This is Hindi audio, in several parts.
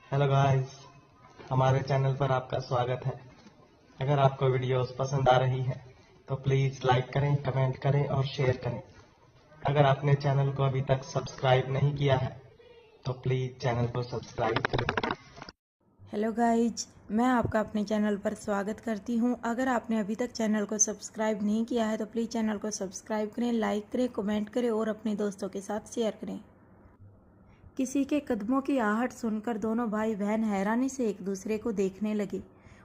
हेलो गाइस, हमारे चैनल पर आपका स्वागत है। अगर आपको वीडियोस पसंद आ रही है तो प्लीज़ लाइक करें, कमेंट करें और शेयर करें। अगर आपने चैनल को अभी तक सब्सक्राइब नहीं किया है तो प्लीज़ चैनल को सब्सक्राइब करें। हेलो गाइज, मैं आपका अपने चैनल पर स्वागत करती हूं। अगर आपने अभी तक चैनल को सब्सक्राइब नहीं किया है तो प्लीज़ चैनल को सब्सक्राइब करें, लाइक करें, कमेंट करें और अपने दोस्तों के साथ शेयर करें। किसी के कदमों की आहट सुनकर दोनों भाई बहन हैरानी से एक दूसरे को देखने लगे।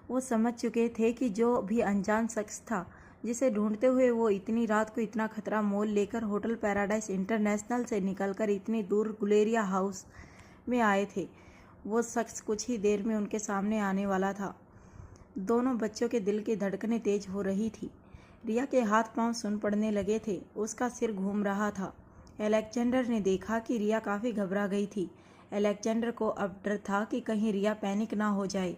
वो समझ चुके थे कि जो भी अनजान शख्स था जिसे ढूंढते हुए वो इतनी रात को इतना खतरा मोल लेकर होटल पैराडाइज इंटरनेशनल से निकलकर इतनी दूर गुलेरिया हाउस में आए थे, वो शख्स कुछ ही देर में उनके सामने आने वाला था। दोनों बच्चों के दिल की धड़कनें तेज हो रही थी। रिया के हाथ पांव सुन पड़ने लगे थे, उसका सिर घूम रहा था। अलेक्जेंडर ने देखा कि रिया काफ़ी घबरा गई थी। अलेक्जेंडर को अब डर था कि कहीं रिया पैनिक ना हो जाए।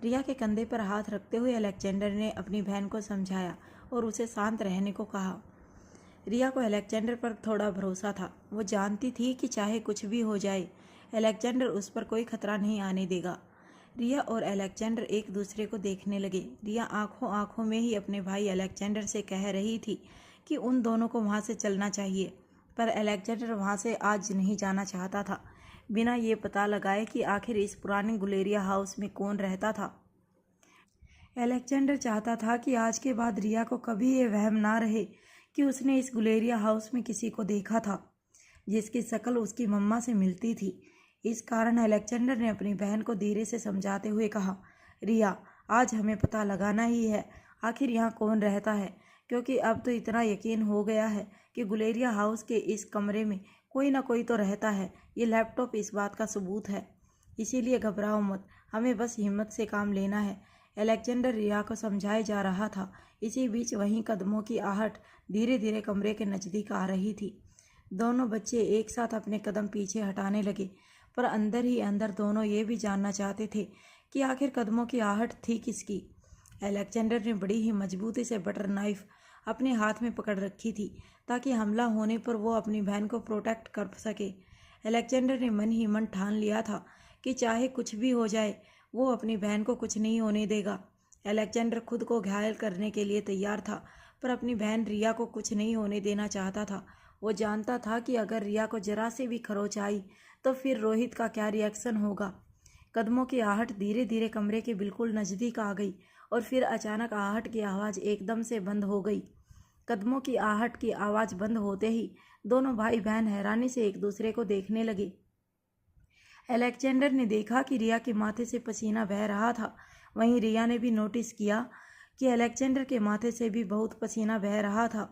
रिया के कंधे पर हाथ रखते हुए अलेक्जेंडर ने अपनी बहन को समझाया और उसे शांत रहने को कहा। रिया को अलेक्जेंडर पर थोड़ा भरोसा था। वो जानती थी कि चाहे कुछ भी हो जाए, अलेक्जेंडर उस पर कोई खतरा नहीं आने देगा। रिया और अलेक्जेंडर एक दूसरे को देखने लगे। रिया आंखों आंखों में ही अपने भाई अलेक्जेंडर से कह रही थी कि उन दोनों को वहाँ से चलना चाहिए, पर अलेक्जेंडर वहाँ से आज नहीं जाना चाहता था, बिना ये पता लगाए कि आखिर इस पुराने गुलेरिया हाउस में कौन रहता था। अलेक्जेंडर चाहता था कि आज के बाद रिया को कभी ये वहम ना रहे कि उसने इस गुलेरिया हाउस में किसी को देखा था जिसकी शक्ल उसकी मम्मा से मिलती थी। इस कारण अलेक्जेंडर ने अपनी बहन को धीरे से समझाते हुए कहा, रिया, आज हमें पता लगाना ही है आखिर यहाँ कौन रहता है, क्योंकि अब तो इतना यकीन हो गया है कि गुलेरिया हाउस के इस कमरे में कोई ना कोई तो रहता है। ये लैपटॉप इस बात का सबूत है। इसीलिए घबराओ मत, हमें बस हिम्मत से काम लेना है। अलेक्जेंडर रिया को समझाए जा रहा था। इसी बीच वहीं कदमों की आहट धीरे धीरे कमरे के नज़दीक आ रही थी। दोनों बच्चे एक साथ अपने कदम पीछे हटाने लगे, पर अंदर ही अंदर दोनों ये भी जानना चाहते थे कि आखिर कदमों की आहट थी किसकी। अलेक्जेंडर ने बड़ी ही मजबूती से बटर नाइफ अपने हाथ में पकड़ रखी थी ताकि हमला होने पर वो अपनी बहन को प्रोटेक्ट कर सके। अलेक्जेंडर ने मन ही मन ठान लिया था कि चाहे कुछ भी हो जाए वो अपनी बहन को कुछ नहीं होने देगा। अलेक्जेंडर खुद को घायल करने के लिए तैयार था, पर अपनी बहन रिया को कुछ नहीं होने देना चाहता था। वो जानता था कि अगर रिया को जरा से भी खरोच आई तो फिर रोहित का क्या रिएक्शन होगा। कदमों की आहट धीरे धीरे कमरे के बिल्कुल नज़दीक आ गई और फिर अचानक आहट की आवाज़ एकदम से बंद हो गई। कदमों की आहट की आवाज़ बंद होते ही दोनों भाई बहन हैरानी से एक दूसरे को देखने लगे। अलेक्जेंडर ने देखा कि रिया के माथे से पसीना बह रहा था। वहीं रिया ने भी नोटिस किया कि अलेक्जेंडर के माथे से भी बहुत पसीना बह रहा था।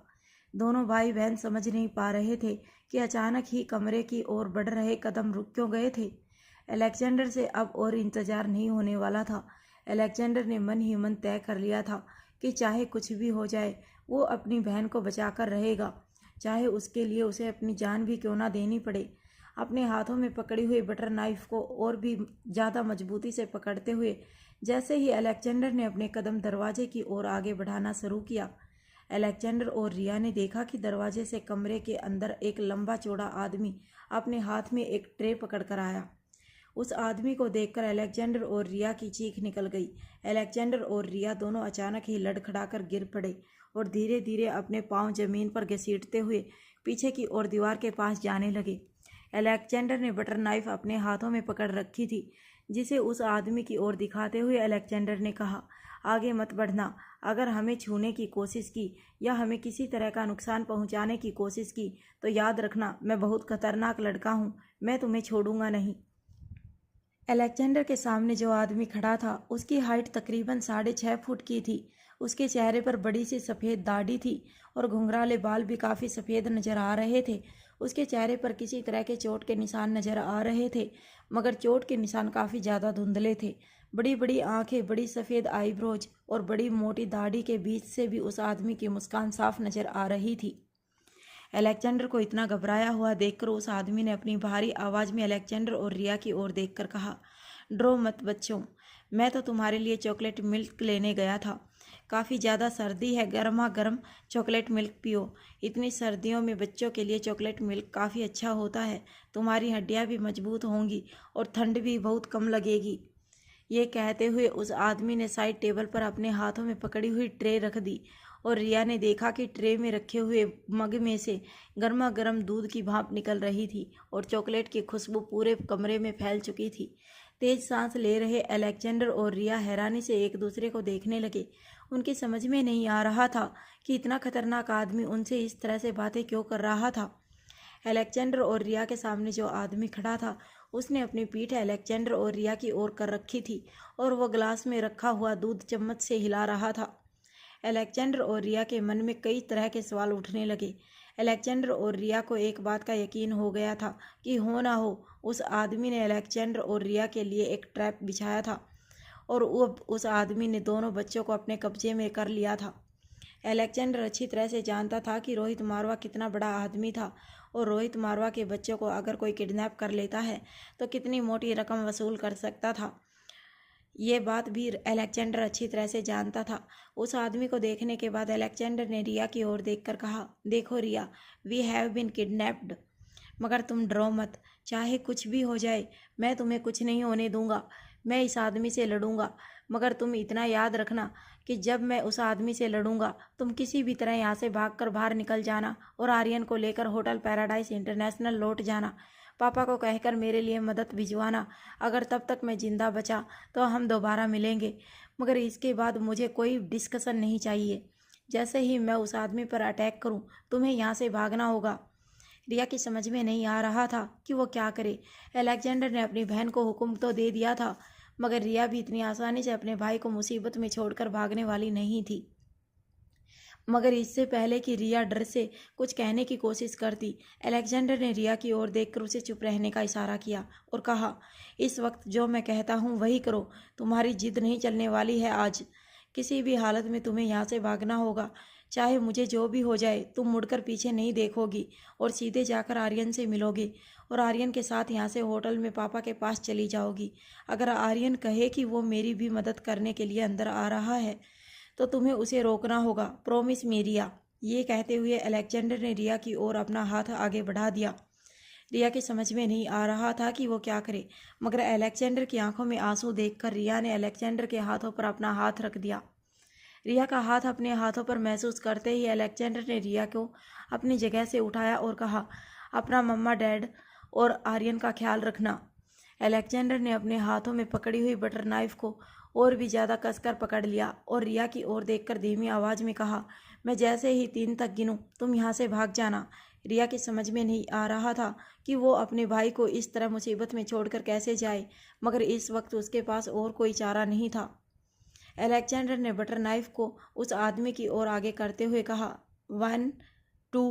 दोनों भाई बहन समझ नहीं पा रहे थे कि अचानक ही कमरे की ओर बढ़ रहे कदम रुक क्यों गए थे। अलेक्जेंडर से अब और इंतजार नहीं होने वाला था। अलेक्जेंडर ने मन ही मन तय कर लिया था कि चाहे कुछ भी हो जाए वो अपनी बहन को बचाकर रहेगा, चाहे उसके लिए उसे अपनी जान भी क्यों ना देनी पड़े। अपने हाथों में पकड़ी हुई बटर नाइफ को और भी ज़्यादा मजबूती से पकड़ते हुए जैसे ही अलेक्जेंडर ने अपने कदम दरवाजे की ओर आगे बढ़ाना शुरू किया, अलेक्जेंडर और रिया ने देखा कि दरवाजे से कमरे के अंदर एक लंबा चौड़ा आदमी अपने हाथ में एक ट्रे पकड़ कर आया। उस आदमी को देखकर अलेक्जेंडर और रिया की चीख निकल गई। अलेक्जेंडर और रिया दोनों अचानक ही लड़खड़ाकर गिर पड़े और धीरे धीरे अपने पांव जमीन पर घसीटते हुए पीछे की ओर दीवार के पास जाने लगे। अलेक्जेंडर ने बटर नाइफ अपने हाथों में पकड़ रखी थी, जिसे उस आदमी की ओर दिखाते हुए अलेक्जेंडर ने कहा, आगे मत बढ़ना। अगर हमें छूने की कोशिश की या हमें किसी तरह का नुकसान पहुंचाने की कोशिश की तो याद रखना, मैं बहुत खतरनाक लड़का हूं, मैं तुम्हें छोड़ूंगा नहीं। अलेक्जेंडर के सामने जो आदमी खड़ा था उसकी हाइट तकरीबन 6.5 फुट की थी। उसके चेहरे पर बड़ी सी सफ़ेद दाढ़ी थी और घुंघराले बाल भी काफ़ी सफ़ेद नज़र आ रहे थे। उसके चेहरे पर किसी तरह के चोट के निशान नज़र आ रहे थे, मगर चोट के निशान काफ़ी ज़्यादा धुंधले थे। बड़ी बड़ी आंखें, बड़ी सफ़ेद आईब्रोज और बड़ी मोटी दाढ़ी के बीच से भी उस आदमी की मुस्कान साफ नज़र आ रही थी। अलेक्जेंडर को इतना घबराया हुआ देखकर उस आदमी ने अपनी भारी आवाज़ में अलेक्जेंडर और रिया की ओर देखकर कहा, डरो मत बच्चों, मैं तो तुम्हारे लिए चॉकलेट मिल्क लेने गया था। काफ़ी ज़्यादा सर्दी है, गर्मा गर्म चॉकलेट मिल्क पियो। इतनी सर्दियों में बच्चों के लिए चॉकलेट मिल्क काफ़ी अच्छा होता है। तुम्हारी हड्डियाँ भी मजबूत होंगी और ठंड भी बहुत कम लगेगी। ये कहते हुए उस आदमी ने साइड टेबल पर अपने हाथों में पकड़ी हुई ट्रे रख दी और रिया ने देखा कि ट्रे में रखे हुए मग में से गर्मा गर्म दूध की भाप निकल रही थी और चॉकलेट की खुशबू पूरे कमरे में फैल चुकी थी। तेज सांस ले रहे अलेक्जेंडर और रिया हैरानी से एक दूसरे को देखने लगे। उनकी समझ में नहीं आ रहा था कि इतना खतरनाक आदमी उनसे इस तरह से बातें क्यों कर रहा था। अलेक्जेंडर और रिया के सामने जो आदमी खड़ा था उसने अपनी पीठ अलेक्जेंडर और रिया की ओर कर रखी थी और वह ग्लास में रखा हुआ दूध चम्मच से हिला रहा था। अलेक्जेंडर और रिया के मन में कई तरह के सवाल उठने लगे। अलेक्जेंडर और रिया को एक बात का यकीन हो गया था कि हो ना हो उस आदमी ने अलेक्जेंडर और रिया के लिए एक ट्रैप बिछाया था और उस आदमी ने दोनों बच्चों को अपने कब्जे में कर लिया था। अलेक्जेंडर अच्छी तरह से जानता था कि रोहित मारवा कितना बड़ा आदमी था और रोहित मारवा के बच्चों को अगर कोई किडनैप कर लेता है तो कितनी मोटी रकम वसूल कर सकता था। ये बात भी अलेक्जेंडर अच्छी तरह से जानता था। उस आदमी को देखने के बाद अलेक्जेंडर ने रिया की ओर देखकर कहा, देखो रिया, वी हैव बीन किडनैप्ड, मगर तुम डरो मत, चाहे कुछ भी हो जाए मैं तुम्हें कुछ नहीं होने दूंगा। मैं इस आदमी से लड़ूंगा, मगर तुम इतना याद रखना कि जब मैं उस आदमी से लड़ूंगा तुम किसी भी तरह यहाँ से भागकर बाहर निकल जाना और आर्यन को लेकर होटल पैराडाइज इंटरनेशनल लौट जाना। पापा को कहकर मेरे लिए मदद भिजवाना। अगर तब तक मैं जिंदा बचा तो हम दोबारा मिलेंगे, मगर इसके बाद मुझे कोई डिस्कशन नहीं चाहिए। जैसे ही मैं उस आदमी पर अटैक करूं तुम्हें यहाँ से भागना होगा। रिया की समझ में नहीं आ रहा था कि वो क्या करे। अलेक्जेंडर ने अपनी बहन को हुक्म तो दे दिया था, मगर रिया भी इतनी आसानी से अपने भाई को मुसीबत में छोड़कर भागने वाली नहीं थी। मगर इससे पहले कि रिया डर से कुछ कहने की कोशिश करती, अलेक्जेंडर ने रिया की ओर देखकर उसे चुप रहने का इशारा किया और कहा, इस वक्त जो मैं कहता हूँ वही करो। तुम्हारी जिद नहीं चलने वाली है आज। किसी भी हालत में तुम्हें यहाँ से भागना होगा, चाहे मुझे जो भी हो जाए। तुम मुड़कर पीछे नहीं देखोगी और सीधे जाकर आर्यन से मिलोगे और आर्यन के साथ यहाँ से होटल में पापा के पास चली जाओगी। अगर आर्यन कहे कि वो मेरी भी मदद करने के लिए अंदर आ रहा है तो तुम्हें उसे रोकना होगा। प्रॉमिस मी रिया। ये कहते हुए अलेक्जेंडर ने रिया की ओर अपना हाथ आगे बढ़ा दिया। रिया की समझ में नहीं आ रहा था कि वो क्या करे, मगर अलेक्जेंडर की आंखों में आंसू देखकर रिया ने अलेक्जेंडर के हाथों पर अपना हाथ रख दिया। रिया का हाथ अपने हाथों पर महसूस करते ही अलेक्जेंडर ने रिया को अपनी जगह से उठाया और कहा, अपना मम्मा, डैड और आर्यन का ख्याल रखना। अलेक्जेंडर ने अपने हाथों में पकड़ी हुई बटर नाइफ को और भी ज़्यादा कसकर पकड़ लिया और रिया की ओर देखकर धीमी आवाज़ में कहा, मैं जैसे ही 3 तक गिनूं तुम यहाँ से भाग जाना। रिया की समझ में नहीं आ रहा था कि वो अपने भाई को इस तरह मुसीबत में छोड़कर कैसे जाए, मगर इस वक्त उसके पास और कोई चारा नहीं था। अलेक्जेंडर ने बटर नाइफ को उस आदमी की ओर आगे करते हुए कहा, 1 2,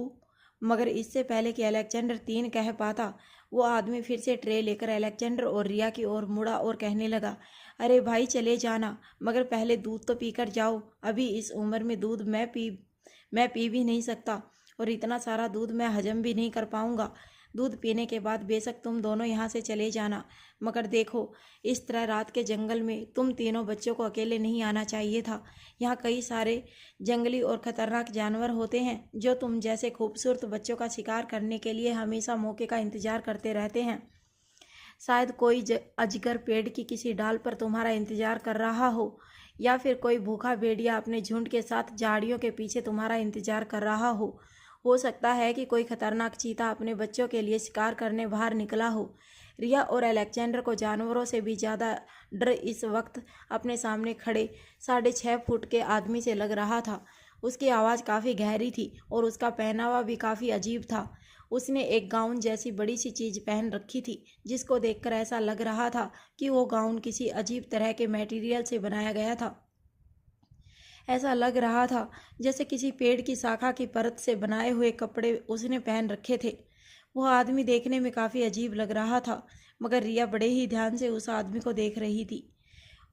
मगर इससे पहले कि अलेक्जेंडर 3 कह पाता, वो आदमी फिर से ट्रे लेकर अलेक्जेंडर और रिया की ओर मुड़ा और कहने लगा, अरे भाई चले जाना, मगर पहले दूध तो पीकर जाओ। अभी इस उम्र में दूध मैं पी भी नहीं सकता और इतना सारा दूध मैं हजम भी नहीं कर पाऊंगा। दूध पीने के बाद बेशक तुम दोनों यहाँ से चले जाना, मगर देखो इस तरह रात के जंगल में तुम तीनों बच्चों को अकेले नहीं आना चाहिए था। यहाँ कई सारे जंगली और ख़तरनाक जानवर होते हैं जो तुम जैसे खूबसूरत बच्चों का शिकार करने के लिए हमेशा मौके का इंतज़ार करते रहते हैं। शायद कोई अजगर पेड़ की किसी डाल पर तुम्हारा इंतज़ार कर रहा हो, या फिर कोई भूखा भेड़िया अपने झुंड के साथ झाड़ियों के पीछे तुम्हारा इंतज़ार कर रहा हो। हो सकता है कि कोई खतरनाक चीता अपने बच्चों के लिए शिकार करने बाहर निकला हो। रिया और अलेक्जेंडर को जानवरों से भी ज़्यादा डर इस वक्त अपने सामने खड़े 6.5 फुट के आदमी से लग रहा था। उसकी आवाज़ काफ़ी गहरी थी और उसका पहनावा भी काफ़ी अजीब था। उसने एक गाउन जैसी बड़ी सी चीज़ पहन रखी थी, जिसको देखकर ऐसा लग रहा था कि वो गाउन किसी अजीब तरह के मटेरियल से बनाया गया था। ऐसा लग रहा था जैसे किसी पेड़ की शाखा की परत से बनाए हुए कपड़े उसने पहन रखे थे। वह आदमी देखने में काफ़ी अजीब लग रहा था, मगर रिया बड़े ही ध्यान से उस आदमी को देख रही थी।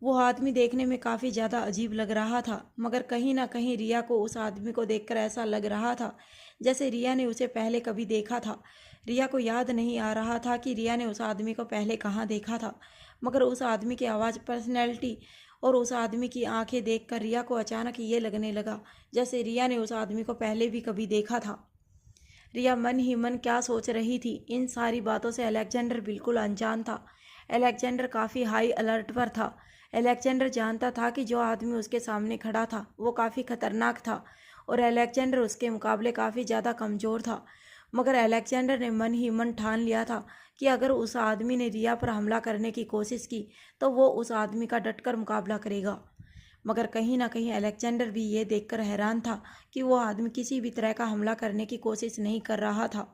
वो आदमी देखने में काफ़ी ज़्यादा अजीब लग रहा था, मगर कहीं ना कहीं रिया को उस आदमी को देखकर ऐसा लग रहा था जैसे रिया ने उसे पहले कभी देखा था। रिया को याद नहीं आ रहा था कि रिया ने उस आदमी को पहले कहाँ देखा था, मगर उस आदमी की आवाज़, पर्सनैलिटी और उस आदमी की आंखें देखकर रिया को अचानक ये लगने लगा जैसे रिया ने उस आदमी को पहले भी कभी देखा था। रिया मन ही मन क्या सोच रही थी, इन सारी बातों से अलेक्जेंडर बिल्कुल अनजान था। अलेक्जेंडर काफ़ी हाई अलर्ट पर था। अलेक्जेंडर जानता था कि जो आदमी उसके सामने खड़ा था वो काफ़ी खतरनाक था और अलेक्जेंडर उसके मुकाबले काफ़ी ज़्यादा कमज़ोर था। मगर अलेक्जेंडर ने मन ही मन ठान लिया था कि अगर उस आदमी ने रिया पर हमला करने की कोशिश की तो वो उस आदमी का डटकर मुकाबला करेगा। मगर कहीं ना कहीं अलेक्जेंडर भी ये देखकर हैरान था कि वो आदमी किसी भी तरह का हमला करने की कोशिश नहीं कर रहा था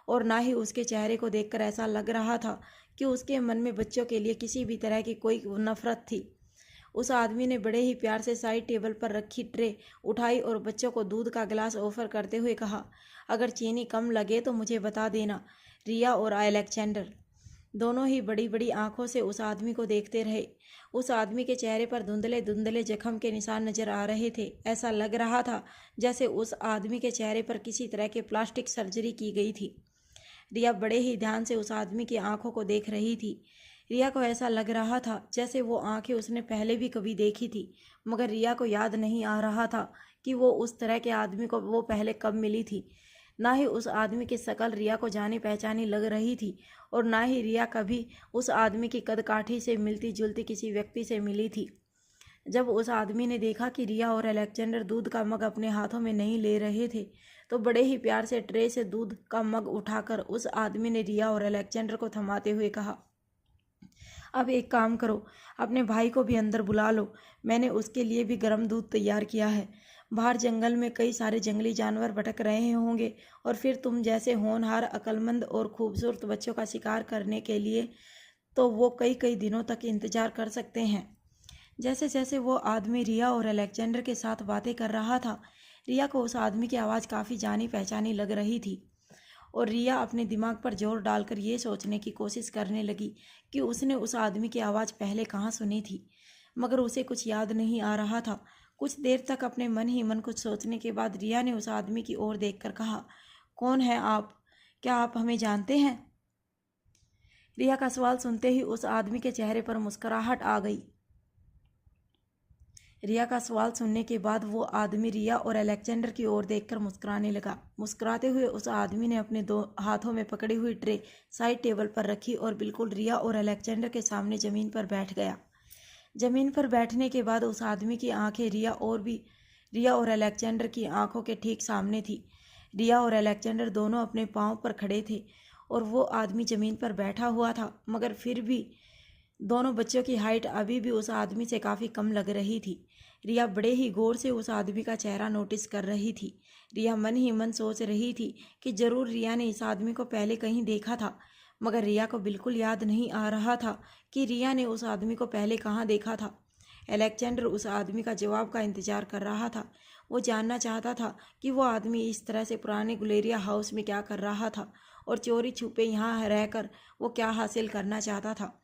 और ना ही उसके चेहरे को देखकर ऐसा लग रहा था कि उसके मन में बच्चों के लिए किसी भी तरह की कोई नफरत थी। उस आदमी ने बड़े ही प्यार से साइड टेबल पर रखी ट्रे उठाई और बच्चों को दूध का गिलास ऑफर करते हुए कहा, अगर चीनी कम लगे तो मुझे बता देना। रिया और अलेक्जेंडर दोनों ही बड़ी बड़ी आंखों से उस आदमी को देखते रहे। उस आदमी के चेहरे पर धुंधले धुंधले जख्म के निशान नजर आ रहे थे। ऐसा लग रहा था जैसे उस आदमी के चेहरे पर किसी तरह की प्लास्टिक सर्जरी की गई थी। रिया बड़े ही ध्यान से उस आदमी की आंखों को देख रही थी। रिया को ऐसा लग रहा था जैसे वो आंखें उसने पहले भी कभी देखी थी, मगर रिया को याद नहीं आ रहा था कि वो उस तरह के आदमी को वो पहले कब मिली थी। ना ही उस आदमी की शक्ल रिया को जानी पहचानी लग रही थी और ना ही रिया कभी उस आदमी की कदकाठी से मिलती जुलती किसी व्यक्ति से मिली थी। जब उस आदमी ने देखा कि रिया और अलेक्जेंडर दूध का मग अपने हाथों में नहीं ले रहे थे तो बड़े ही प्यार से ट्रे से दूध का मग उठाकर उस आदमी ने रिया और अलेक्जेंडर को थमाते हुए कहा, अब एक काम करो, अपने भाई को भी अंदर बुला लो। मैंने उसके लिए भी गर्म दूध तैयार किया है। बाहर जंगल में कई सारे जंगली जानवर भटक रहे होंगे और फिर तुम जैसे होनहार, अक्लमंद और खूबसूरत बच्चों का शिकार करने के लिए तो वो कई कई दिनों तक इंतजार कर सकते हैं। जैसे जैसे वो आदमी रिया और अलेक्जेंडर के साथ बातें कर रहा था, रिया को उस आदमी की आवाज़ काफ़ी जानी पहचानी लग रही थी और रिया अपने दिमाग पर जोर डालकर ये सोचने की कोशिश करने लगी कि उसने उस आदमी की आवाज़ पहले कहाँ सुनी थी, मगर उसे कुछ याद नहीं आ रहा था। कुछ देर तक अपने मन ही मन कुछ सोचने के बाद रिया ने उस आदमी की ओर देखकर कहा, कौन है आप? क्या आप हमें जानते हैं? रिया का सवाल सुनते ही उस आदमी के चेहरे पर मुस्कुराहट आ गई। रिया का सवाल सुनने के बाद वो आदमी रिया और अलेक्जेंडर की ओर देखकर मुस्कुराने लगा। मुस्कुराते हुए उस आदमी ने अपने दो हाथों में पकड़ी हुई ट्रे साइड टेबल पर रखी और बिल्कुल रिया और अलेक्जेंडर के सामने ज़मीन पर बैठ गया। ज़मीन पर बैठने के बाद उस आदमी की आंखें रिया और अलेक्जेंडर की आंखों के ठीक सामने थी। रिया और अलेक्जेंडर दोनों अपने पाँव पर खड़े थे और वो आदमी ज़मीन पर बैठा हुआ था, मगर फिर भी दोनों बच्चों की हाइट अभी भी उस आदमी से काफ़ी कम लग रही थी। रिया बड़े ही गौर से उस आदमी का चेहरा नोटिस कर रही थी। रिया मन ही मन सोच रही थी कि ज़रूर रिया ने इस आदमी को पहले कहीं देखा था, मगर रिया को बिल्कुल याद नहीं आ रहा था कि रिया ने उस आदमी को पहले कहाँ देखा था। अलेक्जेंडर उस आदमी का जवाब का इंतज़ार कर रहा था। वो जानना चाहता था कि वो आदमी इस तरह से पुराने गुलेरिया हाउस में क्या कर रहा था और चोरी छुपे यहाँ रहकर वो क्या हासिल करना चाहता था।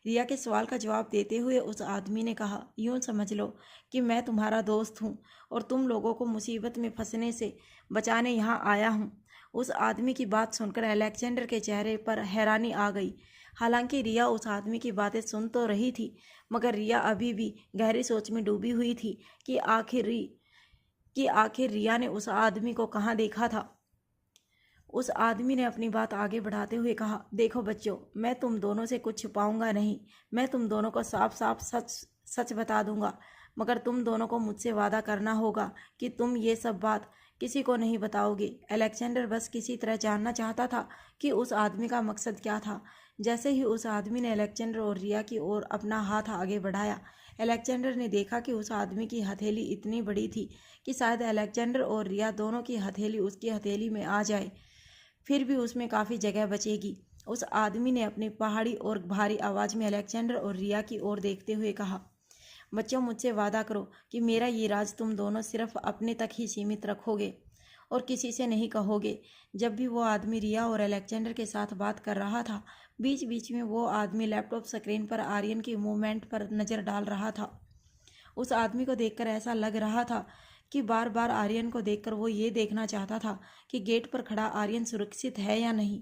रिया के सवाल का जवाब देते हुए उस आदमी ने कहा, यूँ समझ लो कि मैं तुम्हारा दोस्त हूँ और तुम लोगों को मुसीबत में फंसने से बचाने यहाँ आया हूँ। उस आदमी की बात सुनकर अलेक्जेंडर के चेहरे पर हैरानी आ गई। हालांकि रिया उस आदमी की बातें सुन तो रही थी, मगर रिया अभी भी गहरी सोच में डूबी हुई थी कि आखिर रिया ने उस आदमी को कहाँ देखा था। उस आदमी ने अपनी बात आगे बढ़ाते हुए कहा, देखो बच्चों, मैं तुम दोनों से कुछ छुपाऊंगा नहीं। मैं तुम दोनों को साफ साफ सच बता दूंगा, मगर तुम दोनों को मुझसे वादा करना होगा कि तुम ये सब बात किसी को नहीं बताओगे। अलेक्जेंडर बस किसी तरह जानना चाहता था कि उस आदमी का मकसद क्या था। जैसे ही उस आदमी ने अलेक्जेंडर और रिया की ओर अपना हाथ आगे बढ़ाया, अलेक्जेंडर ने देखा कि उस आदमी की हथेली इतनी बड़ी थी कि शायद अलेक्जेंडर और रिया दोनों की हथेली उसकी हथेली में आ जाए, फिर भी उसमें काफ़ी जगह बचेगी। उस आदमी ने अपनी पहाड़ी और भारी आवाज़ में अलेक्जेंडर और रिया की ओर देखते हुए कहा, बच्चों, मुझसे वादा करो कि मेरा ये राज तुम दोनों सिर्फ अपने तक ही सीमित रखोगे और किसी से नहीं कहोगे। जब भी वो आदमी रिया और अलेक्जेंडर के साथ बात कर रहा था, बीच बीच में वो आदमी लैपटॉप स्क्रीन पर आर्यन की मूवमेंट पर नज़र डाल रहा था। उस आदमी को देखकर ऐसा लग रहा था कि बार बार आर्यन को देखकर वो ये देखना चाहता था कि गेट पर खड़ा आर्यन सुरक्षित है या नहीं।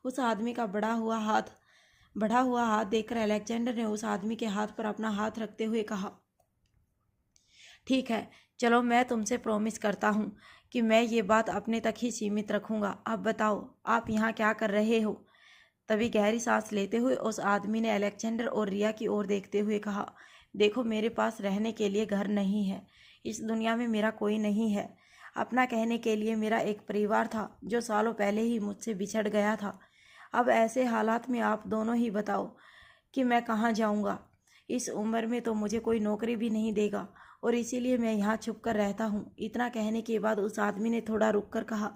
उस आदमी का बढ़ा हुआ हाथ देखकर अलेक्जेंडर ने उस आदमी के हाथ पर अपना हाथ रखते हुए कहा, ठीक है, चलो मैं तुमसे प्रॉमिस करता हूँ कि मैं ये बात अपने तक ही सीमित रखूँगा। अब बताओ आप यहाँ क्या कर रहे हो? तभी गहरी सांस लेते हुए उस आदमी ने अलेक्जेंडर और रिया की ओर देखते हुए कहा, देखो मेरे पास रहने के लिए घर नहीं है, इस दुनिया में मेरा कोई नहीं है। अपना कहने के लिए मेरा एक परिवार था जो सालों पहले ही मुझसे बिछड़ गया था। अब ऐसे हालात में आप दोनों ही बताओ कि मैं कहाँ जाऊँगा। इस उम्र में तो मुझे कोई नौकरी भी नहीं देगा और इसीलिए मैं यहाँ छुप कर रहता हूँ। इतना कहने के बाद उस आदमी ने थोड़ा रुक कर कहा,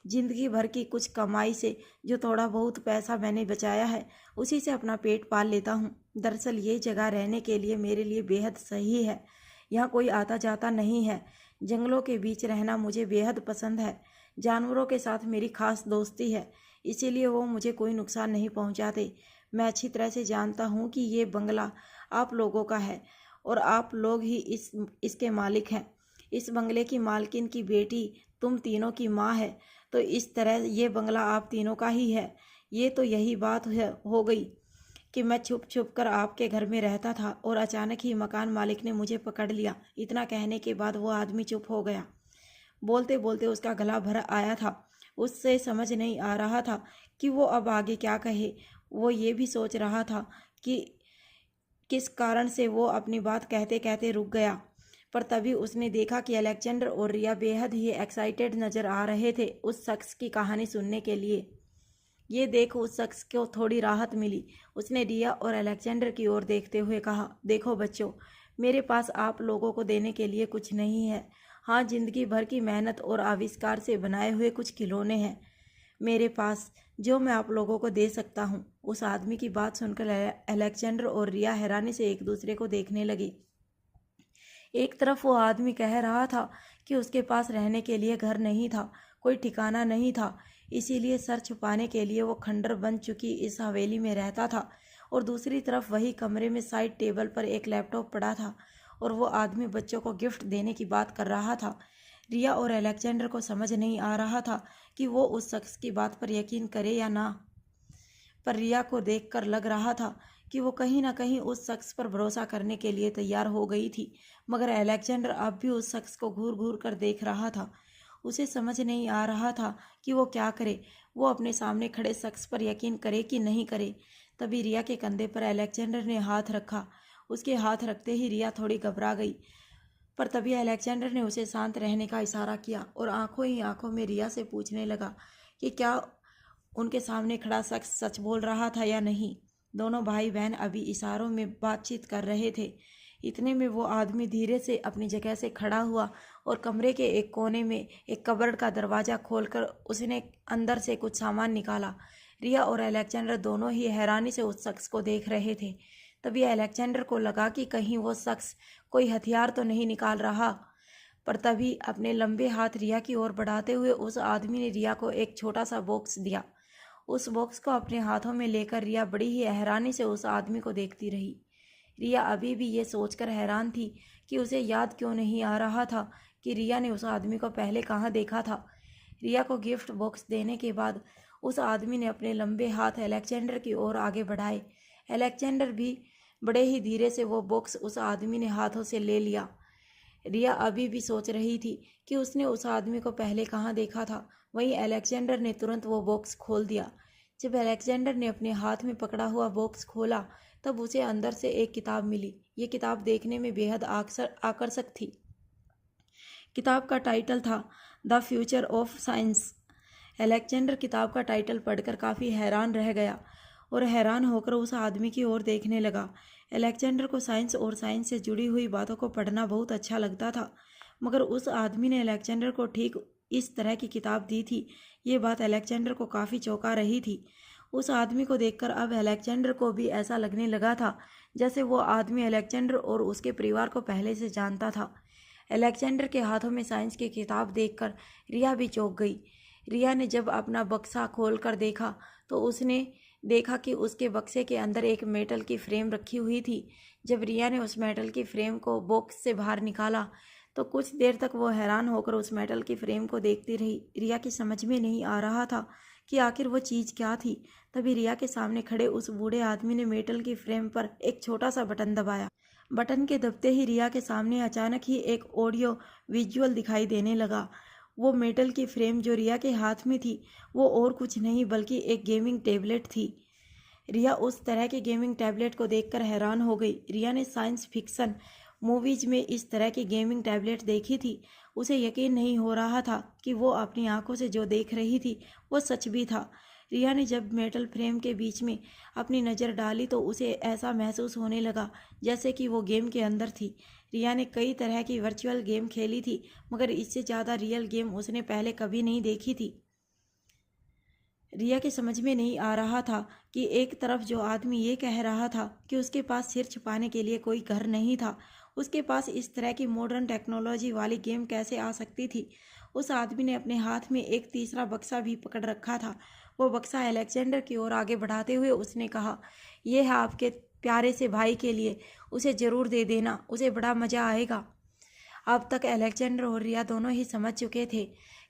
जिंदगी भर की कुछ कमाई से जो थोड़ा बहुत पैसा मैंने बचाया है उसी से अपना पेट पाल लेता हूँ। दरअसल ये जगह रहने के लिए मेरे लिए बेहद सही है। यहाँ कोई आता जाता नहीं है। जंगलों के बीच रहना मुझे बेहद पसंद है। जानवरों के साथ मेरी खास दोस्ती है, इसीलिए वो मुझे कोई नुकसान नहीं पहुँचाते। मैं अच्छी तरह से जानता हूँ कि ये बंगला आप लोगों का है और आप लोग ही इसके मालिक हैं। इस बंगले की मालकिन की बेटी तुम तीनों की माँ है, तो इस तरह ये बंगला आप तीनों का ही है। ये तो यही बात हो गई कि मैं छुप छुप कर आपके घर में रहता था और अचानक ही मकान मालिक ने मुझे पकड़ लिया। इतना कहने के बाद वो आदमी चुप हो गया। बोलते बोलते उसका गला भर आया था। उससे समझ नहीं आ रहा था कि वो अब आगे क्या कहे। वो ये भी सोच रहा था कि किस कारण से वो अपनी बात कहते कहते रुक गया। पर तभी उसने देखा कि अलेक्जेंडर और रिया बेहद ही एक्साइटेड नजर आ रहे थे उस शख्स की कहानी सुनने के लिए। ये देख उस शख्स को थोड़ी राहत मिली। उसने रिया और अलेक्जेंडर की ओर देखते हुए कहा, देखो बच्चों, मेरे पास आप लोगों को देने के लिए कुछ नहीं है। हाँ, जिंदगी भर की मेहनत और आविष्कार से बनाए हुए कुछ खिलौने हैं मेरे पास, जो मैं आप लोगों को दे सकता हूँ। उस आदमी की बात सुनकर अलेक्जेंडर और रिया हैरानी से एक दूसरे को देखने लगे। एक तरफ वो आदमी कह रहा था कि उसके पास रहने के लिए घर नहीं था, कोई ठिकाना नहीं था, इसीलिए सर छुपाने के लिए वो खंडर बन चुकी इस हवेली में रहता था। और दूसरी तरफ वही कमरे में साइड टेबल पर एक लैपटॉप पड़ा था और वो आदमी बच्चों को गिफ्ट देने की बात कर रहा था। रिया और अलेक्जेंडर को समझ नहीं आ रहा था कि वो उस शख्स की बात पर यकीन करे या ना, पर रिया को देखकर लग रहा था कि वो कहीं ना कहीं उस शख्स पर भरोसा करने के लिए तैयार हो गई थी। मगर अलेक्जेंडर अब भी उस शख्स को घूर घूर कर देख रहा था। उसे समझ नहीं आ रहा था कि वो क्या करे। वो अपने सामने खड़े शख्स पर यकीन करे कि नहीं करे। तभी रिया के कंधे पर अलेक्जेंडर ने हाथ रखा। उसके हाथ रखते ही रिया थोड़ी घबरा गई, पर तभी अलेक्जेंडर ने उसे शांत रहने का इशारा किया और आंखों ही आंखों में रिया से पूछने लगा कि क्या उनके सामने खड़ा शख्स सच बोल रहा था या नहीं। दोनों भाई बहन अभी इशारों में बातचीत कर रहे थे। इतने में वो आदमी धीरे से अपनी जगह से खड़ा हुआ और कमरे के एक कोने में एक कबर्ड का दरवाज़ा खोलकर उसने अंदर से कुछ सामान निकाला। रिया और अलेक्जेंडर दोनों ही हैरानी से उस शख्स को देख रहे थे। तभी अलेक्जेंडर को लगा कि कहीं वो शख्स कोई हथियार तो नहीं निकाल रहा, पर तभी अपने लंबे हाथ रिया की ओर बढ़ाते हुए उस आदमी ने रिया को एक छोटा सा बॉक्स दिया। उस बॉक्स को अपने हाथों में लेकर रिया बड़ी ही हैरानी से उस आदमी को देखती रही। रिया अभी भी ये सोचकर हैरान थी कि उसे याद क्यों नहीं आ रहा था कि रिया ने उस आदमी को पहले कहाँ देखा था। रिया को गिफ्ट बॉक्स देने के बाद उस आदमी ने अपने लंबे हाथ अलेक्जेंडर की ओर आगे बढ़ाए। अलेक्जेंडर भी बड़े ही धीरे से वो बॉक्स उस आदमी ने हाथों से ले लिया। रिया अभी भी सोच रही थी कि उसने उस आदमी को पहले कहाँ देखा था। वहीं अलेक्जेंडर ने तुरंत वो बॉक्स खोल दिया। जब अलेक्जेंडर ने अपने हाथ में पकड़ा हुआ बॉक्स खोला तब उसे अंदर से एक किताब मिली। ये किताब देखने में बेहद आकर्षक थी। किताब का टाइटल था the future of science. Alexander किताब का टाइटल पढ़कर काफ़ी हैरान रह गया और हैरान होकर उस आदमी की ओर देखने लगा। अलेक्जेंडर को साइंस और साइंस से जुड़ी हुई बातों को पढ़ना बहुत अच्छा लगता था, मगर उस आदमी ने अलेक्जेंडर को ठीक इस तरह की किताब दी थी। ये बात अलेक्जेंडर को काफ़ी चौंका रही थी। उस आदमी को देखकर अब अलेक्जेंडर को भी ऐसा लगने लगा था जैसे वो आदमी अलेक्जेंडर और उसके परिवार को पहले से जानता था। अलेक्जेंडर के हाथों में साइंस की किताब देखकर रिया भी चौंक गई। रिया ने जब अपना बक्सा खोलकर देखा तो उसने देखा कि उसके बक्से के अंदर एक मेटल की फ्रेम रखी हुई थी। जब रिया ने उस मेटल की फ्रेम को बॉक्स से बाहर निकाला तो कुछ देर तक वो हैरान होकर उस मेटल की फ्रेम को देखती रही। रिया की समझ में नहीं आ रहा था कि आखिर वो चीज़ क्या थी। तभी रिया के सामने खड़े उस बूढ़े आदमी ने मेटल की फ्रेम पर एक छोटा सा बटन दबाया। बटन के दबते ही रिया के सामने अचानक ही एक ऑडियो विजुअल दिखाई देने लगा। वो मेटल की फ्रेम जो रिया के हाथ में थी वो और कुछ नहीं बल्कि एक गेमिंग टैबलेट थी। रिया उस तरह के गेमिंग टैबलेट को देखकर हैरान हो गई। रिया ने साइंस फिक्शन मूवीज में इस तरह की गेमिंग टैबलेट देखी थी। उसे यकीन नहीं हो रहा था कि वो अपनी आंखों से जो देख रही थी वो सच भी था। रिया ने जब मेटल फ्रेम के बीच में अपनी नज़र डाली तो उसे ऐसा महसूस होने लगा जैसे कि वो गेम के अंदर थी। रिया ने कई तरह की वर्चुअल गेम खेली थी मगर इससे ज़्यादा रियल गेम उसने पहले कभी नहीं देखी थी। रिया के समझ में नहीं आ रहा था कि एक तरफ जो आदमी ये कह रहा था कि उसके पास सिर छुपाने के लिए कोई घर नहीं था, उसके पास इस तरह की मॉडर्न टेक्नोलॉजी वाली गेम कैसे आ सकती थी। उस आदमी ने अपने हाथ में एक तीसरा बक्सा भी पकड़ रखा था। वो बक्सा अलेक्जेंडर की ओर आगे बढ़ाते हुए उसने कहा, यह है आपके प्यारे से भाई के लिए, उसे ज़रूर दे देना, उसे बड़ा मज़ा आएगा। अब तक अलेक्जेंडर और रिया दोनों ही समझ चुके थे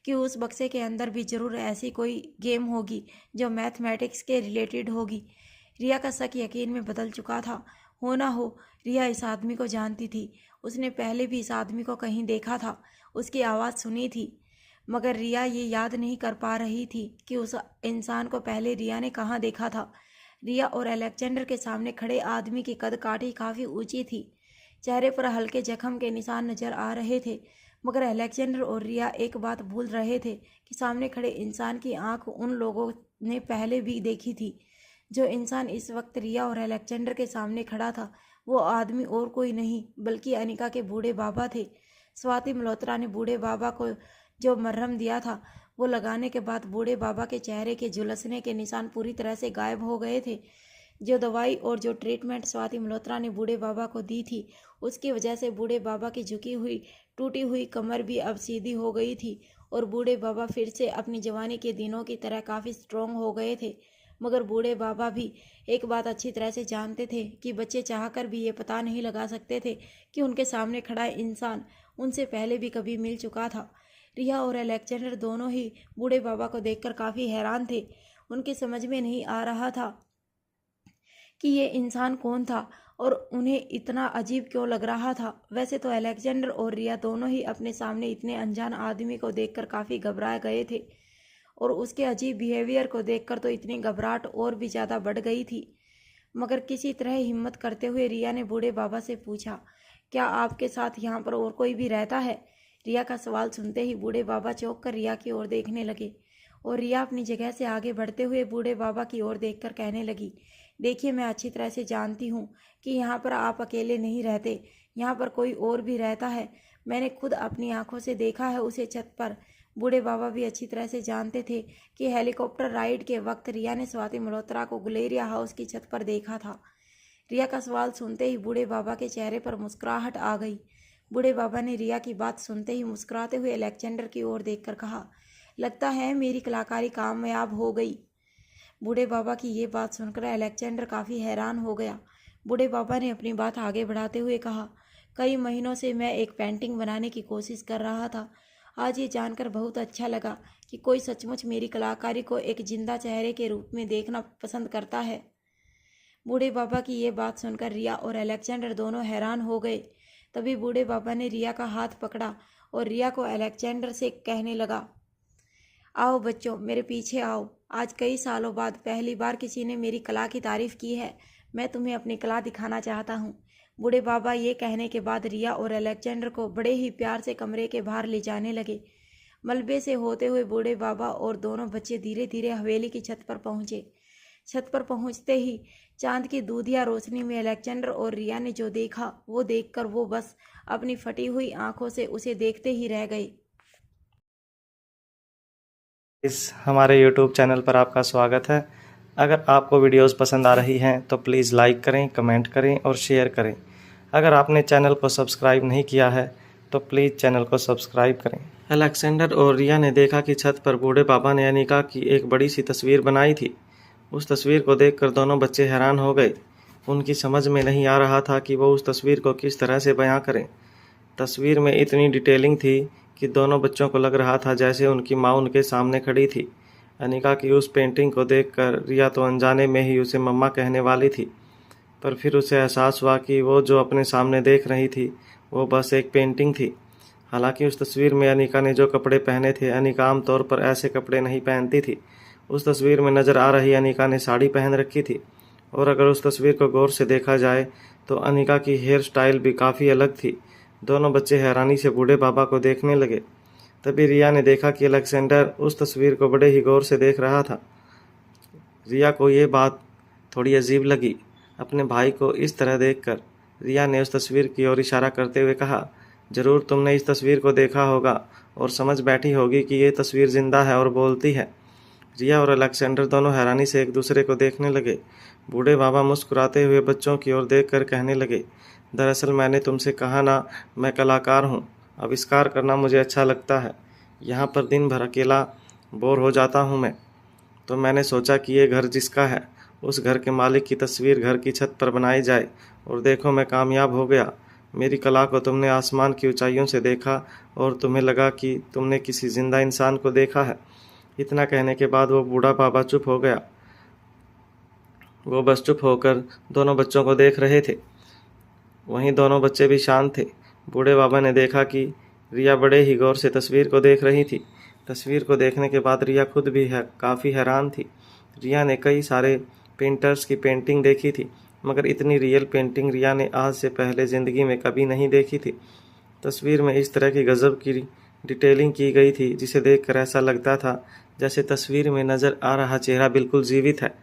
कि उस बक्से के अंदर भी ज़रूर ऐसी कोई गेम होगी जो मैथमेटिक्स के रिलेटेड होगी। रिया का शक यकीन में बदल चुका था। हो ना हो रिया इस आदमी को जानती थी। उसने पहले भी इस आदमी को कहीं देखा था, उसकी आवाज़ सुनी थी, मगर रिया ये याद नहीं कर पा रही थी कि उस इंसान को पहले रिया ने कहाँ देखा था। रिया और अलेक्जेंडर के सामने खड़े आदमी की कद काठी काफ़ी ऊंची थी। चेहरे पर हल्के जख्म के निशान नजर आ रहे थे, मगर अलेक्जेंडर और रिया एक बात भूल रहे थे कि सामने खड़े इंसान की आंख उन लोगों ने पहले भी देखी थी। जो इंसान इस वक्त रिया और अलेक्जेंडर के सामने खड़ा था वो आदमी और कोई नहीं बल्कि अनिका के बूढ़े बाबा थे। स्वाति मल्होत्रा ने बूढ़े बाबा को जो मरहम दिया था वो लगाने के बाद बूढ़े बाबा के चेहरे के झुलसने के निशान पूरी तरह से गायब हो गए थे। जो दवाई और जो ट्रीटमेंट स्वाति मल्होत्रा ने बूढ़े बाबा को दी थी उसकी वजह से बूढ़े बाबा की झुकी हुई टूटी हुई कमर भी अब सीधी हो गई थी और बूढ़े बाबा फिर से अपनी जवानी के दिनों की तरह काफ़ी स्ट्रॉन्ग हो गए थे। मगर बूढ़े बाबा भी एक बात अच्छी तरह से जानते थे कि बच्चे चाहकर भी ये पता नहीं लगा सकते थे कि उनके सामने खड़ा इंसान उनसे पहले भी कभी मिल चुका था। रिया और अलेक्जेंडर दोनों ही बूढ़े बाबा को देखकर काफ़ी हैरान थे। उनके समझ में नहीं आ रहा था कि ये इंसान कौन था और उन्हें इतना अजीब क्यों लग रहा था। वैसे तो अलेक्जेंडर और रिया दोनों ही अपने सामने इतने अनजान आदमी को देखकर काफ़ी घबरा गए थे और उसके अजीब बिहेवियर को देखकर तो इतनी घबराहट और भी ज़्यादा बढ़ गई थी। मगर किसी तरह हिम्मत करते हुए रिया ने बूढ़े बाबा से पूछा, क्या आपके साथ यहाँ पर और कोई भी रहता है? रिया का सवाल सुनते ही बूढ़े बाबा चौंक कर रिया की ओर देखने लगे और रिया अपनी जगह से आगे बढ़ते हुए बूढ़े बाबा की ओर देखकर कहने लगी, देखिए मैं अच्छी तरह से जानती हूँ कि यहाँ पर आप अकेले नहीं रहते, यहाँ पर कोई और भी रहता है। मैंने खुद अपनी आंखों से देखा है उसे छत पर। बूढ़े बाबा भी अच्छी तरह से जानते थे कि हेलीकॉप्टर राइड के वक्त रिया ने स्वाति मल्होत्रा को गुलेरिया हाउस की छत पर देखा था। रिया का सवाल सुनते ही बूढ़े बाबा के चेहरे पर मुस्कुराहट आ गई। बूढ़े बाबा ने रिया की बात सुनते ही मुस्कुराते हुए अलेक्जेंडर की ओर देखकर कहा, लगता है मेरी कलाकारी कामयाब हो गई। बूढ़े बाबा की ये बात सुनकर अलेक्जेंडर काफ़ी हैरान हो गया। बूढ़े बाबा ने अपनी बात आगे बढ़ाते हुए कहा, कई महीनों से मैं एक पेंटिंग बनाने की कोशिश कर रहा था। आज ये जानकर बहुत अच्छा लगा कि कोई सचमुच मेरी कलाकारी को एक जिंदा चेहरे के रूप में देखना पसंद करता है। बूढ़े बाबा की ये बात सुनकर रिया और अलेक्जेंडर दोनों हैरान हो गए। तभी बूढ़े बाबा ने रिया का हाथ पकड़ा और रिया को अलेक्जेंडर से कहने लगा, आओ बच्चों मेरे पीछे आओ। आज कई सालों बाद पहली बार किसी ने मेरी कला की तारीफ की है। मैं तुम्हें अपनी कला दिखाना चाहता हूँ। बूढ़े बाबा ये कहने के बाद रिया और अलेक्जेंडर को बड़े ही प्यार से कमरे के बाहर ले जाने लगे। मलबे से होते हुए बूढ़े बाबा और दोनों बच्चे धीरे धीरे हवेली की छत पर पहुँचे। छत पर पहुँचते ही चांद की दूधिया रोशनी में अलेक्जेंडर और रिया ने जो देखा वो देखकर वो बस अपनी फटी हुई आंखों से उसे देखते ही रह गए। इस हमारे YouTube चैनल पर आपका स्वागत है। अगर आपको वीडियोस पसंद आ रही हैं तो प्लीज़ लाइक करें, कमेंट करें और शेयर करें। अगर आपने चैनल को सब्सक्राइब नहीं किया है तो प्लीज़ चैनल को सब्सक्राइब करें। अलेक्जेंडर और रिया ने देखा कि छत पर बूढ़े बाबा ने अनिका की एक बड़ी सी तस्वीर बनाई थी। उस तस्वीर को देखकर दोनों बच्चे हैरान हो गए। उनकी समझ में नहीं आ रहा था कि वो उस तस्वीर को किस तरह से बयां करें। तस्वीर में इतनी डिटेलिंग थी कि दोनों बच्चों को लग रहा था जैसे उनकी माँ उनके सामने खड़ी थी। अनिका की उस पेंटिंग को देखकर रिया तो अनजाने में ही उसे मम्मा कहने वाली थी, पर फिर उसे एहसास हुआ कि वो जो अपने सामने देख रही थी वो बस एक पेंटिंग थी। हालांकि उस तस्वीर में अनिका ने जो कपड़े पहने थे, अनिका आमतौर पर ऐसे कपड़े नहीं पहनती थी। उस तस्वीर में नज़र आ रही अनिका ने साड़ी पहन रखी थी, और अगर उस तस्वीर को गौर से देखा जाए तो अनिका की हेयर स्टाइल भी काफ़ी अलग थी। दोनों बच्चे हैरानी से बूढ़े बाबा को देखने लगे। तभी रिया ने देखा कि अलेक्जेंडर उस तस्वीर को बड़े ही गौर से देख रहा था। रिया को ये बात थोड़ी अजीब लगी। अपने भाई को इस तरह देखकर रिया ने उस तस्वीर की ओर इशारा करते हुए कहा, ज़रूर तुमने इस तस्वीर को देखा होगा और समझ बैठी होगी कि ये तस्वीर जिंदा है और बोलती है। रिया और अलेक्जेंडर दोनों हैरानी से एक दूसरे को देखने लगे। बूढ़े बाबा मुस्कुराते हुए बच्चों की ओर देखकर कहने लगे, दरअसल मैंने तुमसे कहा ना, मैं कलाकार हूँ, आविष्कार करना मुझे अच्छा लगता है। यहाँ पर दिन भर अकेला बोर हो जाता हूँ मैं, तो मैंने सोचा कि ये घर जिसका है उस घर के मालिक की तस्वीर घर की छत पर बनाई जाए, और देखो मैं कामयाब हो गया। मेरी कला को तुमने आसमान की ऊंचाइयों से देखा और तुम्हें लगा कि तुमने किसी जिंदा इंसान को देखा है। इतना कहने के बाद वो बूढ़ा बाबा चुप हो गया। वो बस चुप होकर दोनों बच्चों को देख रहे थे। वहीं दोनों बच्चे भी शांत थे। बूढ़े बाबा ने देखा कि रिया बड़े ही गौर से तस्वीर को देख रही थी। तस्वीर को देखने के बाद रिया खुद भी काफ़ी हैरान थी। रिया ने कई सारे पेंटर्स की पेंटिंग देखी थी, मगर इतनी रियल पेंटिंग रिया ने आज से पहले ज़िंदगी में कभी नहीं देखी थी। तस्वीर में इस तरह की गज़ब की डिटेलिंग की गई थी जिसे देखकर ऐसा लगता था जैसे तस्वीर में नज़र आ रहा चेहरा बिल्कुल जीवित है।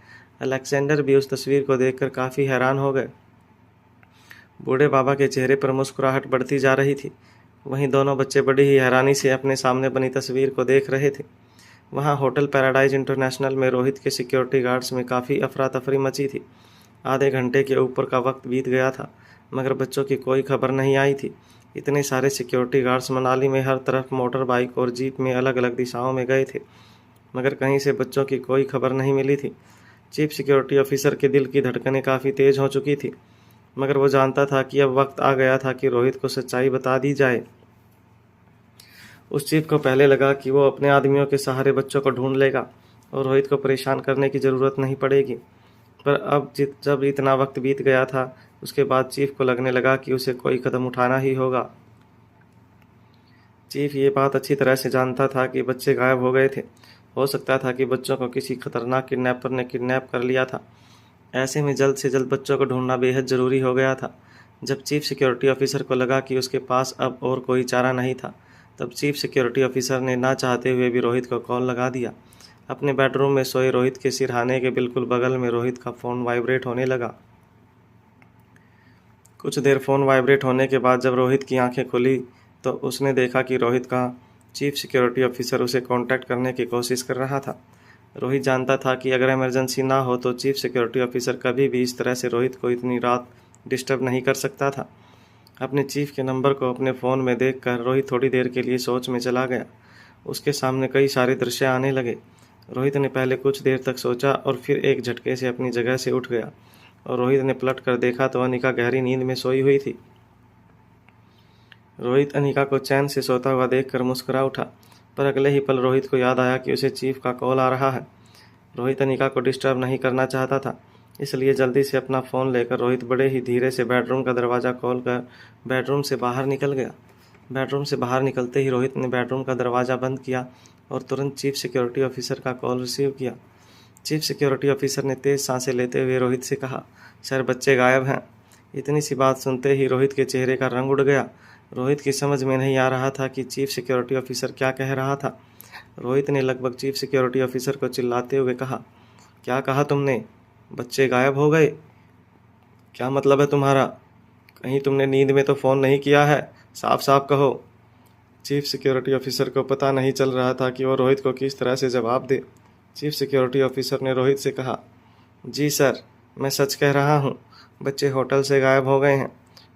अलेक्जेंडर भी उस तस्वीर को देखकर काफ़ी हैरान हो गए। बूढ़े बाबा के चेहरे पर मुस्कुराहट बढ़ती जा रही थी। वहीं दोनों बच्चे बड़ी ही हैरानी से अपने सामने बनी तस्वीर को देख रहे थे। वहां होटल पैराडाइज इंटरनेशनल में रोहित के सिक्योरिटी गार्ड्स में काफ़ी अफरा तफरी मची थी। आधे घंटे के ऊपर का वक्त बीत गया था, मगर बच्चों की कोई खबर नहीं आई थी। इतने सारे सिक्योरिटी गार्ड्स मनाली में हर तरफ मोटर बाइक और जीप में अलग अलग दिशाओं में गए थे, मगर कहीं से बच्चों की कोई खबर नहीं मिली थी। चीफ सिक्योरिटी ऑफिसर के दिल की धड़कनें काफ़ी तेज़ हो चुकी थी, मगर वो जानता था कि अब वक्त आ गया था कि रोहित को सच्चाई बता दी जाए। उस चीफ को पहले लगा कि वो अपने आदमियों के सहारे बच्चों को ढूंढ लेगा और रोहित को परेशान करने की ज़रूरत नहीं पड़ेगी, पर अब जब इतना वक्त बीत गया था, उसके बाद चीफ को लगने लगा कि उसे कोई कदम उठाना ही होगा। चीफ ये बात अच्छी तरह से जानता था कि बच्चे गायब हो गए थे। हो सकता था कि बच्चों को किसी खतरनाक किडनैपर ने किडनैप कर लिया था। ऐसे में जल्द से जल्द बच्चों को ढूंढना बेहद ज़रूरी हो गया था। जब चीफ सिक्योरिटी ऑफिसर को लगा कि उसके पास अब और कोई चारा नहीं था, तब चीफ सिक्योरिटी ऑफिसर ने ना चाहते हुए भी रोहित को कॉल लगा दिया। अपने बेडरूम में सोए रोहित के सिरहाने के बिल्कुल बगल में रोहित का फ़ोन वाइब्रेट होने लगा। कुछ देर फ़ोन वाइब्रेट होने के बाद जब रोहित की आंखें खुली तो उसने देखा कि रोहित का चीफ सिक्योरिटी ऑफिसर उसे कांटेक्ट करने की कोशिश कर रहा था। रोहित जानता था कि अगर इमरजेंसी ना हो तो चीफ सिक्योरिटी ऑफिसर कभी भी इस तरह से रोहित को इतनी रात डिस्टर्ब नहीं कर सकता था। अपने चीफ के नंबर को अपने फ़ोन में देखकर रोहित थोड़ी देर के लिए सोच में चला गया। उसके सामने कई सारे दृश्य आने लगे। रोहित ने पहले कुछ देर तक सोचा और फिर एक झटके से अपनी जगह से उठ गया, और रोहित ने पलट कर देखा तो अनिका गहरी नींद में सोई हुई थी। रोहित अनिका को चैन से सोता हुआ देखकर मुस्कुरा उठा, पर अगले ही पल रोहित को याद आया कि उसे चीफ का कॉल आ रहा है। रोहित अनिका को डिस्टर्ब नहीं करना चाहता था, इसलिए जल्दी से अपना फ़ोन लेकर रोहित बड़े ही धीरे से बेडरूम का दरवाज़ा खोलकर बेडरूम से बाहर निकल गया। बेडरूम से बाहर निकलते ही रोहित ने बेडरूम का दरवाज़ा बंद किया और तुरंत चीफ सिक्योरिटी ऑफिसर का कॉल रिसीव किया। चीफ सिक्योरिटी ऑफिसर ने तेज़ सांसें लेते हुए रोहित से कहा, सर बच्चे गायब हैं। इतनी सी बात सुनते ही रोहित के चेहरे का रंग उड़ गया। रोहित की समझ में नहीं आ रहा था कि चीफ सिक्योरिटी ऑफिसर क्या कह रहा था। रोहित ने लगभग चीफ सिक्योरिटी ऑफिसर को चिल्लाते हुए कहा, क्या कहा तुमने? बच्चे गायब हो गए? क्या मतलब है तुम्हारा? कहीं तुमने नींद में तो फ़ोन नहीं किया है? साफ साफ कहो। चीफ सिक्योरिटी ऑफिसर को पता नहीं चल रहा था कि वो रोहित को किस तरह से जवाब दे। चीफ सिक्योरिटी ऑफिसर ने रोहित से कहा, जी सर, मैं सच कह रहा हूँ, बच्चे होटल से गायब हो गए हैं।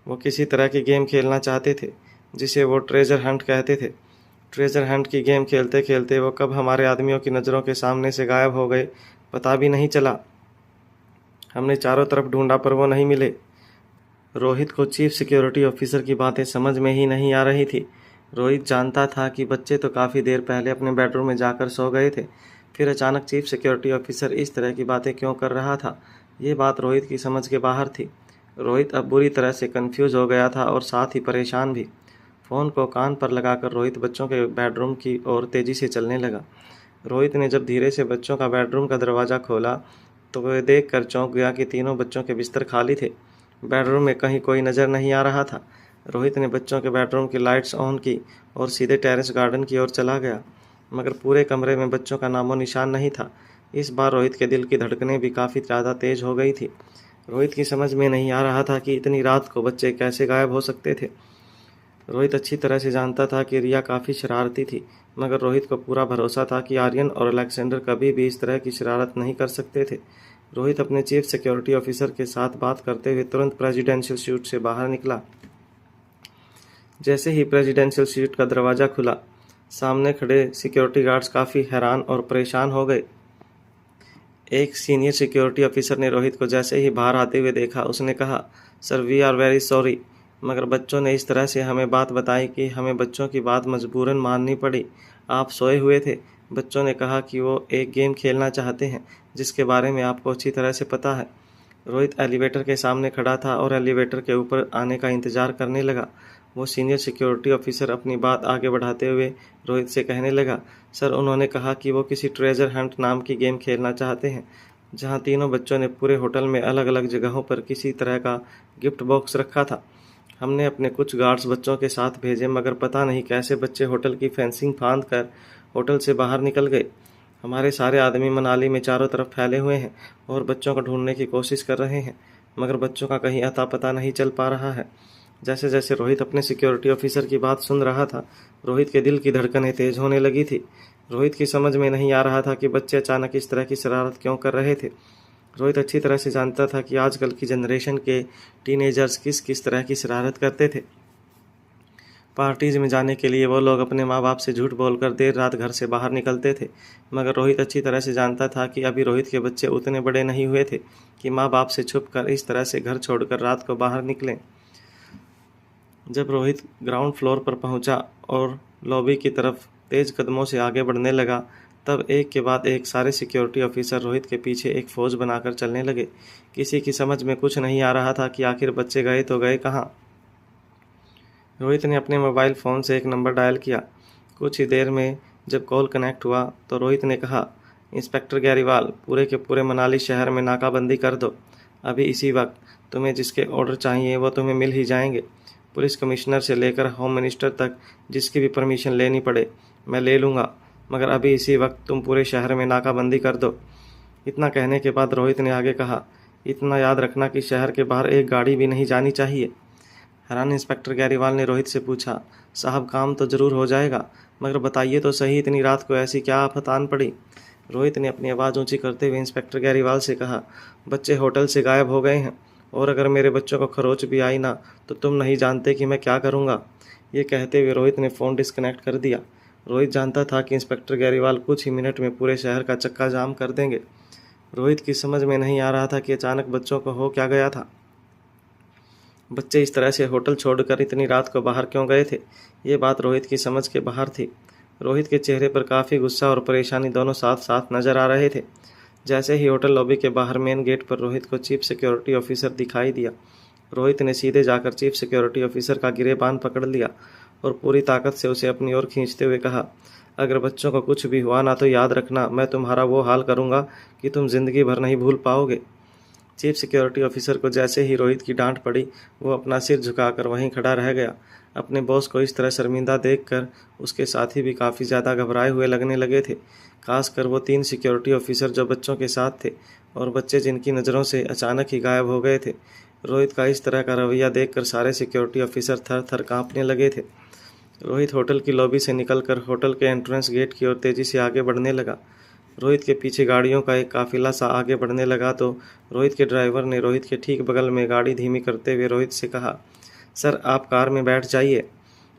वो किसी तरह की गेम खेलना चाहते थे जिसे वो ट्रेजर हंट कहते थे। ट्रेजर हंट की गेम खेलते खेलते वो कब हमारे आदमियों की नज़रों के सामने से गायब हो गए पता भी नहीं चला। हमने चारों तरफ ढूंढा पर वो नहीं मिले। रोहित को चीफ सिक्योरिटी ऑफिसर की बातें समझ में ही नहीं आ रही थी। रोहित जानता था कि बच्चे तो काफ़ी देर पहले अपने बेडरूम में जाकर सो गए थे, फिर अचानक चीफ सिक्योरिटी ऑफिसर इस तरह की बातें क्यों कर रहा था, ये बात रोहित की समझ के बाहर थी। रोहित अब बुरी तरह से कंफ्यूज हो गया था और साथ ही परेशान भी। फ़ोन को कान पर लगाकर रोहित बच्चों के बेडरूम की ओर तेज़ी से चलने लगा। रोहित ने जब धीरे से बच्चों का बेडरूम का दरवाज़ा खोला तो वह देखकर चौंक गया कि तीनों बच्चों के बिस्तर खाली थे। बेडरूम में कहीं कोई नज़र नहीं आ रहा था। रोहित ने बच्चों के बेडरूम की लाइट्स ऑन की और सीधे टेरेस गार्डन की ओर चला गया, मगर पूरे कमरे में बच्चों का नामो निशान नहीं था। इस बार रोहित के दिल की धड़कनें भी काफ़ी ज़्यादा तेज़ हो गई थी। रोहित की समझ में नहीं आ रहा था कि इतनी रात को बच्चे कैसे गायब हो सकते थे। रोहित अच्छी तरह से जानता था कि रिया काफ़ी शरारती थी, मगर रोहित को पूरा भरोसा था कि आर्यन और अलेक्जेंडर कभी भी इस तरह की शरारत नहीं कर सकते थे। रोहित अपने चीफ सिक्योरिटी ऑफिसर के साथ बात करते हुए तुरंत प्रेसिडेंशियल सूट से बाहर निकला। जैसे ही प्रेसिडेंशियल सूट का दरवाज़ा खुला, सामने खड़े सिक्योरिटी गार्ड्स काफ़ी हैरान और परेशान हो गए। एक सीनियर सिक्योरिटी ऑफिसर ने रोहित को जैसे ही बाहर आते हुए देखा, उसने कहा, sir we are very sorry, मगर बच्चों ने इस तरह से हमें बात बताई कि हमें बच्चों की बात मजबूरन माननी पड़ी। आप सोए हुए थे। बच्चों ने कहा कि वो एक गेम खेलना चाहते हैं जिसके बारे में आपको अच्छी तरह से पता है। रोहित एलिवेटर के सामने खड़ा था और एलिवेटर के ऊपर आने का इंतज़ार करने लगा। वो सीनियर सिक्योरिटी ऑफिसर अपनी बात आगे बढ़ाते हुए रोहित से कहने लगा, सर उन्होंने कहा कि वो किसी ट्रेजर हंट नाम की गेम खेलना चाहते हैं, जहां तीनों बच्चों ने पूरे होटल में अलग अलग जगहों पर किसी तरह का गिफ्ट बॉक्स रखा था। हमने अपने कुछ गार्ड्स बच्चों के साथ भेजे, मगर पता नहीं कैसे बच्चे होटल की फेंसिंग फांद कर होटल से बाहर निकल गए। हमारे सारे आदमी मनाली में चारों तरफ फैले हुए हैं और बच्चों को ढूंढने की कोशिश कर रहे हैं, मगर बच्चों का कहीं अता पता नहीं चल पा रहा है। जैसे जैसे रोहित अपने सिक्योरिटी ऑफिसर की बात सुन रहा था, रोहित के दिल की धड़कनें तेज होने लगी थी। रोहित की समझ में नहीं आ रहा था कि बच्चे अचानक इस तरह की शरारत क्यों कर रहे थे। रोहित अच्छी तरह से जानता था कि आजकल की जनरेशन के टीनेजर्स किस किस तरह की शरारत करते थे। पार्टीज में जाने के लिए वो लोग अपने माँ बाप से झूठ बोलकर देर रात घर से बाहर निकलते थे, मगर रोहित अच्छी तरह से जानता था कि अभी रोहित के बच्चे उतने बड़े नहीं हुए थे कि माँ बाप से छुपकर इस तरह से घर छोड़कर रात को बाहर निकलें। जब रोहित ग्राउंड फ्लोर पर पहुंचा और लॉबी की तरफ तेज कदमों से आगे बढ़ने लगा, तब एक के बाद एक सारे सिक्योरिटी ऑफिसर रोहित के पीछे एक फौज बनाकर चलने लगे। किसी की समझ में कुछ नहीं आ रहा था कि आखिर बच्चे गए तो गए कहाँ। रोहित ने अपने मोबाइल फ़ोन से एक नंबर डायल किया। कुछ ही देर में जब कॉल कनेक्ट हुआ तो रोहित ने कहा, इंस्पेक्टर गैरीवाल, पूरे के पूरे मनाली शहर में नाकाबंदी कर दो। अभी इसी वक्त तुम्हें जिसके ऑर्डर चाहिए वो तुम्हें मिल ही जाएंगे। पुलिस कमिश्नर से लेकर होम मिनिस्टर तक जिसकी भी परमिशन लेनी पड़े मैं ले लूँगा, मगर अभी इसी वक्त तुम पूरे शहर में नाकाबंदी कर दो। इतना कहने के बाद रोहित ने आगे कहा, इतना याद रखना कि शहर के बाहर एक गाड़ी भी नहीं जानी चाहिए। हैरान इंस्पेक्टर गैरीवाल ने रोहित से पूछा, साहब काम तो ज़रूर हो जाएगा, मगर बताइए तो सही इतनी रात को ऐसी क्या आफत आन पड़ी। रोहित ने अपनी आवाज़ ऊंची करते हुए इंस्पेक्टर गैरीवाल से कहा, बच्चे होटल से गायब हो गए हैं और अगर मेरे बच्चों को खरोच भी आई ना तो तुम नहीं जानते कि मैं क्या करूँगा। ये कहते हुए रोहित ने फ़ोन डिस्कनेक्ट कर दिया। रोहित जानता था कि इंस्पेक्टर गैरीवाल कुछ ही मिनट में पूरे शहर का चक्का जाम कर देंगे। रोहित की समझ में नहीं आ रहा था कि अचानक बच्चों को हो क्या गया था। बच्चे इस तरह से होटल छोड़कर इतनी रात को बाहर क्यों गए थे, ये बात रोहित की समझ के बाहर थी। रोहित के चेहरे पर काफ़ी गुस्सा और परेशानी दोनों साथ साथ नजर आ रहे थे। जैसे ही होटल लॉबी के बाहर मेन गेट पर रोहित को चीफ सिक्योरिटी ऑफिसर दिखाई दिया, रोहित ने सीधे जाकर चीफ सिक्योरिटी ऑफिसर का गिरेबान पकड़ लिया और पूरी ताकत से उसे अपनी ओर खींचते हुए कहा, अगर बच्चों को कुछ भी हुआ ना तो याद रखना मैं तुम्हारा वो हाल करूँगा कि तुम जिंदगी भर नहीं भूल पाओगे। चीफ सिक्योरिटी ऑफिसर को जैसे ही रोहित की डांट पड़ी, वो अपना सिर झुकाकर वहीं खड़ा रह गया। अपने बॉस को इस तरह शर्मिंदा देखकर उसके साथी भी काफ़ी ज़्यादा घबराए हुए लगने लगे थे, खासकर वो 3 सिक्योरिटी ऑफिसर जो बच्चों के साथ थे और बच्चे जिनकी नज़रों से अचानक ही गायब हो गए थे। रोहित का इस तरह का रवैया देखकर सारे सिक्योरिटी ऑफिसर थर थर काँपने लगे थे। रोहित होटल की लॉबी से निकलकर होटल के एंट्रेंस गेट की ओर तेज़ी से आगे बढ़ने लगा। रोहित के पीछे गाड़ियों का एक काफिला सा आगे बढ़ने लगा तो रोहित के ड्राइवर ने रोहित के ठीक बगल में गाड़ी धीमी करते हुए रोहित से कहा, सर आप कार में बैठ जाइए।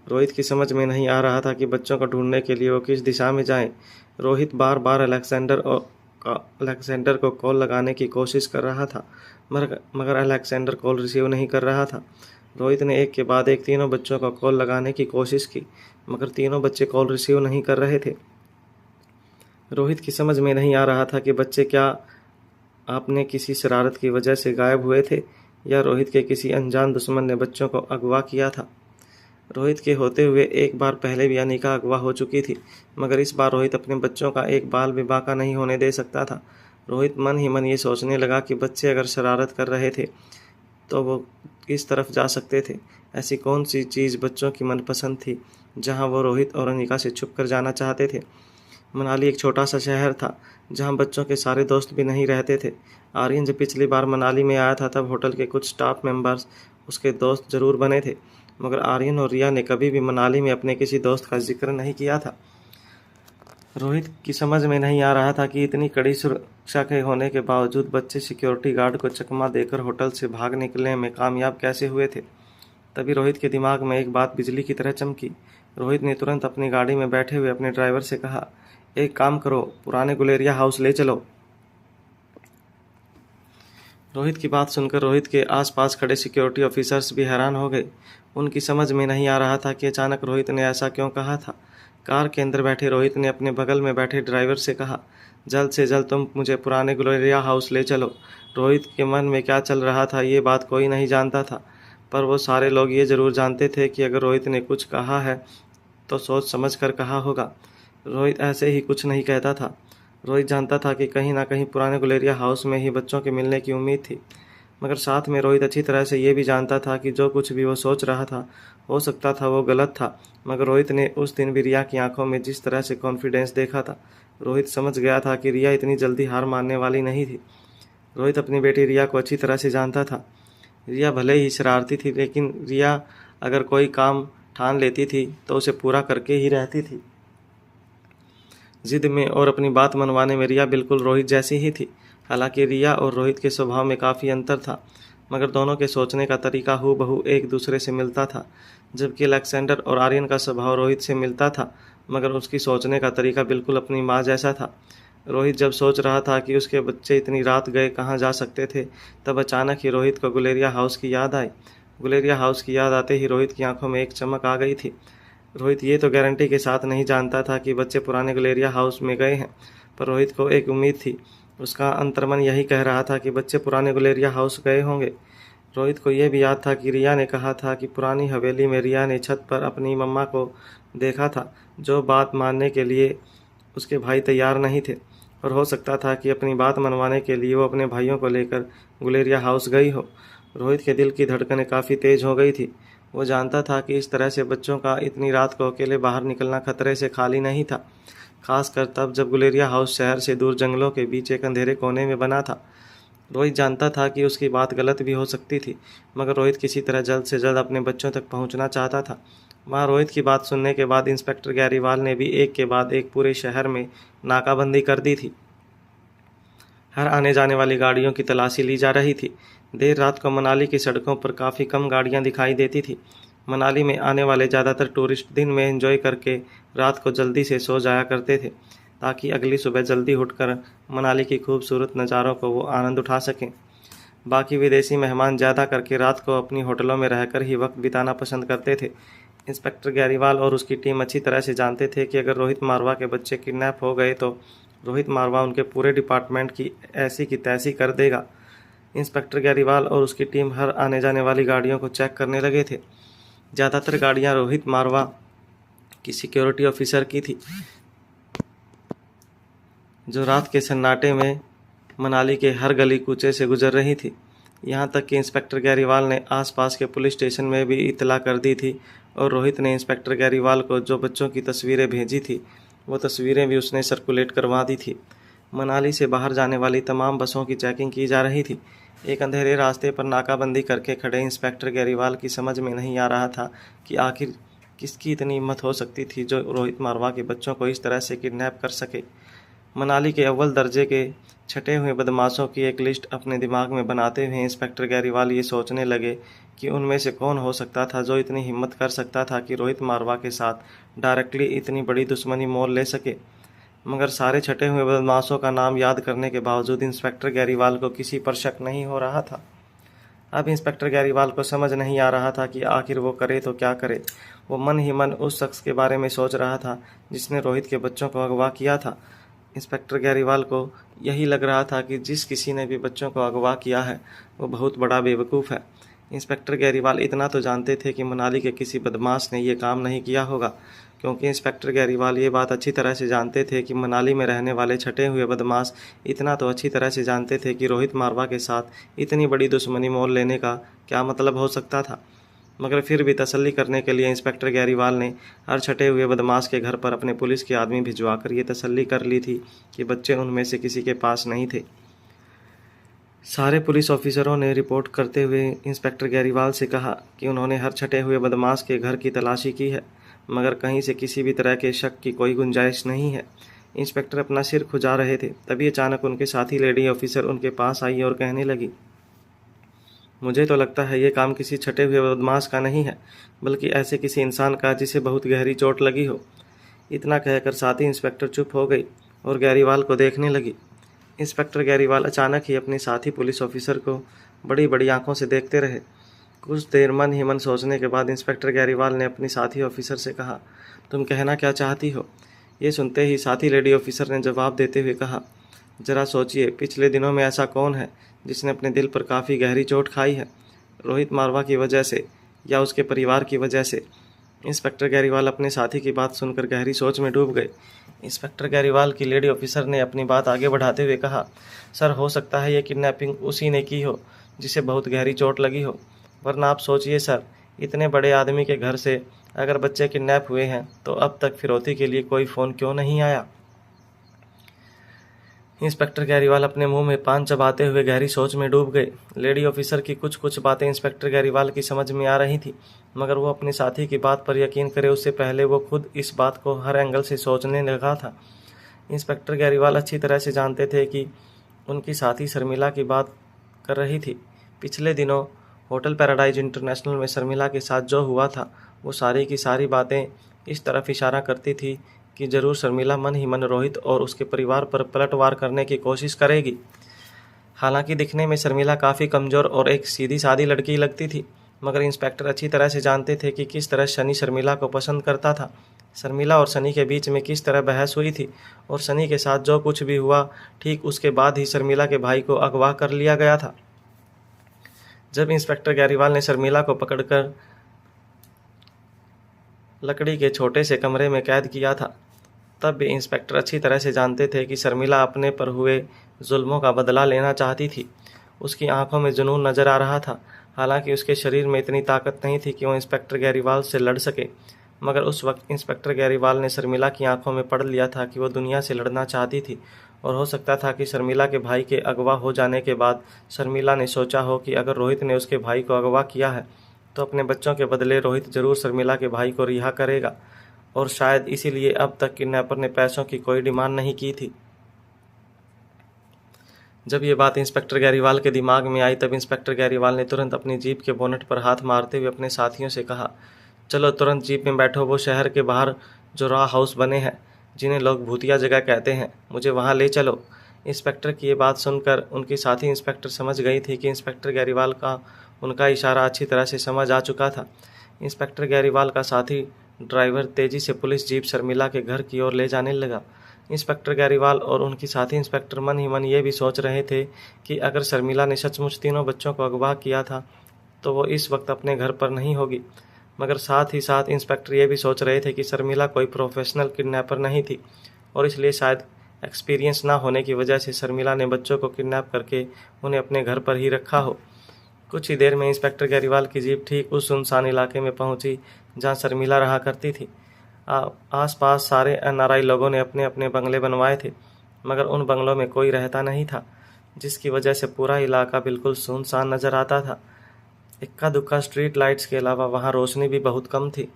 रोहित की समझ में नहीं आ रहा था कि बच्चों को ढूंढने के लिए वो किस दिशा में जाएं। रोहित बार बार अलेक्जेंडर को कॉल लगाने की कोशिश कर रहा था, मगर अलेक्जेंडर कॉल रिसीव नहीं कर रहा था। रोहित ने एक के बाद एक तीनों बच्चों को कॉल लगाने की कोशिश की, मगर तीनों बच्चे कॉल रिसीव नहीं कर रहे थे। रोहित की समझ में नहीं आ रहा था कि बच्चे क्या आपने किसी शरारत की वजह से गायब हुए थे या रोहित के किसी अनजान दुश्मन ने बच्चों को अगवा किया था। रोहित के होते हुए एक बार पहले भी अनिका अगवा हो चुकी थी, मगर इस बार रोहित अपने बच्चों का एक बाल भी बाका नहीं होने दे सकता था। रोहित मन ही मन ये सोचने लगा कि बच्चे अगर शरारत कर रहे थे तो वो किस तरफ जा सकते थे। ऐसी कौन सी चीज़ बच्चों की मनपसंद थी जहाँ वो रोहित और अनिका से छुप कर जाना चाहते थे। मनाली एक छोटा सा शहर था जहाँ बच्चों के सारे दोस्त भी नहीं रहते थे। आर्यन जब पिछली बार मनाली में आया था तब होटल के कुछ स्टाफ मेंबर्स उसके दोस्त जरूर बने थे, मगर आर्यन और रिया ने कभी भी मनाली में अपने किसी दोस्त का जिक्र नहीं किया था। रोहित की समझ में नहीं आ रहा था कि इतनी कड़ी सुरक्षा के होने के बावजूद बच्चे सिक्योरिटी गार्ड को चकमा देकर होटल से भाग निकलने में कामयाब कैसे हुए थे। तभी रोहित के दिमाग में एक बात बिजली की तरह चमकी। रोहित ने तुरंत अपनी गाड़ी में बैठे हुए अपने ड्राइवर से कहा, एक काम करो, पुराने गुलेरिया हाउस ले चलो। रोहित की बात सुनकर रोहित के आसपास खड़े सिक्योरिटी ऑफिसर्स भी हैरान हो गए। उनकी समझ में नहीं आ रहा था कि अचानक रोहित ने ऐसा क्यों कहा था। कार के अंदर बैठे रोहित ने अपने बगल में बैठे ड्राइवर से कहा, जल्द से जल्द तुम मुझे पुराने गुलेरिया हाउस ले चलो। रोहित के मन में क्या चल रहा था ये बात कोई नहीं जानता था, पर वो सारे लोग ये जरूर जानते थे कि अगर रोहित ने कुछ कहा है तो सोच समझ कर कहा होगा। रोहित ऐसे ही कुछ नहीं कहता था। रोहित जानता था कि कहीं ना कहीं पुराने गुलेरिया हाउस में ही बच्चों के मिलने की उम्मीद थी, मगर साथ में रोहित अच्छी तरह से ये भी जानता था कि जो कुछ भी वो सोच रहा था हो सकता था वो गलत था। मगर रोहित ने उस दिन भी रिया की आंखों में जिस तरह से कॉन्फिडेंस देखा था, रोहित समझ गया था कि रिया इतनी जल्दी हार मानने वाली नहीं थी। रोहित अपनी बेटी रिया को अच्छी तरह से जानता था। रिया भले ही शरारती थी, लेकिन रिया अगर कोई काम ठान लेती थी तो उसे पूरा करके ही रहती थी। जिद में और अपनी बात मनवाने में रिया बिल्कुल रोहित जैसी ही थी। हालांकि रिया और रोहित के स्वभाव में काफ़ी अंतर था, मगर दोनों के सोचने का तरीका हूबहू एक दूसरे से मिलता था। जबकि अलेक्जेंडर और आर्यन का स्वभाव रोहित से मिलता था, मगर उसकी सोचने का तरीका बिल्कुल अपनी माँ जैसा था। रोहित जब सोच रहा था कि उसके बच्चे इतनी रात गए कहाँ जा सकते थे, तब अचानक ही रोहित को गुलेरिया हाउस की याद आई। गुलेरिया हाउस की याद आते ही रोहित की आंखों में एक चमक आ गई थी। रोहित ये तो गारंटी के साथ नहीं जानता था कि बच्चे पुराने गुलेरिया हाउस में गए हैं, पर रोहित को एक उम्मीद थी। उसका अंतर्मन यही कह रहा था कि बच्चे पुराने गुलेरिया हाउस गए होंगे। रोहित को यह भी याद था कि रिया ने कहा था कि पुरानी हवेली में रिया ने छत पर अपनी मम्मा को देखा था, जो बात मानने के लिए उसके भाई तैयार नहीं थे, और हो सकता था कि अपनी बात मनवाने के लिए वो अपने भाइयों को लेकर गुलेरिया हाउस गई हो। रोहित के दिल की धड़कनें काफ़ी तेज हो गई थी। वो जानता था कि इस तरह से बच्चों का इतनी रात को अकेले बाहर निकलना खतरे से खाली नहीं था, खासकर तब जब गुलेरिया हाउस शहर से दूर जंगलों के बीच एक अंधेरे कोने में बना था। रोहित जानता था कि उसकी बात गलत भी हो सकती थी, मगर रोहित किसी तरह जल्द से जल्द अपने बच्चों तक पहुंचना चाहता था। वहाँ रोहित की बात सुनने के बाद इंस्पेक्टर गैरीवाल ने भी एक के बाद एक पूरे शहर में नाकाबंदी कर दी थी। हर आने जाने वाली गाड़ियों की तलाशी ली जा रही थी। देर रात को मनाली की सड़कों पर काफ़ी कम गाड़ियां दिखाई देती थी। मनाली में आने वाले ज़्यादातर टूरिस्ट दिन में एंजॉय करके रात को जल्दी से सो जाया करते थे, ताकि अगली सुबह जल्दी उठकर मनाली की खूबसूरत नज़ारों को वो आनंद उठा सकें। बाकी विदेशी मेहमान ज़्यादा करके रात को अपनी होटलों में रहकर ही वक्त बिताना पसंद करते थे। इंस्पेक्टर गैरीवाल और उसकी टीम अच्छी तरह से जानते थे कि अगर रोहित मारवा के बच्चे किडनैप हो गए तो रोहित मारवा उनके पूरे डिपार्टमेंट की ऐसी की तैसी कर देगा। इंस्पेक्टर गैरीवाल और उसकी टीम हर आने जाने वाली गाड़ियों को चेक करने लगे थे। ज़्यादातर गाड़ियां रोहित मारवा की सिक्योरिटी ऑफिसर की थी, जो रात के सन्नाटे में मनाली के हर गली कूचे से गुजर रही थी। यहाँ तक कि इंस्पेक्टर गैरीवाल ने आसपास के पुलिस स्टेशन में भी इतला कर दी थी, और रोहित ने इंस्पेक्टर गैरीवाल को जो बच्चों की तस्वीरें भेजी थी वो तस्वीरें भी उसने सर्कुलेट करवा दी थी। मनाली से बाहर जाने वाली तमाम बसों की चेकिंग की जा रही थी। एक अंधेरे रास्ते पर नाकाबंदी करके खड़े इंस्पेक्टर गैरीवाल की समझ में नहीं आ रहा था कि आखिर किसकी इतनी हिम्मत हो सकती थी जो रोहित मारवा के बच्चों को इस तरह से किडनैप कर सके। मनाली के अव्वल दर्जे के छटे हुए बदमाशों की एक लिस्ट अपने दिमाग में बनाते हुए इंस्पेक्टर गैरीवाल ये सोचने लगे कि उनमें से कौन हो सकता था जो इतनी हिम्मत कर सकता था कि रोहित मारवा के साथ डायरेक्टली इतनी बड़ी दुश्मनी मोल ले सके। मगर सारे छटे हुए बदमाशों का नाम याद करने के बावजूद इंस्पेक्टर गैरीवाल को किसी पर शक नहीं हो रहा था। अब इंस्पेक्टर गैरीवाल को समझ नहीं आ रहा था कि आखिर वो करे तो क्या करे। वो मन ही मन उस शख्स के बारे में सोच रहा था जिसने रोहित के बच्चों को अगवा किया था। इंस्पेक्टर गैरीवाल को यही लग रहा था कि जिस किसी ने भी बच्चों को अगवा किया है वो बहुत बड़ा बेवकूफ़ है। इंस्पेक्टर गैरीवाल इतना तो जानते थे कि मनाली के किसी बदमाश ने ये काम नहीं किया होगा, क्योंकि इंस्पेक्टर गैरीवाल ये बात अच्छी तरह से जानते थे कि मनाली में रहने वाले छटे हुए बदमाश इतना तो अच्छी तरह से जानते थे कि रोहित मारवा के साथ इतनी बड़ी दुश्मनी मोल लेने का क्या मतलब हो सकता था। मगर फिर भी तसल्ली करने के लिए इंस्पेक्टर गैरीवाल ने हर छटे हुए बदमाश के घर पर अपने पुलिस के आदमी भिजवाकर ये तसल्ली कर ली थी कि बच्चे उनमें से किसी के पास नहीं थे। सारे पुलिस ऑफिसरों ने रिपोर्ट करते हुए इंस्पेक्टर गैरीवाल से कहा कि उन्होंने हर छटे हुए बदमाश के घर की तलाशी की है, मगर कहीं से किसी भी तरह के शक की कोई गुंजाइश नहीं है। इंस्पेक्टर अपना सिर खुजा रहे थे, तभी अचानक उनके साथी लेडी ऑफिसर उनके पास आई और कहने लगी, मुझे तो लगता है ये काम किसी छटे हुए बदमाश का नहीं है, बल्कि ऐसे किसी इंसान का जिसे बहुत गहरी चोट लगी हो। इतना कहकर साथी इंस्पेक्टर चुप हो गई और गैरीवाल को देखने लगी। इंस्पेक्टर गैरीवाल अचानक ही अपने साथी पुलिस ऑफिसर को बड़ी बड़ी आंखों से देखते रहे। कुछ देर मन ही मन सोचने के बाद इंस्पेक्टर गैरीवाल ने अपनी साथी ऑफिसर से कहा, तुम कहना क्या चाहती हो? ये सुनते ही साथी लेडी ऑफिसर ने जवाब देते हुए कहा, जरा सोचिए, पिछले दिनों में ऐसा कौन है जिसने अपने दिल पर काफ़ी गहरी चोट खाई है? रोहित मारवा की वजह से या उसके परिवार की वजह से? इंस्पेक्टर गैरीवाल अपने साथी की बात सुनकर गहरी सोच में डूब गए। इंस्पेक्टर गैरीवाल की लेडी ऑफिसर ने अपनी बात आगे बढ़ाते हुए कहा, सर, हो सकता है ये किडनैपिंग उसी ने की हो जिसे बहुत गहरी चोट लगी हो, वरना आप सोचिए सर, इतने बड़े आदमी के घर से अगर बच्चे किडनैप हुए हैं तो अब तक फिरौती के लिए कोई फ़ोन क्यों नहीं आया? इंस्पेक्टर गैरीवाल अपने मुंह में पान चबाते हुए गहरी सोच में डूब गए। लेडी ऑफिसर की कुछ कुछ बातें इंस्पेक्टर गैरीवाल की समझ में आ रही थी, मगर वो अपने साथी की बात पर यकीन करे उससे पहले वो खुद इस बात को हर एंगल से सोचने लगा था। इंस्पेक्टर गैरीवाल अच्छी तरह से जानते थे कि उनकी साथी शर्मिला की बात कर रही थी। पिछले दिनों होटल पैराडाइज इंटरनेशनल में शर्मिला के साथ जो हुआ था वो सारी की सारी बातें इस तरफ इशारा करती थी कि ज़रूर शर्मिला मन ही मन रोहित और उसके परिवार पर पलटवार करने की कोशिश करेगी। हालांकि दिखने में शर्मिला काफ़ी कमज़ोर और एक सीधी सादी लड़की लगती थी, मगर इंस्पेक्टर अच्छी तरह से जानते थे कि किस तरह शनि शर्मिला को पसंद करता था। शर्मिला और सनी के बीच में किस तरह बहस हुई थी और सनी के साथ जो कुछ भी हुआ ठीक उसके बाद ही शर्मिला के भाई को अगवा कर लिया गया था। जब इंस्पेक्टर गैरीवाल ने शर्मिला को पकड़कर लकड़ी के छोटे से कमरे में कैद किया था, तब भी इंस्पेक्टर अच्छी तरह से जानते थे कि शर्मिला अपने पर हुए जुल्मों का बदला लेना चाहती थी। उसकी आंखों में जुनून नजर आ रहा था। हालांकि उसके शरीर में इतनी ताकत नहीं थी कि वो इंस्पेक्टर गैरीवाल से लड़ सके, मगर उस वक्त इंस्पेक्टर गैरीवाल ने शर्मिला की आंखों में पढ़ लिया था कि वो दुनिया से लड़ना चाहती थी। और हो सकता था कि शर्मिला के भाई के अगवा हो जाने के बाद शर्मिला ने सोचा हो कि अगर रोहित ने उसके भाई को अगवा किया है तो अपने बच्चों के बदले रोहित जरूर शर्मिला के भाई को रिहा करेगा, और शायद इसीलिए अब तक किडनैपर ने पैसों की कोई डिमांड नहीं की थी। जब ये बात इंस्पेक्टर गैरीवाल के दिमाग में आई तब इंस्पेक्टर गैरीवाल ने तुरंत अपनी जीप के बोनट पर हाथ मारते हुए अपने साथियों से कहा, चलो तुरंत जीप में बैठो, वो शहर के बाहर जो रॉ हाउस बने हैं जिन्हें लोग भूतिया जगह कहते हैं, मुझे वहाँ ले चलो। इंस्पेक्टर की ये बात सुनकर उनकी साथी इंस्पेक्टर समझ गई थी कि इंस्पेक्टर गैरीवाल का उनका इशारा अच्छी तरह से समझ आ चुका था। इंस्पेक्टर गैरीवाल का साथी ड्राइवर तेजी से पुलिस जीप शर्मिला के घर की ओर ले जाने लगा। इंस्पेक्टर गैरीवाल और उनकी साथी इंस्पेक्टर मन ही मन ये भी सोच रहे थे कि अगर शर्मिला ने सचमुच तीनों बच्चों को अगवा किया था तो वो इस वक्त अपने घर पर नहीं होगी, मगर साथ ही साथ इंस्पेक्टर ये भी सोच रहे थे कि शर्मिला कोई प्रोफेशनल किडनैपर नहीं थी और इसलिए शायद एक्सपीरियंस ना होने की वजह से शर्मिला ने बच्चों को किडनैप करके उन्हें अपने घर पर ही रखा हो। कुछ ही देर में इंस्पेक्टर गैरीवाल की जीप ठीक उस सुनसान इलाके में पहुंची जहां शर्मिला रहा करती थी। आसपास सारे एनआरआई लोगों ने अपने अपने बंगले बनवाए थे, मगर उन बंगलों में कोई रहता नहीं था, जिसकी वजह से पूरा इलाका बिल्कुल सुनसान नजर आता था। इक्का दुक्का स्ट्रीट लाइट्स के अलावा वहां रोशनी भी बहुत कम थी।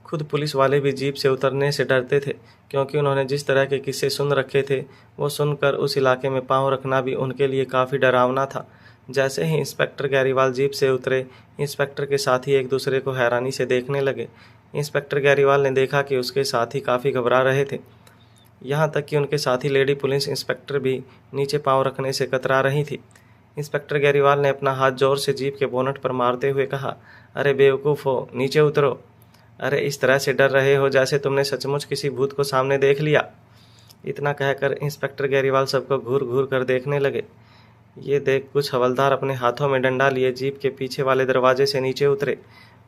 खुद पुलिस वाले भी जीप से उतरने से डरते थे, क्योंकि उन्होंने जिस तरह के किस्से सुन रखे थे वो सुनकर उस इलाके में पांव रखना भी उनके लिए काफ़ी डरावना था। जैसे ही इंस्पेक्टर गैरीवाल जीप से उतरे, इंस्पेक्टर के साथी एक दूसरे को हैरानी से देखने लगे। इंस्पेक्टर गैरीवाल ने देखा कि उसके साथी काफ़ी घबरा रहे थे, यहाँ तक कि उनके साथी लेडी पुलिस इंस्पेक्टर भी नीचे पांव रखने से कतरा रही थी। इंस्पेक्टर गैरीवाल ने अपना हाथ जोर से जीप के बोनट पर मारते हुए कहा, अरे बेवकूफ़ हो, नीचे उतरो। अरे इस तरह से डर रहे हो जैसे तुमने सचमुच किसी भूत को सामने देख लिया। इतना कहकर इंस्पेक्टर गैरीवाल सबको घूर घूर कर देखने लगे। ये देख कुछ हवलदार अपने हाथों में डंडा लिए जीप के पीछे वाले दरवाजे से नीचे उतरे।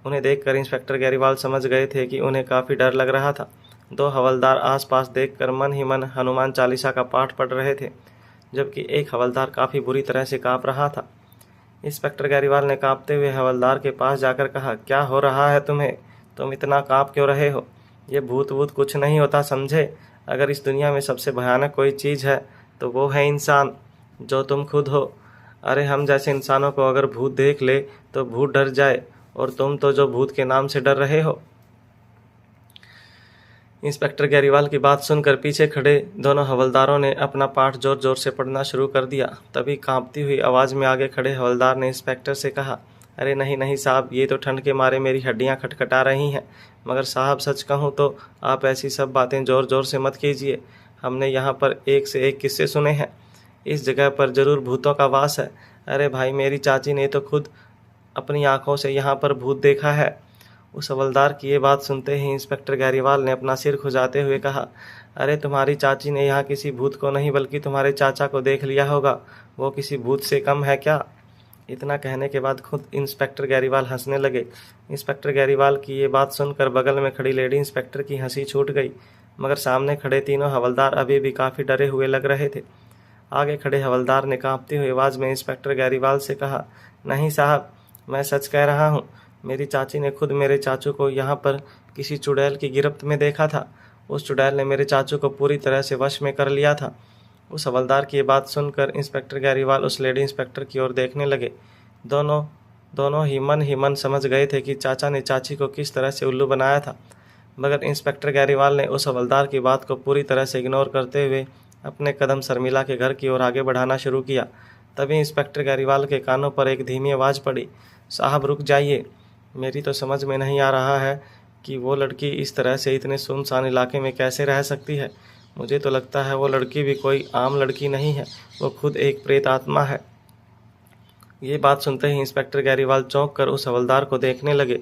उन्हें देखकर इंस्पेक्टर गैरीवाल समझ गए थे कि उन्हें काफ़ी डर लग रहा था। दो हवलदार आसपास देखकर मन ही मन हनुमान चालीसा का पाठ पढ़ रहे थे, जबकि एक हवलदार काफ़ी बुरी तरह से काँप रहा था। इंस्पेक्टर गैरीवाल ने काँपते हुए हवलदार के पास जाकर कहा, क्या हो रहा है तुम्हें? तुम इतना काँप क्यों रहे हो? ये भूत वूत कुछ नहीं होता, समझे? अगर इस दुनिया में सबसे भयानक कोई चीज़ है तो वो है इंसान, जो तुम खुद हो। अरे हम जैसे इंसानों को अगर भूत देख ले तो भूत डर जाए, और तुम तो जो भूत के नाम से डर रहे हो। इंस्पेक्टर गैरीवाल की बात सुनकर पीछे खड़े दोनों हवलदारों ने अपना पाठ जोर जोर से पढ़ना शुरू कर दिया। तभी कांपती हुई आवाज़ में आगे खड़े हवलदार ने इंस्पेक्टर से कहा, अरे नहीं नहीं साहब, ये तो ठंड के मारे मेरी हड्डियां खटखटा रही हैं। मगर साहब सच कहूँ तो आप ऐसी सब बातें ज़ोर ज़ोर से मत कीजिए। हमने यहाँ पर एक से एक किस्से सुने हैं। इस जगह पर ज़रूर भूतों का वास है। अरे भाई, मेरी चाची ने तो खुद अपनी आंखों से यहाँ पर भूत देखा है। उस हवलदार की ये बात सुनते ही इंस्पेक्टर गैरीवाल ने अपना सिर खुजाते हुए कहा, अरे तुम्हारी चाची ने यहाँ किसी भूत को नहीं बल्कि तुम्हारे चाचा को देख लिया होगा। वो किसी भूत से कम है क्या? इतना कहने के बाद खुद इंस्पेक्टर गैरीवाल हंसने लगे। इंस्पेक्टर गैरीवाल की ये बात सुनकर बगल में खड़ी लेडी इंस्पेक्टर की हंसी छूट गई, मगर सामने खड़े तीनों हवलदार अभी भी काफ़ी डरे हुए लग रहे थे। आगे खड़े हवलदार ने कांपती हुई आवाज़ में इंस्पेक्टर गैरीवाल से कहा, नहीं साहब, मैं सच कह रहा हूँ। मेरी चाची ने खुद मेरे चाचू को यहाँ पर किसी चुड़ैल की गिरफ्त में देखा था। उस चुड़ैल ने मेरे चाचू को पूरी तरह से वश में कर लिया था। उस हवलदार की ये बात सुनकर इंस्पेक्टर गैरीवाल उस लेडी इंस्पेक्टर की ओर देखने लगे। दोनों ही मन समझ गए थे कि चाचा ने चाची को किस तरह से उल्लू बनाया था। मगर इंस्पेक्टर गैरीवाल ने उस हवलदार की बात को पूरी तरह से इग्नोर करते हुए अपने कदम शर्मिला के घर की ओर आगे बढ़ाना शुरू किया। तभी इंस्पेक्टर गैरीवाल के कानों पर एक धीमी आवाज़ पड़ी, साहब रुक जाइए। मेरी तो समझ में नहीं आ रहा है कि वो लड़की इस तरह से इतने सुनसान इलाके में कैसे रह सकती है। मुझे तो लगता है वो लड़की भी कोई आम लड़की नहीं है, वो खुद एक प्रेत आत्मा है। ये बात सुनते ही इंस्पेक्टर गैरीवाल चौंक कर उस हवलदार को देखने लगे।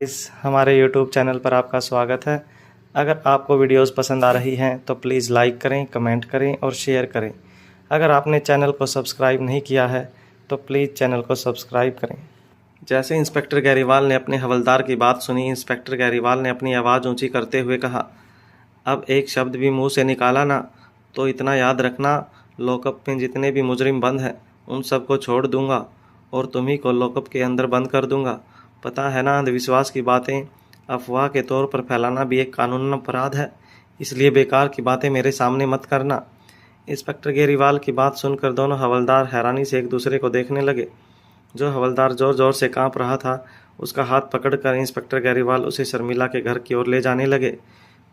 इस हमारे YouTube चैनल पर आपका स्वागत है। अगर आपको वीडियोस पसंद आ रही हैं तो प्लीज़ लाइक करें, कमेंट करें और शेयर करें। अगर आपने चैनल को सब्सक्राइब नहीं किया है तो प्लीज़ चैनल को सब्सक्राइब करें। जैसे इंस्पेक्टर गैरीवाल ने अपने हवलदार की बात सुनी, इंस्पेक्टर गैरीवाल ने अपनी आवाज़ ऊंची करते हुए कहा, अब एक शब्द भी मुंह से निकाला ना तो इतना याद रखना, लॉकअप में जितने भी मुजरिम बंद हैं उन सबको छोड़ दूंगा और तुम्ही को लॉकअप के अंदर बंद कर दूंगा। पता है ना, अंधविश्वास की बातें अफवाह के तौर पर फैलाना भी एक कानूनन अपराध है, इसलिए बेकार की बातें मेरे सामने मत करना। इंस्पेक्टर गैरीवाल की बात सुनकर दोनों हवलदार हैरानी से एक दूसरे को देखने लगे। जो हवलदार जोर जोर से कांप रहा था उसका हाथ पकड़कर इंस्पेक्टर गैरीवाल उसे शर्मिला के घर की ओर ले जाने लगे।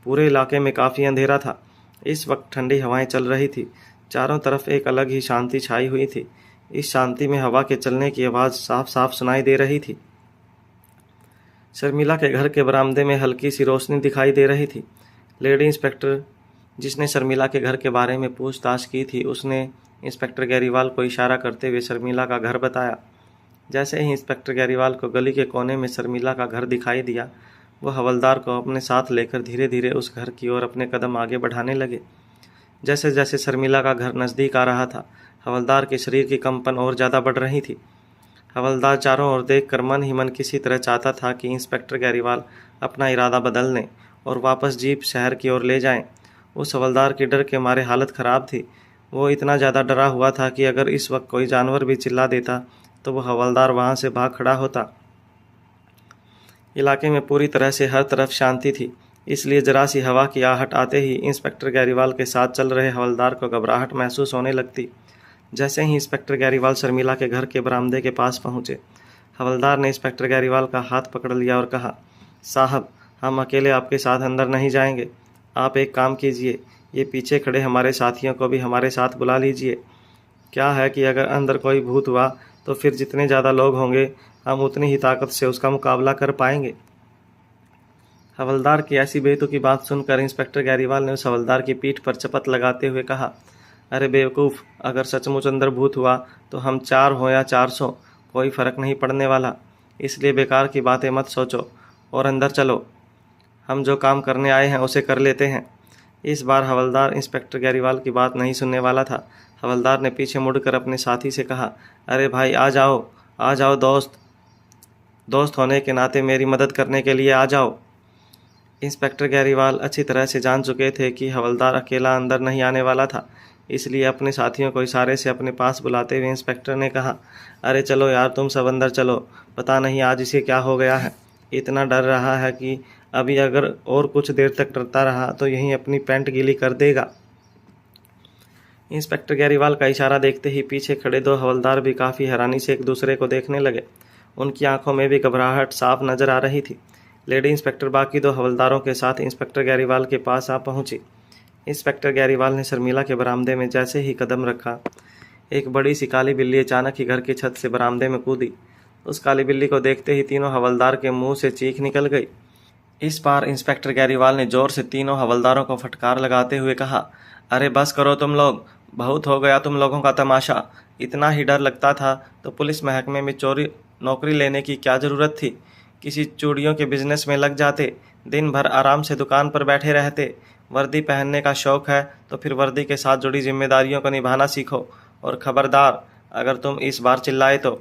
पूरे इलाके में काफ़ी अंधेरा था। इस वक्त ठंडी हवाएं चल रही थी। चारों तरफ एक अलग ही शांति छाई हुई थी। इस शांति में हवा के चलने की आवाज़ साफ साफ सुनाई दे रही थी। शर्मिला के घर के बरामदे में हल्की सी रोशनी दिखाई दे रही थी। लेडी इंस्पेक्टर जिसने शर्मिला के घर के बारे में पूछताछ की थी, उसने इंस्पेक्टर गैरीवाल को इशारा करते हुए शर्मिला का घर बताया। जैसे ही इंस्पेक्टर गैरीवाल को गली के कोने में शर्मिला का घर दिखाई दिया, वह हवलदार को अपने साथ लेकर धीरे धीरे उस घर की ओर अपने कदम आगे बढ़ाने लगे। जैसे जैसे शर्मिला का घर नज़दीक आ रहा था, हवलदार के शरीर की कंपन और ज़्यादा बढ़ रही थी। हवलदार चारों ओर देखकर मन ही मन किसी तरह चाहता था कि इंस्पेक्टर गैरीवाल अपना इरादा बदल लें और वापस जीप शहर की ओर ले जाएं। उस हवलदार की डर के मारे हालत ख़राब थी। वो इतना ज़्यादा डरा हुआ था कि अगर इस वक्त कोई जानवर भी चिल्ला देता तो वह हवलदार वहाँ से भाग खड़ा होता। इलाके में पूरी तरह से हर तरफ शांति थी, इसलिए जरा सी हवा की आहट आते ही इंस्पेक्टर गैरीवाल के साथ चल रहे हवलदार को घबराहट महसूस होने लगती। जैसे ही इंस्पेक्टर गैरीवाल शर्मिला के घर के बरामदे के पास पहुँचे, हवलदार ने इंस्पेक्टर गैरीवाल का हाथ पकड़ लिया और कहा, साहब हम अकेले आपके साथ अंदर नहीं जाएंगे। आप एक काम कीजिए, ये पीछे खड़े हमारे साथियों को भी हमारे साथ बुला लीजिए। क्या है कि अगर अंदर कोई भूत हुआ तो फिर जितने ज़्यादा लोग होंगे हम उतनी ही ताकत से उसका मुकाबला कर पाएंगे। हवलदार की ऐसी बेतुकी बात सुनकर इंस्पेक्टर गैरीवाल ने उस हवलदार की पीठ पर चपत लगाते हुए कहा, अरे बेवकूफ़, अगर सचमुच अंदर भूत हुआ तो हम 4 हो या 400 कोई फ़र्क नहीं पड़ने वाला, इसलिए बेकार की बातें मत सोचो और अंदर चलो। हम जो काम करने आए हैं उसे कर लेते हैं। इस बार हवलदार इंस्पेक्टर गैरीवाल की बात नहीं सुनने वाला था। हवलदार ने पीछे मुड़कर अपने साथी से कहा, अरे भाई आ जाओ दोस्त होने के नाते मेरी मदद करने के लिए आ जाओ। इंस्पेक्टर गैरीवाल अच्छी तरह से जान चुके थे कि हवलदार अकेला अंदर नहीं आने वाला था, इसलिए अपने साथियों को इशारे से अपने पास बुलाते हुए इंस्पेक्टर ने कहा, अरे चलो यार तुम सब अंदर चलो, पता नहीं आज इसे क्या हो गया है, इतना डर रहा है कि अभी अगर और कुछ देर तक डरता रहा तो यहीं अपनी पैंट गीली कर देगा। इंस्पेक्टर गैरीवाल का इशारा देखते ही पीछे खड़े दो हवलदार भी काफ़ी हैरानी से एक दूसरे को देखने लगे। उनकी आंखों में भी घबराहट साफ नजर आ रही थी। लेडी इंस्पेक्टर बाकी दो हवलदारों के साथ इंस्पेक्टर गैरीवाल के पास आ पहुंची। इंस्पेक्टर गैरीवाल ने शर्मिला के बरामदे में जैसे ही कदम रखा, एक बड़ी सी काली बिल्ली अचानक ही घर की छत से बरामदे में कूदी। उस काली बिल्ली को देखते ही तीनों हवलदार के मुंह से चीख निकल गई। इस बार इंस्पेक्टर गैरीवाल ने जोर से तीनों हवलदारों को फटकार लगाते हुए कहा, अरे बस करो तुम लोग, बहुत हो गया तुम लोगों का तमाशा। इतना ही डर लगता था तो पुलिस महकमे में चोरी नौकरी लेने की क्या ज़रूरत थी। किसी चूड़ियों के बिजनेस में लग जाते, दिन भर आराम से दुकान पर बैठे रहते। वर्दी पहनने का शौक है तो फिर वर्दी के साथ जुड़ी जिम्मेदारियों को निभाना सीखो, और खबरदार अगर तुम इस बार चिल्लाए तो।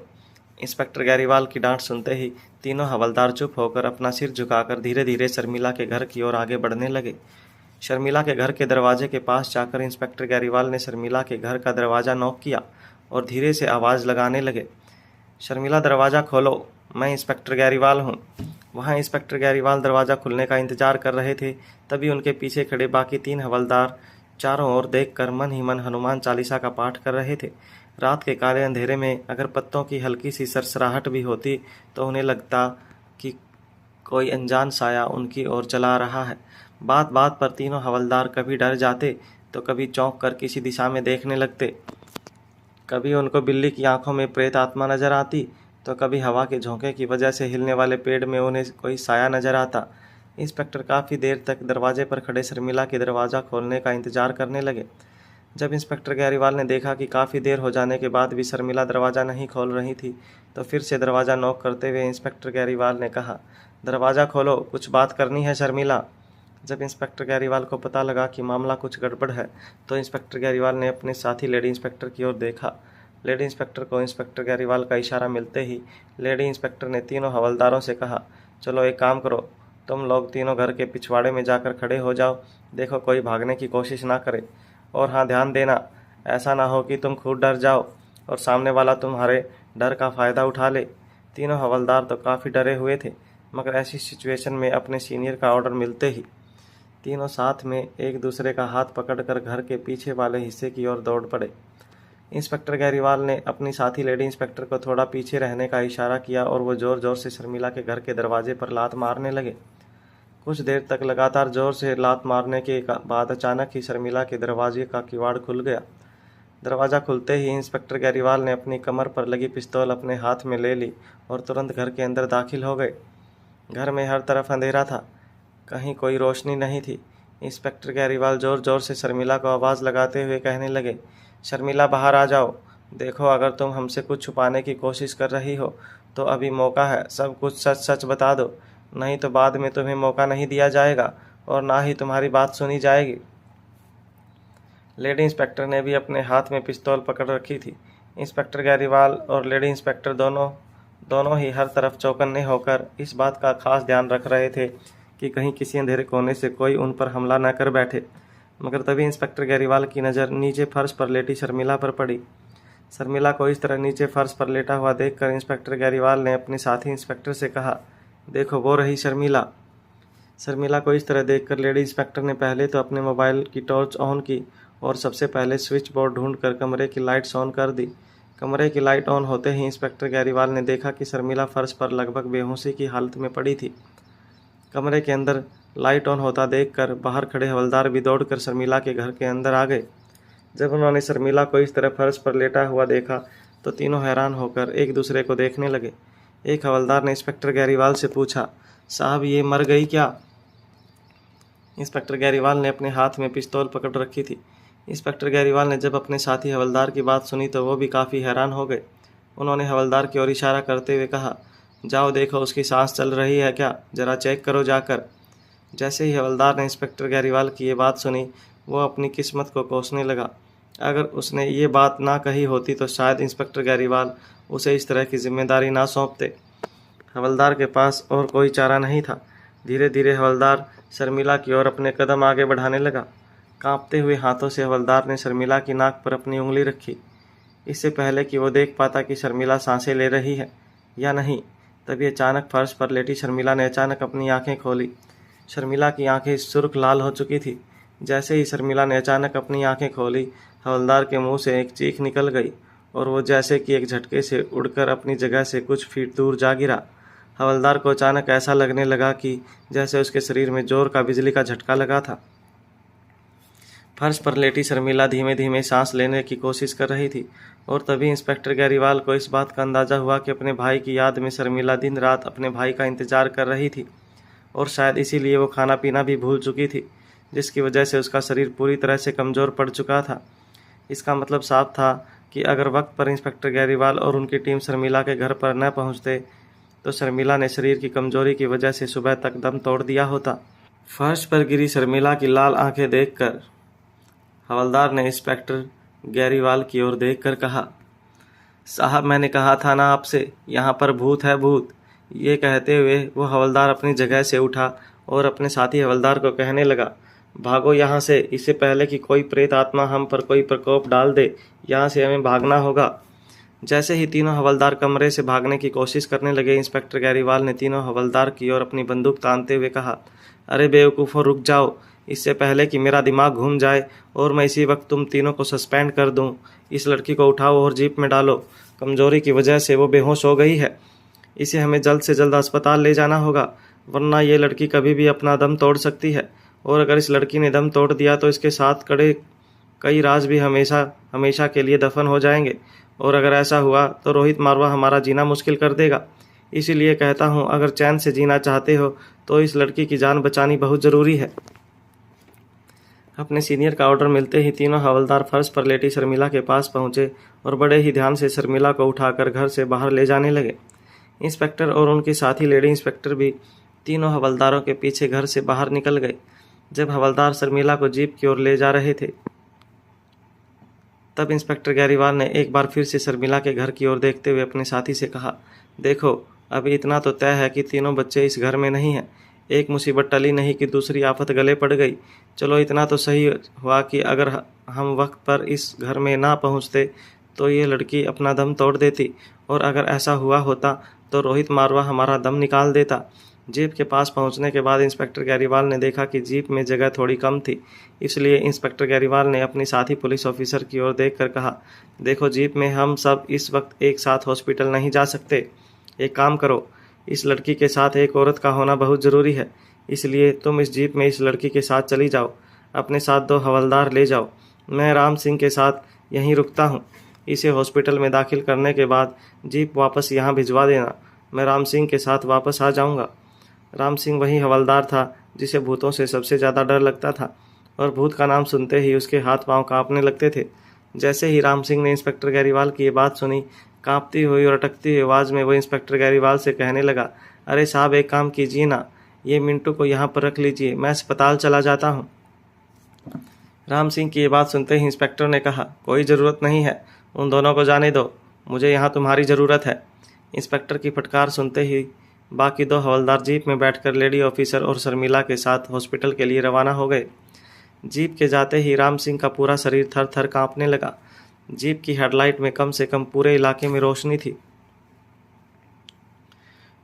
इंस्पेक्टर गैरीवाल की डांट सुनते ही तीनों हवलदार चुप होकर अपना सिर झुकाकर धीरे धीरे शर्मिला के घर की ओर आगे बढ़ने लगे। शर्मिला के घर के दरवाजे के पास जाकर इंस्पेक्टर गैरीवाल ने शर्मिला के घर का दरवाज़ा नॉक किया और धीरे से आवाज़ लगाने लगे, शर्मिला दरवाज़ा खोलो, मैं इंस्पेक्टर गैरीवाल हूँ। वहाँ इंस्पेक्टर गैरीवाल दरवाज़ा खुलने का इंतजार कर रहे थे, तभी उनके पीछे खड़े बाकी तीन हवलदार चारों ओर देखकर मन ही मन हनुमान चालीसा का पाठ कर रहे थे। रात के काले अंधेरे में अगर पत्तों की हल्की सी सरसराहट भी होती तो उन्हें लगता कि कोई अनजान साया उनकी ओर चला रहा है। बात बात पर तीनों हवलदार कभी डर जाते तो कभी चौंक कर किसी दिशा में देखने लगते। कभी उनको बिल्ली की आंखों में प्रेत आत्मा नजर आती तो कभी हवा के झोंके की वजह से हिलने वाले पेड़ में उन्हें कोई साया नजर आता। इंस्पेक्टर काफ़ी देर तक दरवाजे पर खड़े शर्मिला के दरवाज़ा खोलने का इंतजार करने लगे। जब इंस्पेक्टर गैरीवाल ने देखा कि काफ़ी देर हो जाने के बाद भी शर्मिला दरवाज़ा नहीं खोल रही थी तो फिर से दरवाज़ा नॉक करते हुए इंस्पेक्टर गैरीवाल ने कहा, दरवाज़ा खोलो, कुछ बात करनी है शर्मिला। जब इंस्पेक्टर गैरीवाल को पता लगा कि मामला कुछ गड़बड़ है तो इंस्पेक्टर गैरीवाल ने अपने साथी लेडी इंस्पेक्टर की ओर देखा। लेडी इंस्पेक्टर को इंस्पेक्टर गैरीवाल का इशारा मिलते ही लेडी इंस्पेक्टर ने तीनों हवलदारों से कहा, चलो एक काम करो, तुम लोग तीनों घर के पिछवाड़े में जाकर खड़े हो जाओ, देखो कोई भागने की कोशिश ना करे। और हाँ, ध्यान देना, ऐसा ना हो कि तुम खुद डर जाओ और सामने वाला तुम्हारे डर का फ़ायदा उठा ले। तीनों हवलदार तो काफ़ी डरे हुए थे, मगर ऐसी सिचुएशन में अपने सीनियर का ऑर्डर मिलते ही तीनों साथ में एक दूसरे का हाथ पकड़कर घर के पीछे वाले हिस्से की ओर दौड़ पड़े। इंस्पेक्टर गैरीवाल ने अपनी साथी लेडी इंस्पेक्टर को थोड़ा पीछे रहने का इशारा किया और वो ज़ोर ज़ोर से शर्मिला के घर के दरवाजे पर लात मारने लगे। कुछ देर तक लगातार जोर से लात मारने के बाद अचानक ही शर्मिला के दरवाजे का किवाड़ खुल गया। दरवाज़ा खुलते ही इंस्पेक्टर गैरीवाल ने अपनी कमर पर लगी पिस्तौल अपने हाथ में ले ली और तुरंत घर के अंदर दाखिल हो गए। घर में हर तरफ अंधेरा था, कहीं कोई रोशनी नहीं थी। इंस्पेक्टर गैरीवाल ज़ोर ज़ोर से शर्मिला को आवाज़ लगाते हुए कहने लगे, शर्मिला बाहर आ जाओ, देखो अगर तुम हमसे कुछ छुपाने की कोशिश कर रही हो तो अभी मौका है, सब कुछ सच सच बता दो, नहीं तो बाद में तुम्हें मौका नहीं दिया जाएगा और ना ही तुम्हारी बात सुनी जाएगी। लेडी इंस्पेक्टर ने भी अपने हाथ में पिस्तौल पकड़ रखी थी। इंस्पेक्टर गैरीवाल और लेडी इंस्पेक्टर दोनों ही हर तरफ चौकन्ने होकर इस बात का खास ध्यान रख रहे थे कि कहीं किसी अंधेरे कोने से कोई उन पर हमला न कर बैठे। मगर तभी इंस्पेक्टर गैरीवाल की नज़र नीचे फर्श पर लेटी शर्मिला पर पड़ी। शर्मिला को इस तरह नीचे फर्श पर लेटा हुआ देखकर इंस्पेक्टर गैरीवाल ने अपने साथी इंस्पेक्टर से कहा, देखो वो रही शर्मिला। शर्मिला को इस तरह देखकर लेडी इंस्पेक्टर ने पहले तो अपने मोबाइल की टॉर्च ऑन की और सबसे पहले स्विच बोर्ड ढूंढकर कमरे की लाइट्स ऑन कर दी। कमरे की लाइट ऑन होते ही इंस्पेक्टर गैरीवाल ने देखा कि शर्मिला फर्श पर लगभग बेहोशी की हालत में पड़ी थी। कमरे के अंदर लाइट ऑन होता देखकर बाहर खड़े हवलदार भी दौड़कर शर्मिला के घर के अंदर आ गए। जब उन्होंने शर्मिला को इस तरह फर्श पर लेटा हुआ देखा तो तीनों हैरान होकर एक दूसरे को देखने लगे। एक हवलदार ने इंस्पेक्टर गैरीवाल से पूछा, साहब ये मर गई क्या? इंस्पेक्टर गैरीवाल ने अपने हाथ में पिस्तौल पकड़ रखी थी। इंस्पेक्टर गैरीवाल ने जब अपने साथी हवलदार की बात सुनी तो वो भी काफ़ी हैरान हो गए। उन्होंने हवलदार की ओर इशारा करते हुए कहा, जाओ देखो उसकी सांस चल रही है क्या, जरा चेक करो जाकर। जैसे ही हवलदार ने इंस्पेक्टर गैरीवाल की ये बात सुनी, वो अपनी किस्मत को कोसने लगा। अगर उसने ये बात ना कही होती तो शायद इंस्पेक्टर गैरीवाल उसे इस तरह की जिम्मेदारी ना सौंपते। हवलदार के पास और कोई चारा नहीं था। धीरे धीरे हवलदार शर्मिला की ओर अपने कदम आगे बढ़ाने लगा। कांपते हुए हाथों से हवलदार ने शर्मिला की नाक पर अपनी उंगली रखी। इससे पहले कि वो देख पाता कि शर्मिला सांसें ले रही है या नहीं, तभी अचानक फर्श पर लेटी शर्मिला ने अचानक अपनी आंखें खोली। शर्मिला की आंखें सुर्ख लाल हो चुकी थी। जैसे ही शर्मिला ने अचानक अपनी आंखें खोली, हवलदार के मुंह से एक चीख निकल गई और वो जैसे कि एक झटके से उड़कर अपनी जगह से कुछ फीट दूर जा गिरा। हवलदार को अचानक ऐसा लगने लगा कि जैसे उसके शरीर में जोर का बिजली का झटका लगा था। फर्श पर लेटी शर्मिला धीमे धीमे सांस लेने की कोशिश कर रही थी और तभी इंस्पेक्टर गैरीवाल को इस बात का अंदाज़ा हुआ कि अपने भाई की याद में शर्मिला दिन रात अपने भाई का इंतजार कर रही थी और शायद इसीलिए वो खाना पीना भी भूल चुकी थी, जिसकी वजह से उसका शरीर पूरी तरह से कमज़ोर पड़ चुका था। इसका मतलब साफ था कि अगर वक्त पर इंस्पेक्टर गैरीवाल और उनकी टीम शर्मिला के घर पर न पहुंचते तो शर्मिला ने शरीर की कमजोरी की वजह से सुबह तक दम तोड़ दिया होता। फर्श पर गिरी शर्मिला की लाल आंखें देखकर हवलदार ने इंस्पेक्टर गैरीवाल की ओर देखकर कहा, साहब मैंने कहा था ना आपसे, यहाँ पर भूत है भूत। ये कहते हुए वो हवलदार अपनी जगह से उठा और अपने साथी हवलदार को कहने लगा, भागो यहाँ से, इससे पहले कि कोई प्रेत आत्मा हम पर कोई प्रकोप डाल दे, यहाँ से हमें भागना होगा। जैसे ही तीनों हवलदार कमरे से भागने की कोशिश करने लगे, इंस्पेक्टर गैरीवाल ने तीनों हवलदार की ओर अपनी बंदूक तानते हुए कहा, अरे बेवकूफ़ों, रुक जाओ, इससे पहले कि मेरा दिमाग घूम जाए और मैं इसी वक्त तुम तीनों को सस्पेंड कर दूं। इस लड़की को उठाओ और जीप में डालो। कमजोरी की वजह से वो बेहोश हो गई है। इसे हमें जल्द से जल्द अस्पताल ले जाना होगा, वरना ये लड़की कभी भी अपना दम तोड़ सकती है। और अगर इस लड़की ने दम तोड़ दिया तो इसके साथ कड़े कई राज भी हमेशा के लिए दफन हो जाएंगे। और अगर ऐसा हुआ तो रोहित मारवा हमारा जीना मुश्किल कर देगा। इसीलिए कहता हूँ, अगर चैन से जीना चाहते हो तो इस लड़की की जान बचानी बहुत ज़रूरी है। अपने सीनियर का ऑर्डर मिलते ही तीनों हवलदार फर्श पर लेटी शर्मिला के पास पहुंचे और बड़े ही ध्यान से शर्मिला को उठाकर घर से बाहर ले जाने लगे। इंस्पेक्टर और उनकी साथी लेडी इंस्पेक्टर भी तीनों हवलदारों के पीछे घर से बाहर निकल गए। जब हवलदार शर्मिला को जीप की ओर ले जा रहे थे, तब इंस्पेक्टर गैरीवाल ने एक बार फिर से शर्मिला के घर की ओर देखते हुए अपने साथी से कहा, देखो, अभी इतना तो तय है कि तीनों बच्चे इस घर में नहीं हैं। एक मुसीबत टली नहीं कि दूसरी आफत गले पड़ गई। चलो, इतना तो सही हुआ कि अगर हम वक्त पर इस घर में ना पहुंचते तो ये लड़की अपना दम तोड़ देती, और अगर ऐसा हुआ होता तो रोहित मारवा हमारा दम निकाल देता। जीप के पास पहुंचने के बाद इंस्पेक्टर गैरीवाल ने देखा कि जीप में जगह थोड़ी कम थी, इसलिए इंस्पेक्टर गैरीवाल ने अपनी साथी पुलिस ऑफिसर की ओर देखकर कहा, देखो, जीप में हम सब इस वक्त एक साथ हॉस्पिटल नहीं जा सकते। एक काम करो, इस लड़की के साथ एक औरत का होना बहुत ज़रूरी है, इसलिए तुम इस जीप में इस लड़की के साथ चली जाओ। अपने साथ 2 हवलदार ले जाओ। मैं राम सिंह के साथ यहीं रुकता हूँ। इसे हॉस्पिटल में दाखिल करने के बाद जीप वापस यहाँ भिजवा देना। मैं राम सिंह के साथ वापस आ जाऊँगा। राम सिंह वही हवलदार था जिसे भूतों से सबसे ज़्यादा डर लगता था, और भूत का नाम सुनते ही उसके हाथ पांव कांपने लगते थे। जैसे ही राम सिंह ने इंस्पेक्टर गैरीवाल की ये बात सुनी, कांपती हुई और अटकती हुई आवाज़ में वो इंस्पेक्टर गैरीवाल से कहने लगा, अरे साहब, एक काम कीजिए ना, ये मिंटू को यहाँ पर रख लीजिए, मैं अस्पताल चला जाता हूँ। राम सिंह की ये बात सुनते ही इंस्पेक्टर ने कहा, कोई ज़रूरत नहीं है, उन दोनों को जाने दो, मुझे यहाँ तुम्हारी ज़रूरत है। इंस्पेक्टर की फटकार सुनते ही बाकी 2 हवलदार जीप में बैठकर लेडी ऑफिसर और शर्मिला के साथ हॉस्पिटल के लिए रवाना हो गए। जीप के जाते ही राम सिंह का पूरा शरीर थर थर कांपने लगा। जीप की हेडलाइट में कम से कम पूरे इलाके में रोशनी थी,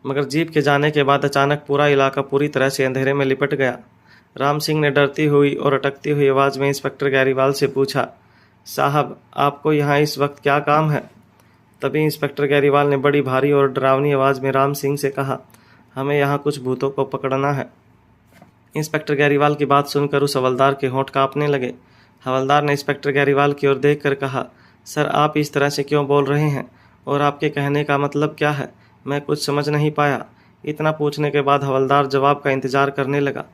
मगर जीप के जाने के बाद अचानक पूरा इलाका पूरी तरह से अंधेरे में लिपट गया। राम सिंह ने डरती हुई और अटकती हुई आवाज़ में इंस्पेक्टर गैरीवाल से पूछा, साहब, आपको यहाँ इस वक्त क्या काम है? तभी इंस्पेक्टर गैरीवाल ने बड़ी भारी और डरावनी आवाज़ में राम सिंह से कहा, हमें यहाँ कुछ भूतों को पकड़ना है। इंस्पेक्टर गैरीवाल की बात सुनकर उस हवलदार के होंठ कांपने लगे। हवलदार ने इंस्पेक्टर गैरीवाल की ओर देखकर कहा, सर, आप इस तरह से क्यों बोल रहे हैं और आपके कहने का मतलब क्या है? मैं कुछ समझ नहीं पाया। इतना पूछने के बाद हवलदार जवाब का इंतजार करने लगा,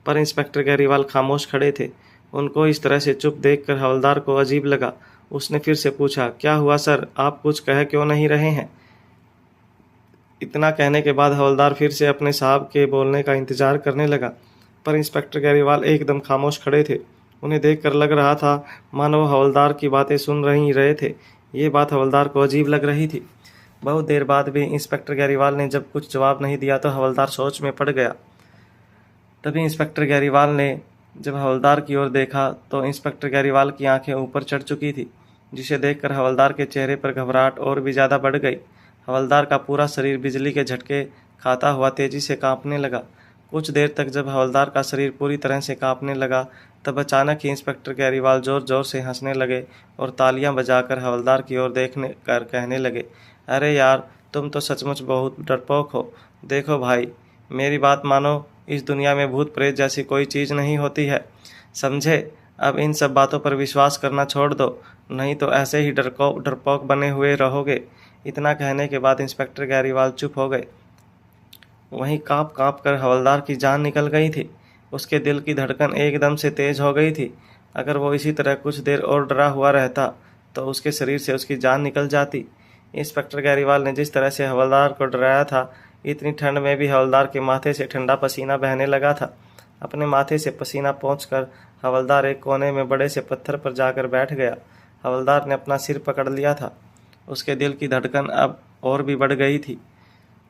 पर इंस्पेक्टर गैरीवाल खामोश खड़े थे। उनको इस तरह से चुप देखकर हवलदार को अजीब लगा। उसने फिर से पूछा, क्या हुआ सर, आप कुछ कह क्यों नहीं रहे हैं? इतना कहने के बाद हवलदार फिर से अपने साहब के बोलने का इंतजार करने लगा, पर इंस्पेक्टर गैरीवाल एकदम खामोश खड़े थे। उन्हें देखकर लग रहा था मानो वो हवलदार की बातें सुन रहे थे। ये बात हवलदार को अजीब लग रही थी। बहुत देर बाद भी इंस्पेक्टर गैरीवाल ने जब कुछ जवाब नहीं दिया तो हवलदार सोच में पड़ गया। तभी इंस्पेक्टर गैरीवाल ने जब हवलदार की ओर देखा तो इंस्पेक्टर गैरीवाल की आंखें ऊपर चढ़ चुकी थी, जिसे देखकर हवलदार के चेहरे पर घबराहट और भी ज़्यादा बढ़ गई। हवलदार का पूरा शरीर बिजली के झटके खाता हुआ तेजी से कांपने लगा। कुछ देर तक जब हवलदार का शरीर पूरी तरह से कांपने लगा तब अचानक ही इंस्पेक्टर गैरीवाल जोर जोर से हंसने लगे और तालियां बजाकर हवलदार की ओर देखने कर कहने लगे, अरे यार, तुम तो सचमुच बहुत डरपोक हो। देखो भाई, मेरी बात मानो, इस दुनिया में भूत प्रेत जैसी कोई चीज़ नहीं होती है, समझे। अब इन सब बातों पर विश्वास करना छोड़ दो, नहीं तो ऐसे ही डरपोक बने हुए रहोगे। इतना कहने के बाद इंस्पेक्टर गैरीवाल चुप हो गए। वहीं काँप काँप कर हवलदार की जान निकल गई थी। उसके दिल की धड़कन एकदम से तेज हो गई थी। अगर वो इसी तरह कुछ देर और डरा हुआ रहता तो उसके शरीर से उसकी जान निकल जाती। इंस्पेक्टर गैरीवाल ने जिस तरह से हवलदार को डराया था, इतनी ठंड में भी हवलदार के माथे से ठंडा पसीना बहने लगा था। अपने माथे से पसीना पोंछकर हवलदार एक कोने में बड़े से पत्थर पर जाकर बैठ गया। हवलदार ने अपना सिर पकड़ लिया था। उसके दिल की धड़कन अब और भी बढ़ गई थी।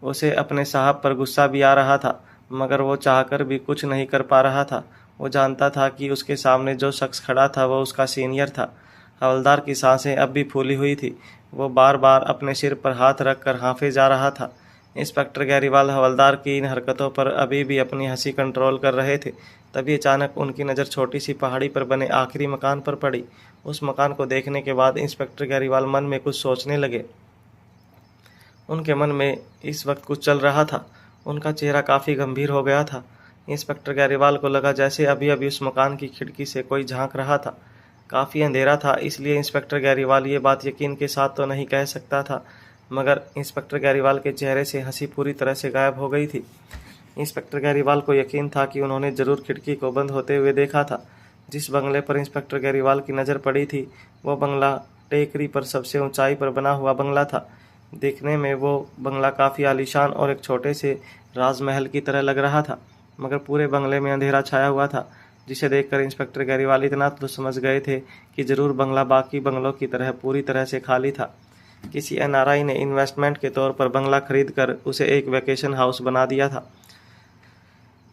उसे अपने साहब पर गुस्सा भी आ रहा था, मगर वो चाहकर भी कुछ नहीं कर पा रहा था। वो जानता था कि उसके सामने जो शख्स खड़ा था वो उसका सीनियर था। हवलदार की सांसें अब भी फूली हुई थी। वो बार बार अपने सिर पर हाथ रखकर हाँफे जा रहा था। इंस्पेक्टर गैरीवाल हवलदार की इन हरकतों पर अभी भी अपनी हंसी कंट्रोल कर रहे थे। तभी अचानक उनकी नज़र छोटी सी पहाड़ी पर बने आखिरी मकान पर पड़ी। उस मकान को देखने के बाद इंस्पेक्टर गैरीवाल मन में कुछ सोचने लगे। उनके मन में इस वक्त कुछ चल रहा था। उनका चेहरा काफ़ी गंभीर हो गया था। इंस्पेक्टर गैरीवाल को लगा जैसे अभी अभी उस मकान की खिड़की से कोई झांक रहा था। काफ़ी अंधेरा था, इसलिए इंस्पेक्टर गैरीवाल ये बात यकीन के साथ तो नहीं कह सकता था, मगर इंस्पेक्टर गैरीवाल के चेहरे से हंसी पूरी तरह से गायब हो गई थी। इंस्पेक्टर गैरीवाल को यकीन था कि उन्होंने ज़रूर खिड़की को बंद होते हुए देखा था। जिस बंगले पर इंस्पेक्टर गैरीवाल की नज़र पड़ी थी वो बंगला टेकरी पर सबसे ऊंचाई पर बना हुआ बंगला था। देखने में वो बंगला काफ़ी आलीशान और एक छोटे से राजमहल की तरह लग रहा था, मगर पूरे बंगले में अंधेरा छाया हुआ था, जिसे देखकर इंस्पेक्टर गैरीवाल इतना तो समझ गए थे कि ज़रूर बंगला बाकी बंगलों की तरह पूरी तरह से खाली था। किसी एनआरआई ने इन्वेस्टमेंट के तौर पर बंगला खरीद कर उसे एक वैकेशन हाउस बना दिया था।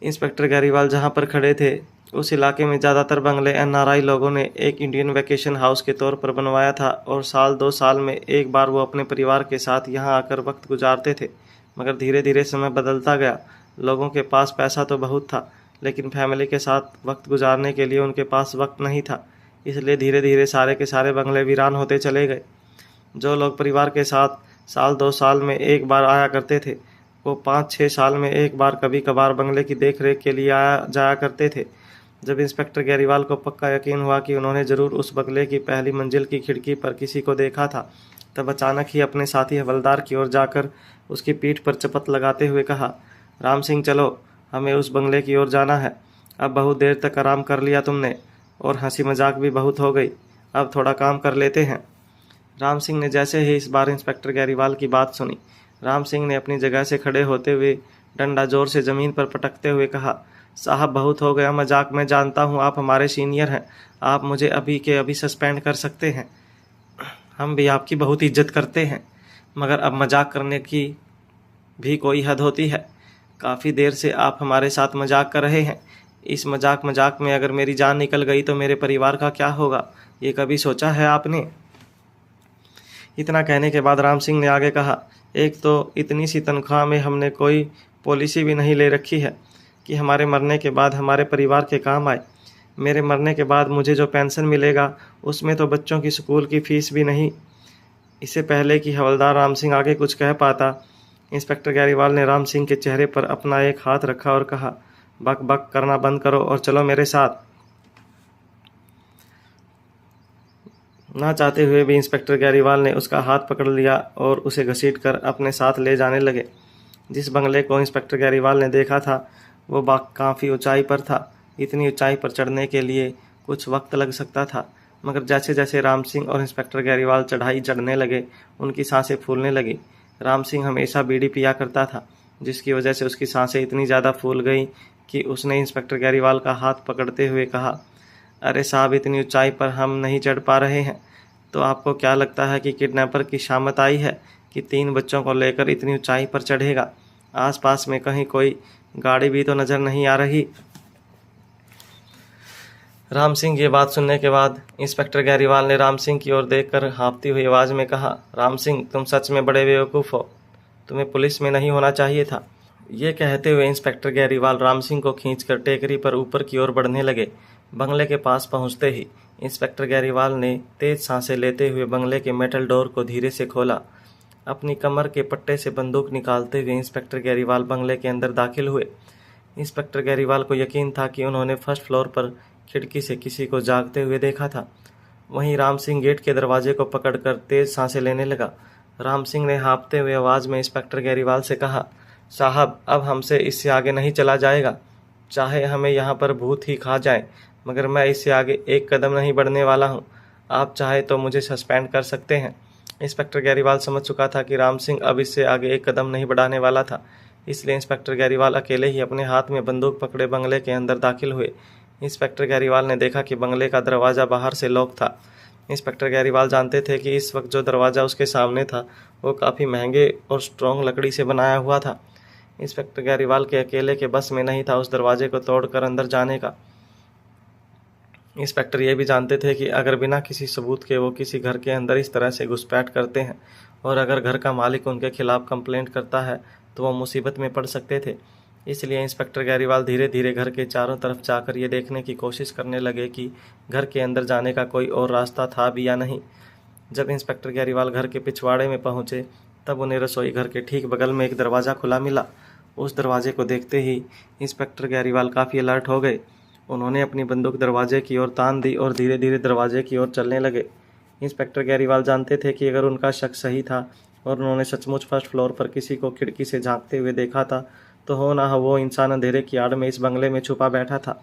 इंस्पेक्टर गैरीवाल जहां पर खड़े थे उस इलाके में ज़्यादातर बंगले एनआरआई लोगों ने एक इंडियन वैकेशन हाउस के तौर पर बनवाया था और साल 2 साल में एक बार वो अपने परिवार के साथ यहाँ आकर वक्त गुजारते थे। मगर धीरे धीरे समय बदलता गया। लोगों के पास पैसा तो बहुत था, लेकिन फैमिली के साथ वक्त गुजारने के लिए उनके पास वक्त नहीं था। इसलिए धीरे धीरे सारे के सारे बंगले वीरान होते चले गए। जो लोग परिवार के साथ साल 2 साल में एक बार आया करते थे वो 5-6 साल में एक बार कभी कभार बंगले की देखरेख के लिए आया जाया करते थे। जब इंस्पेक्टर गैरीवाल को पक्का यकीन हुआ कि उन्होंने ज़रूर उस बंगले की पहली मंजिल की खिड़की पर किसी को देखा था, तब अचानक ही अपने साथी हवलदार की ओर जाकर उसकी पीठ पर चपत लगाते हुए कहा, राम सिंह, चलो, हमें उस बंगले की ओर जाना है। अब बहुत देर तक आराम कर लिया तुमने और हंसी मजाक भी बहुत हो गई, अब थोड़ा काम कर लेते हैं। राम सिंह ने जैसे ही इस बार इंस्पेक्टर गैरीवाल की बात सुनी, राम सिंह ने अपनी जगह से खड़े होते हुए डंडा जोर से ज़मीन पर पटकते हुए कहा, साहब, बहुत हो गया मजाक। मैं जानता हूँ आप हमारे सीनियर हैं, आप मुझे अभी के अभी सस्पेंड कर सकते हैं, हम भी आपकी बहुत इज्जत करते हैं, मगर अब मजाक करने की भी कोई हद होती है। काफ़ी देर से आप हमारे साथ मजाक कर रहे हैं। इस मजाक में अगर मेरी जान निकल गई तो मेरे परिवार का क्या होगा, ये कभी सोचा है आपने? इतना कहने के बाद राम सिंह ने आगे कहा, एक तो इतनी सी तनख्वाह में हमने कोई पॉलिसी भी नहीं ले रखी है कि हमारे मरने के बाद हमारे परिवार के काम आए। मेरे मरने के बाद मुझे जो पेंशन मिलेगा उसमें तो बच्चों की स्कूल की फ़ीस भी नहीं। इससे पहले कि हवलदार राम सिंह आगे कुछ कह पाता, इंस्पेक्टर गैरीवाल ने राम सिंह के चेहरे पर अपना एक हाथ रखा और कहा, बक बक करना बंद करो और चलो मेरे साथ। ना चाहते हुए भी इंस्पेक्टर गैरीवाल ने उसका हाथ पकड़ लिया और उसे घसीटकर अपने साथ ले जाने लगे। जिस बंगले को इंस्पेक्टर गैरीवाल ने देखा था वो काफ़ी ऊंचाई पर था। इतनी ऊंचाई पर चढ़ने के लिए कुछ वक्त लग सकता था, मगर जैसे जैसे राम सिंह और इंस्पेक्टर गैरीवाल चढ़ाई चढ़ने लगे उनकी सांसें फूलने लगी। राम सिंह हमेशा बीड़ी पिया करता था, जिसकी वजह से उसकी सांसें इतनी ज़्यादा फूल गई कि उसने इंस्पेक्टर गैरीवाल का हाथ पकड़ते हुए कहा, अरे साहब, इतनी ऊंचाई पर हम नहीं चढ़ पा रहे हैं। तो आपको क्या लगता है कि किडनैपर की शामत आई है कि 3 बच्चों को लेकर इतनी ऊंचाई पर चढ़ेगा? आसपास में कहीं कोई गाड़ी भी तो नजर नहीं आ रही। राम सिंह ये बात सुनने के बाद इंस्पेक्टर गैरीवाल ने राम सिंह की ओर देखकर हाँफती हुई आवाज में कहा, राम सिंह, तुम सच में बड़े बेवकूफ़ हो, तुम्हें पुलिस में नहीं होना चाहिए था। ये कहते हुए इंस्पेक्टर गैरीवाल राम सिंह को खींचकर टेकरी पर ऊपर की ओर बढ़ने लगे। बंगले के पास पहुंचते ही इंस्पेक्टर गैरीवाल ने तेज सांसें लेते हुए बंगले के मेटल डोर को धीरे से खोला। अपनी कमर के पट्टे से बंदूक निकालते हुए इंस्पेक्टर गैरीवाल बंगले के अंदर दाखिल हुए। इंस्पेक्टर गैरीवाल को यकीन था कि उन्होंने फर्स्ट फ्लोर पर खिड़की से किसी को जागते हुए देखा था। वहीं राम सिंह गेट के दरवाजे को पकड़कर तेज सांसें लेने लगा। राम सिंह ने हाँफते हुए आवाज में इंस्पेक्टर गैरीवाल से कहा, साहब, अब हमसे इससे आगे नहीं चला जाएगा। चाहे हमें यहाँ पर भूत ही खा जाए, मगर मैं इससे आगे एक कदम नहीं बढ़ने वाला हूँ। आप चाहे तो मुझे सस्पेंड कर सकते हैं। इंस्पेक्टर गैरीवाल समझ चुका था कि राम सिंह अब इससे आगे एक कदम नहीं बढ़ाने वाला था, इसलिए इंस्पेक्टर गैरीवाल अकेले ही अपने हाथ में बंदूक पकड़े बंगले के अंदर दाखिल हुए। इंस्पेक्टर गैरीवाल ने देखा कि बंगले का दरवाज़ा बाहर से लॉक था। इंस्पेक्टर गैरीवाल जानते थे कि इस वक्त जो दरवाज़ा उसके सामने था वो काफ़ी महंगे और स्ट्रॉन्ग लकड़ी से बनाया हुआ था। इंस्पेक्टर गैरीवाल के अकेले के बस में नहीं था उस दरवाजे को तोड़कर अंदर जाने का। इंस्पेक्टर ये भी जानते थे कि अगर बिना किसी सबूत के वो किसी घर के अंदर इस तरह से घुसपैठ करते हैं और अगर घर का मालिक उनके खिलाफ कंप्लेंट करता है तो वो मुसीबत में पड़ सकते थे। इसलिए इंस्पेक्टर गैरीवाल धीरे धीरे घर के चारों तरफ जाकर ये देखने की कोशिश करने लगे कि घर के अंदर जाने का कोई और रास्ता था भी या नहीं। जब इंस्पेक्टर गैरीवाल घर के पिछवाड़े में पहुंचे तब उन्हें रसोई घर के ठीक बगल में एक दरवाज़ा खुला मिला। उस दरवाजे को देखते ही इंस्पेक्टर गैरीवाल काफ़ी अलर्ट हो गए। उन्होंने अपनी बंदूक दरवाजे की ओर तान दी और धीरे धीरे दरवाजे की ओर चलने लगे। इंस्पेक्टर गैरीवाल जानते थे कि अगर उनका शक सही था और उन्होंने सचमुच फर्स्ट फ्लोर पर किसी को खिड़की से झांकते हुए देखा था तो हो ना हो वो इंसान अंधेरे की आड़ में इस बंगले में छुपा बैठा था।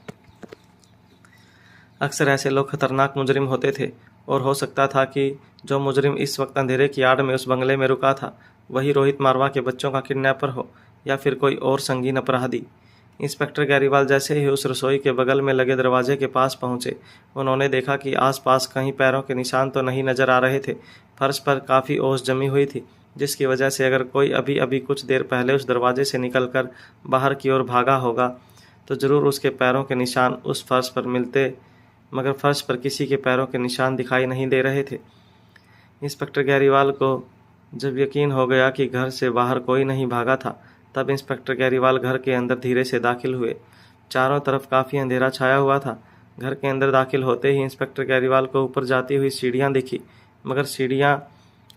अक्सर ऐसे लोग खतरनाक मुजरिम होते थे और हो सकता था कि जो मुजरिम इस वक्त अंधेरे की आड़ में उस बंगले में रुका था वही रोहित मारवा के बच्चों का किडनैपर हो या फिर कोई और संगीन अपराधी। इंस्पेक्टर गैरीवाल जैसे ही उस रसोई के बगल में लगे दरवाजे के पास पहुंचे उन्होंने देखा कि आसपास कहीं पैरों के निशान तो नहीं नजर आ रहे थे। फर्श पर काफ़ी ओस जमी हुई थी जिसकी वजह से अगर कोई अभी अभी कुछ देर पहले उस दरवाजे से निकलकर बाहर की ओर भागा होगा तो ज़रूर उसके पैरों के निशान उस फर्श पर मिलते, मगर फर्श पर किसी के पैरों के निशान दिखाई नहीं दे रहे थे। इंस्पेक्टर गैरीवाल को जब यकीन हो गया कि घर से बाहर कोई नहीं भागा था तब इंस्पेक्टर गैरीवाल घर के अंदर धीरे से दाखिल हुए। चारों तरफ काफ़ी अंधेरा छाया हुआ था। घर के अंदर दाखिल होते ही इंस्पेक्टर गैरीवाल को ऊपर जाती हुई सीढ़ियाँ दिखी, मगर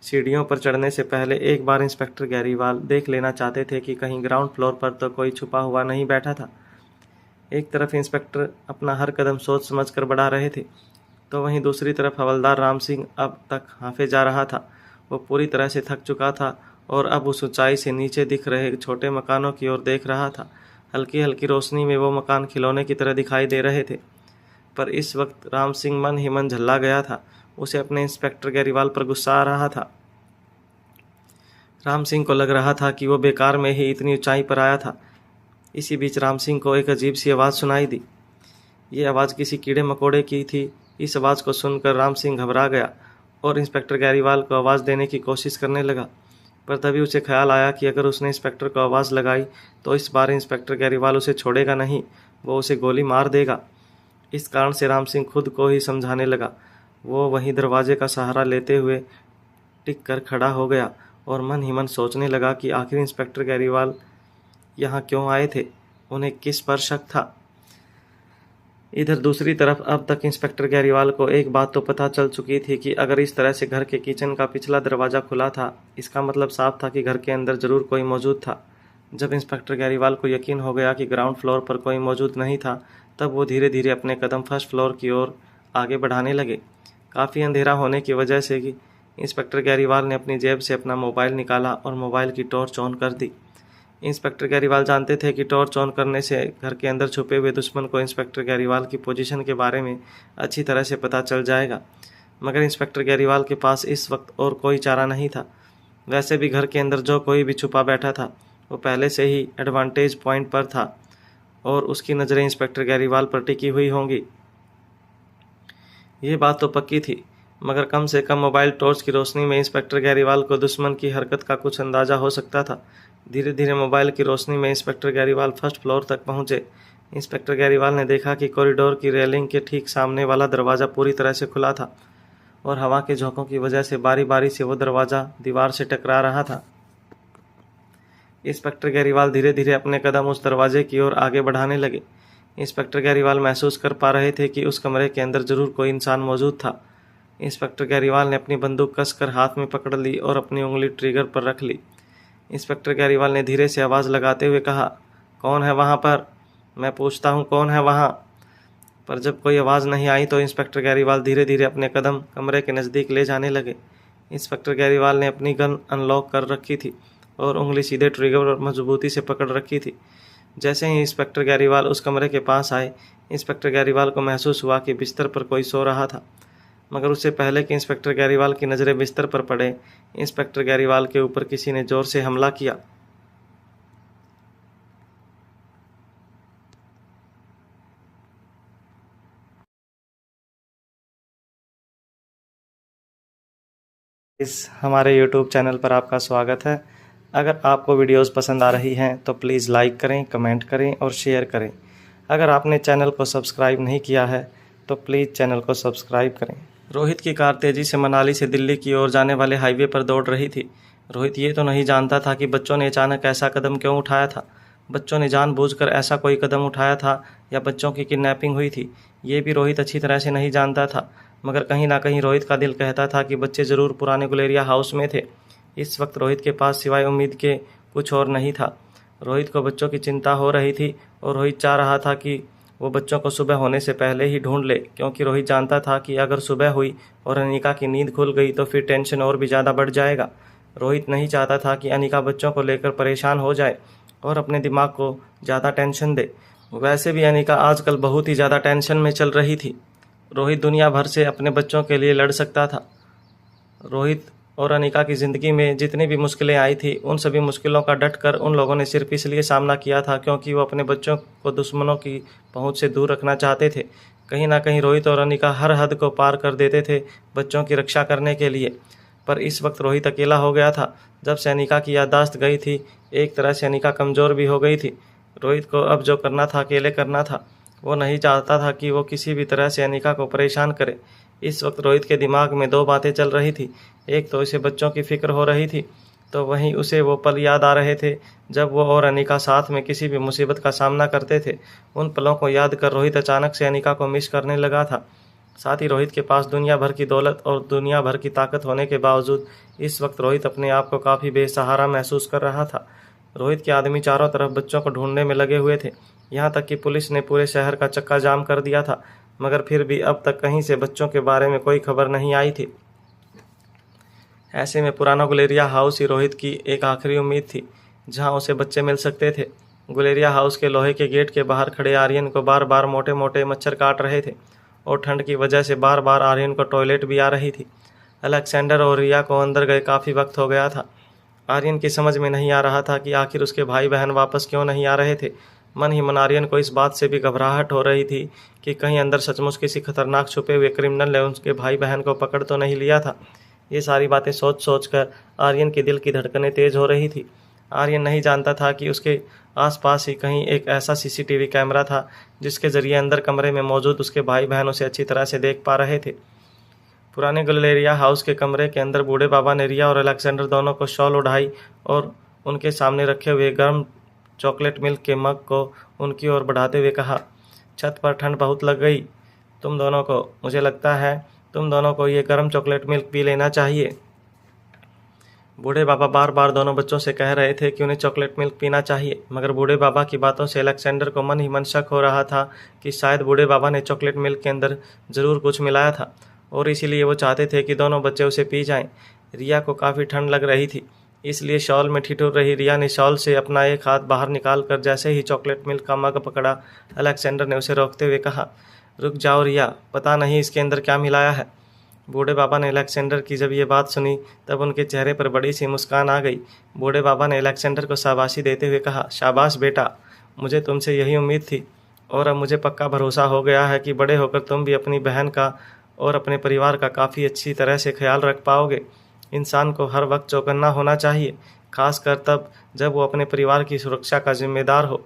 सीढ़ियों पर चढ़ने से पहले एक बार इंस्पेक्टर गैरीवाल देख लेना चाहते थे कि कहीं ग्राउंड फ्लोर पर तो कोई छुपा हुआ नहीं बैठा था। एक तरफ इंस्पेक्टर अपना हर कदम सोच समझ कर बढ़ा रहे थे तो वहीं दूसरी तरफ हवलदार राम सिंह अब तक हांफे जा रहा था। वो पूरी तरह से थक चुका था और अब उस ऊंचाई से नीचे दिख रहे छोटे मकानों की ओर देख रहा था। हल्की हल्की रोशनी में वो मकान खिलौने की तरह दिखाई दे रहे थे, पर इस वक्त राम सिंह मन ही मन झल्ला गया था। उसे अपने इंस्पेक्टर गैरीवाल पर गुस्सा आ रहा था। राम सिंह को लग रहा था कि वो बेकार में ही इतनी ऊंचाई पर आया था। इसी बीच राम सिंह को एक अजीब सी आवाज़ सुनाई दी। ये आवाज़ किसी कीड़े मकोड़े की थी। इस आवाज़ को सुनकर राम सिंह घबरा गया और इंस्पेक्टर गैरीवाल को आवाज़ देने की कोशिश करने लगा, पर तभी उसे ख्याल आया कि अगर उसने इंस्पेक्टर को आवाज़ लगाई तो इस बार इंस्पेक्टर गैरीवाल उसे छोड़ेगा नहीं, वो उसे गोली मार देगा। इस कारण से राम सिंह खुद को ही समझाने लगा। वो वहीं दरवाजे का सहारा लेते हुए टिक कर खड़ा हो गया और मन ही मन सोचने लगा कि आखिर इंस्पेक्टर गैरीवाल यहाँ क्यों आए थे, उन्हें किस पर शक था। इधर दूसरी तरफ अब तक इंस्पेक्टर गैरीवाल को एक बात तो पता चल चुकी थी कि अगर इस तरह से घर के किचन का पिछला दरवाज़ा खुला था इसका मतलब साफ था कि घर के अंदर ज़रूर कोई मौजूद था। जब इंस्पेक्टर गैरीवाल को यकीन हो गया कि ग्राउंड फ्लोर पर कोई मौजूद नहीं था तब वो धीरे धीरे अपने कदम फर्स्ट फ्लोर की ओर आगे बढ़ाने लगे। काफ़ी अंधेरा होने की वजह से कि इंस्पेक्टर गैरीवाल ने अपनी जेब से अपना मोबाइल निकाला और मोबाइल की टॉर्च ऑन कर दी। इंस्पेक्टर गैरीवाल जानते थे कि टॉर्च ऑन करने से घर के अंदर छुपे हुए दुश्मन को इंस्पेक्टर गैरीवाल की पोजीशन के बारे में अच्छी तरह से पता चल जाएगा, मगर इंस्पेक्टर गैरीवाल के पास इस वक्त और कोई चारा नहीं था। वैसे भी घर के अंदर जो कोई भी छुपा बैठा था वो पहले से ही एडवांटेज पॉइंट पर था और उसकी नज़रें इंस्पेक्टर गैरीवाल पर टिकी हुई होंगी। ये बात तो पक्की थी, मगर कम से कम मोबाइल टॉर्च की रोशनी में इंस्पेक्टर गैरीवाल को दुश्मन की हरकत का कुछ अंदाजा हो सकता था। धीरे धीरे मोबाइल की रोशनी में इंस्पेक्टर गैरीवाल फर्स्ट फ्लोर तक पहुंचे। इंस्पेक्टर गैरीवाल ने देखा कि कॉरिडोर की रेलिंग के ठीक सामने वाला दरवाज़ा पूरी तरह से खुला था और हवा के झोंकों की वजह से बारी बारी से वो दरवाज़ा दीवार से टकरा रहा था। इंस्पेक्टर गैरीवाल धीरे धीरे अपने कदम उस दरवाजे की ओर आगे बढ़ाने लगे। इंस्पेक्टर गैरीवाल महसूस कर पा रहे थे कि उस कमरे के अंदर जरूर कोई इंसान मौजूद था। इंस्पेक्टर गैरीवाल ने अपनी बंदूक कसकर हाथ में पकड़ ली और अपनी उंगली ट्रिगर पर रख ली। इंस्पेक्टर गैरीवाल ने धीरे से आवाज़ लगाते हुए कहा, कौन है वहाँ पर? मैं पूछता हूँ, कौन है वहाँ? पर जब कोई आवाज़ नहीं आई तो इंस्पेक्टर गैरीवाल धीरे धीरे अपने कदम कमरे के नज़दीक ले जाने लगे। इंस्पेक्टर गैरीवाल ने अपनी गन अनलॉक कर रखी थी और उंगली सीधे ट्रिगर पर मजबूती से पकड़ रखी थी। जैसे ही इंस्पेक्टर गैरीवाल उस कमरे के पास आए, इंस्पेक्टर गैरीवाल को महसूस हुआ कि बिस्तर पर कोई सो रहा था। मगर उससे पहले कि इंस्पेक्टर गैरीवाल की नज़रें बिस्तर पर पड़े, इंस्पेक्टर गैरीवाल के ऊपर किसी ने जोर से हमला किया। इस हमारे YouTube चैनल पर आपका स्वागत है। अगर आपको वीडियोस पसंद आ रही हैं तो प्लीज़ लाइक करें, कमेंट करें और शेयर करें। अगर आपने चैनल को सब्सक्राइब नहीं किया है तो प्लीज़ चैनल को सब्सक्राइब करें। रोहित की कार तेज़ी से मनाली से दिल्ली की ओर जाने वाले हाईवे पर दौड़ रही थी। रोहित ये तो नहीं जानता था कि बच्चों ने अचानक ऐसा कदम क्यों उठाया था। बच्चों ने जानबूझकर ऐसा कोई कदम उठाया था या बच्चों की किडनैपिंग हुई थी, ये भी रोहित अच्छी तरह से नहीं जानता था। मगर कहीं ना कहीं रोहित का दिल कहता था कि बच्चे ज़रूर पुराने गुलेरिया हाउस में थे। इस वक्त रोहित के पास सिवाय उम्मीद के कुछ और नहीं था। रोहित को बच्चों की चिंता हो रही थी और रोहित चाह रहा था कि वो बच्चों को सुबह होने से पहले ही ढूंढ ले, क्योंकि रोहित जानता था कि अगर सुबह हुई और अनिका की नींद खुल गई तो फिर टेंशन और भी ज़्यादा बढ़ जाएगा। रोहित नहीं चाहता था कि अनिका बच्चों को लेकर परेशान हो जाए और अपने दिमाग को ज़्यादा टेंशन दे। वैसे भी अनिका आजकल बहुत ही ज़्यादा टेंशन में चल रही थी। रोहित दुनिया भर से अपने बच्चों के लिए लड़ सकता था। रोहित और अनिका की ज़िंदगी में जितनी भी मुश्किलें आई थी, उन सभी मुश्किलों का डटकर उन लोगों ने सिर्फ इसलिए सामना किया था क्योंकि वो अपने बच्चों को दुश्मनों की पहुंच से दूर रखना चाहते थे। कहीं ना कहीं रोहित और अनिका हर हद को पार कर देते थे बच्चों की रक्षा करने के लिए। पर इस वक्त रोहित अकेला हो गया था। जब से अनिका की याददाश्त गई थी, एक तरह से अनिका कमज़ोर भी हो गई थी। रोहित को अब जो करना था अकेले करना था। वो नहीं चाहता था कि वो किसी भी तरह से अनिका को परेशान करे। इस वक्त रोहित के दिमाग में दो बातें चल रही थी। एक तो उसे बच्चों की फिक्र हो रही थी, तो वहीं उसे वो पल याद आ रहे थे जब वो और अनिका साथ में किसी भी मुसीबत का सामना करते थे। उन पलों को याद कर रोहित अचानक से अनिका को मिस करने लगा था। साथ ही रोहित के पास दुनिया भर की दौलत और दुनिया भर की ताकत होने के बावजूद इस वक्त रोहित अपने आप को काफ़ी बेसहारा महसूस कर रहा था। रोहित के आदमी चारों तरफ बच्चों को ढूंढने में लगे हुए थे। यहाँ तक कि पुलिस ने पूरे शहर का चक्का जाम कर दिया था, मगर फिर भी अब तक कहीं से बच्चों के बारे में कोई खबर नहीं आई थी। ऐसे में पुराना गुलेरिया हाउस ही रोहित की एक आखिरी उम्मीद थी जहाँ उसे बच्चे मिल सकते थे। गुलेरिया हाउस के लोहे के गेट के बाहर खड़े आर्यन को बार बार मोटे मोटे मच्छर काट रहे थे और ठंड की वजह से बार बार आर्यन को टॉयलेट भी आ रही थी। अलेक्जेंडर और रिया को अंदर गए काफ़ी वक्त हो गया था। आर्यन की समझ में नहीं आ रहा था कि आखिर उसके भाई बहन वापस क्यों नहीं आ रहे थे। मन ही मन आर्यन को इस बात से भी घबराहट हो रही थी कि कहीं अंदर सचमुच किसी खतरनाक छुपे हुए क्रिमिनल ने उसके भाई बहन को पकड़ तो नहीं लिया था। ये सारी बातें सोच सोच कर आर्यन के दिल की धड़कनें तेज हो रही थी। आर्यन नहीं जानता था कि उसके आसपास ही कहीं एक ऐसा सीसीटीवी कैमरा था जिसके जरिए अंदर कमरे में मौजूद उसके भाई बहन उसे अच्छी तरह से देख पा रहे थे। पुराने गुलेरिया हाउस के कमरे के अंदर बूढ़े बाबा ने रिया और अलेक्जेंडर दोनों को शॉल उठाई और उनके सामने रखे हुए गर्म चॉकलेट मिल्क के मग को उनकी ओर बढ़ाते हुए कहा, छत पर ठंड बहुत लग गई तुम दोनों को। मुझे लगता है तुम दोनों को ये गर्म चॉकलेट मिल्क पी लेना चाहिए। बूढ़े बाबा बार बार दोनों बच्चों से कह रहे थे कि उन्हें चॉकलेट मिल्क पीना चाहिए, मगर बूढ़े बाबा की बातों से अलेक्जेंडर को मन ही मन शक हो रहा था कि शायद बूढ़े बाबा ने चॉकलेट मिल्क के अंदर ज़रूर कुछ मिलाया था और इसीलिए वो चाहते थे कि दोनों बच्चे उसे पी जाएं। रिया को काफ़ी ठंड लग रही थी, इसलिए शॉल में ठिठुर रही रिया ने शॉल से अपना एक हाथ बाहर निकाल कर जैसे ही चॉकलेट मिल्क का मग पकड़ा, अलेक्जेंडर ने उसे रोकते हुए कहा, रुक जाओ रिया, पता नहीं इसके अंदर क्या मिलाया है। बूढ़े बाबा ने अलेक्जेंडर की जब ये बात सुनी तब उनके चेहरे पर बड़ी सी मुस्कान आ गई। बूढ़े बाबा ने अलेक्जेंडर को शाबाशी देते हुए कहा, शाबाश बेटा, मुझे तुमसे यही उम्मीद थी और अब मुझे पक्का भरोसा हो गया है कि बड़े होकर तुम भी अपनी बहन का और अपने परिवार का काफ़ी अच्छी तरह से ख्याल रख पाओगे। इंसान को हर वक्त चौकन्ना होना चाहिए, खासकर तब जब वो अपने परिवार की सुरक्षा का जिम्मेदार हो।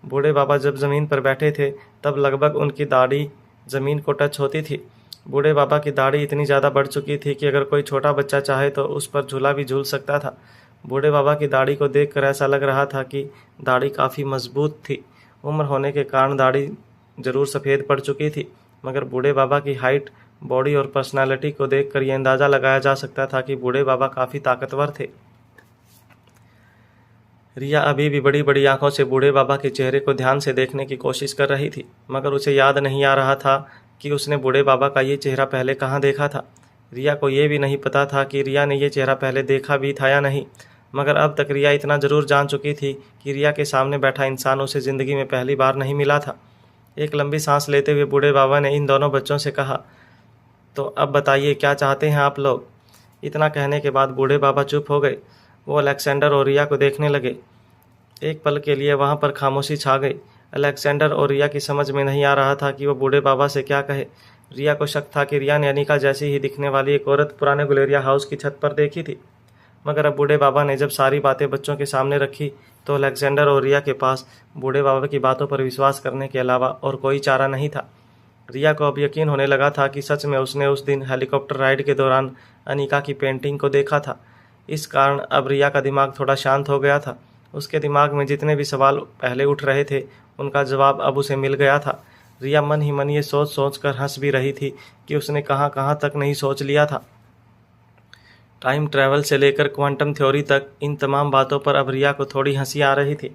बूढ़े बाबा जब ज़मीन पर बैठे थे तब लगभग उनकी दाढ़ी ज़मीन को टच होती थी। बूढ़े बाबा की दाढ़ी इतनी ज़्यादा बढ़ चुकी थी कि अगर कोई छोटा बच्चा चाहे तो उस पर झूला भी झूल सकता था। बूढ़े बाबा की दाढ़ी को देखकर ऐसा लग रहा था कि दाढ़ी काफ़ी मजबूत थी। उम्र होने के कारण दाढ़ी ज़रूर सफ़ेद पड़ चुकी थी, मगर बूढ़े बाबा की हाइट, बॉडी और पर्सनालिटी को देखकर यह अंदाज़ा लगाया जा सकता था कि बूढ़े बाबा काफ़ी ताकतवर थे। रिया अभी भी बड़ी बड़ी आंखों से बूढ़े बाबा के चेहरे को ध्यान से देखने की कोशिश कर रही थी, मगर उसे याद नहीं आ रहा था कि उसने बूढ़े बाबा का ये चेहरा पहले कहाँ देखा था। रिया को ये भी नहीं पता था कि रिया ने ये चेहरा पहले देखा भी था या नहीं, मगर अब तक रिया इतना ज़रूर जान चुकी थी कि रिया के सामने बैठा इंसान उसे ज़िंदगी में पहली बार नहीं मिला था। एक लंबी सांस लेते हुए बूढ़े बाबा ने इन दोनों बच्चों से कहा, तो अब बताइए क्या चाहते हैं आप लोग। इतना कहने के बाद बूढ़े बाबा चुप हो गए। वो अलेक्जेंडर और रिया को देखने लगे। एक पल के लिए वहाँ पर खामोशी छा गई। अलेक्जेंडर और रिया की समझ में नहीं आ रहा था कि वो बूढ़े बाबा से क्या कहे। रिया को शक था कि रिया ने अनिका जैसी ही दिखने वाली एक औरत पुराने गुलेरिया हाउस की छत पर देखी थी, मगर अब बूढ़े बाबा ने जब सारी बातें बच्चों के सामने रखी तो अलेक्जेंडर और रिया के पास बूढ़े बाबा की बातों पर विश्वास करने के अलावा और कोई चारा नहीं था। रिया को अब यकीन होने लगा था कि सच में उसने उस दिन हेलीकॉप्टर राइड के दौरान अनिका की पेंटिंग को देखा था। इस कारण अब रिया का दिमाग थोड़ा शांत हो गया था। उसके दिमाग में जितने भी सवाल पहले उठ रहे थे उनका जवाब अब उसे मिल गया था। रिया मन ही मन ये सोच सोच कर हंस भी रही थी कि उसने कहाँ कहाँ तक नहीं सोच लिया था। टाइम ट्रैवल से लेकर क्वांटम थ्योरी तक इन तमाम बातों पर अब रिया को थोड़ी हंसी आ रही थी।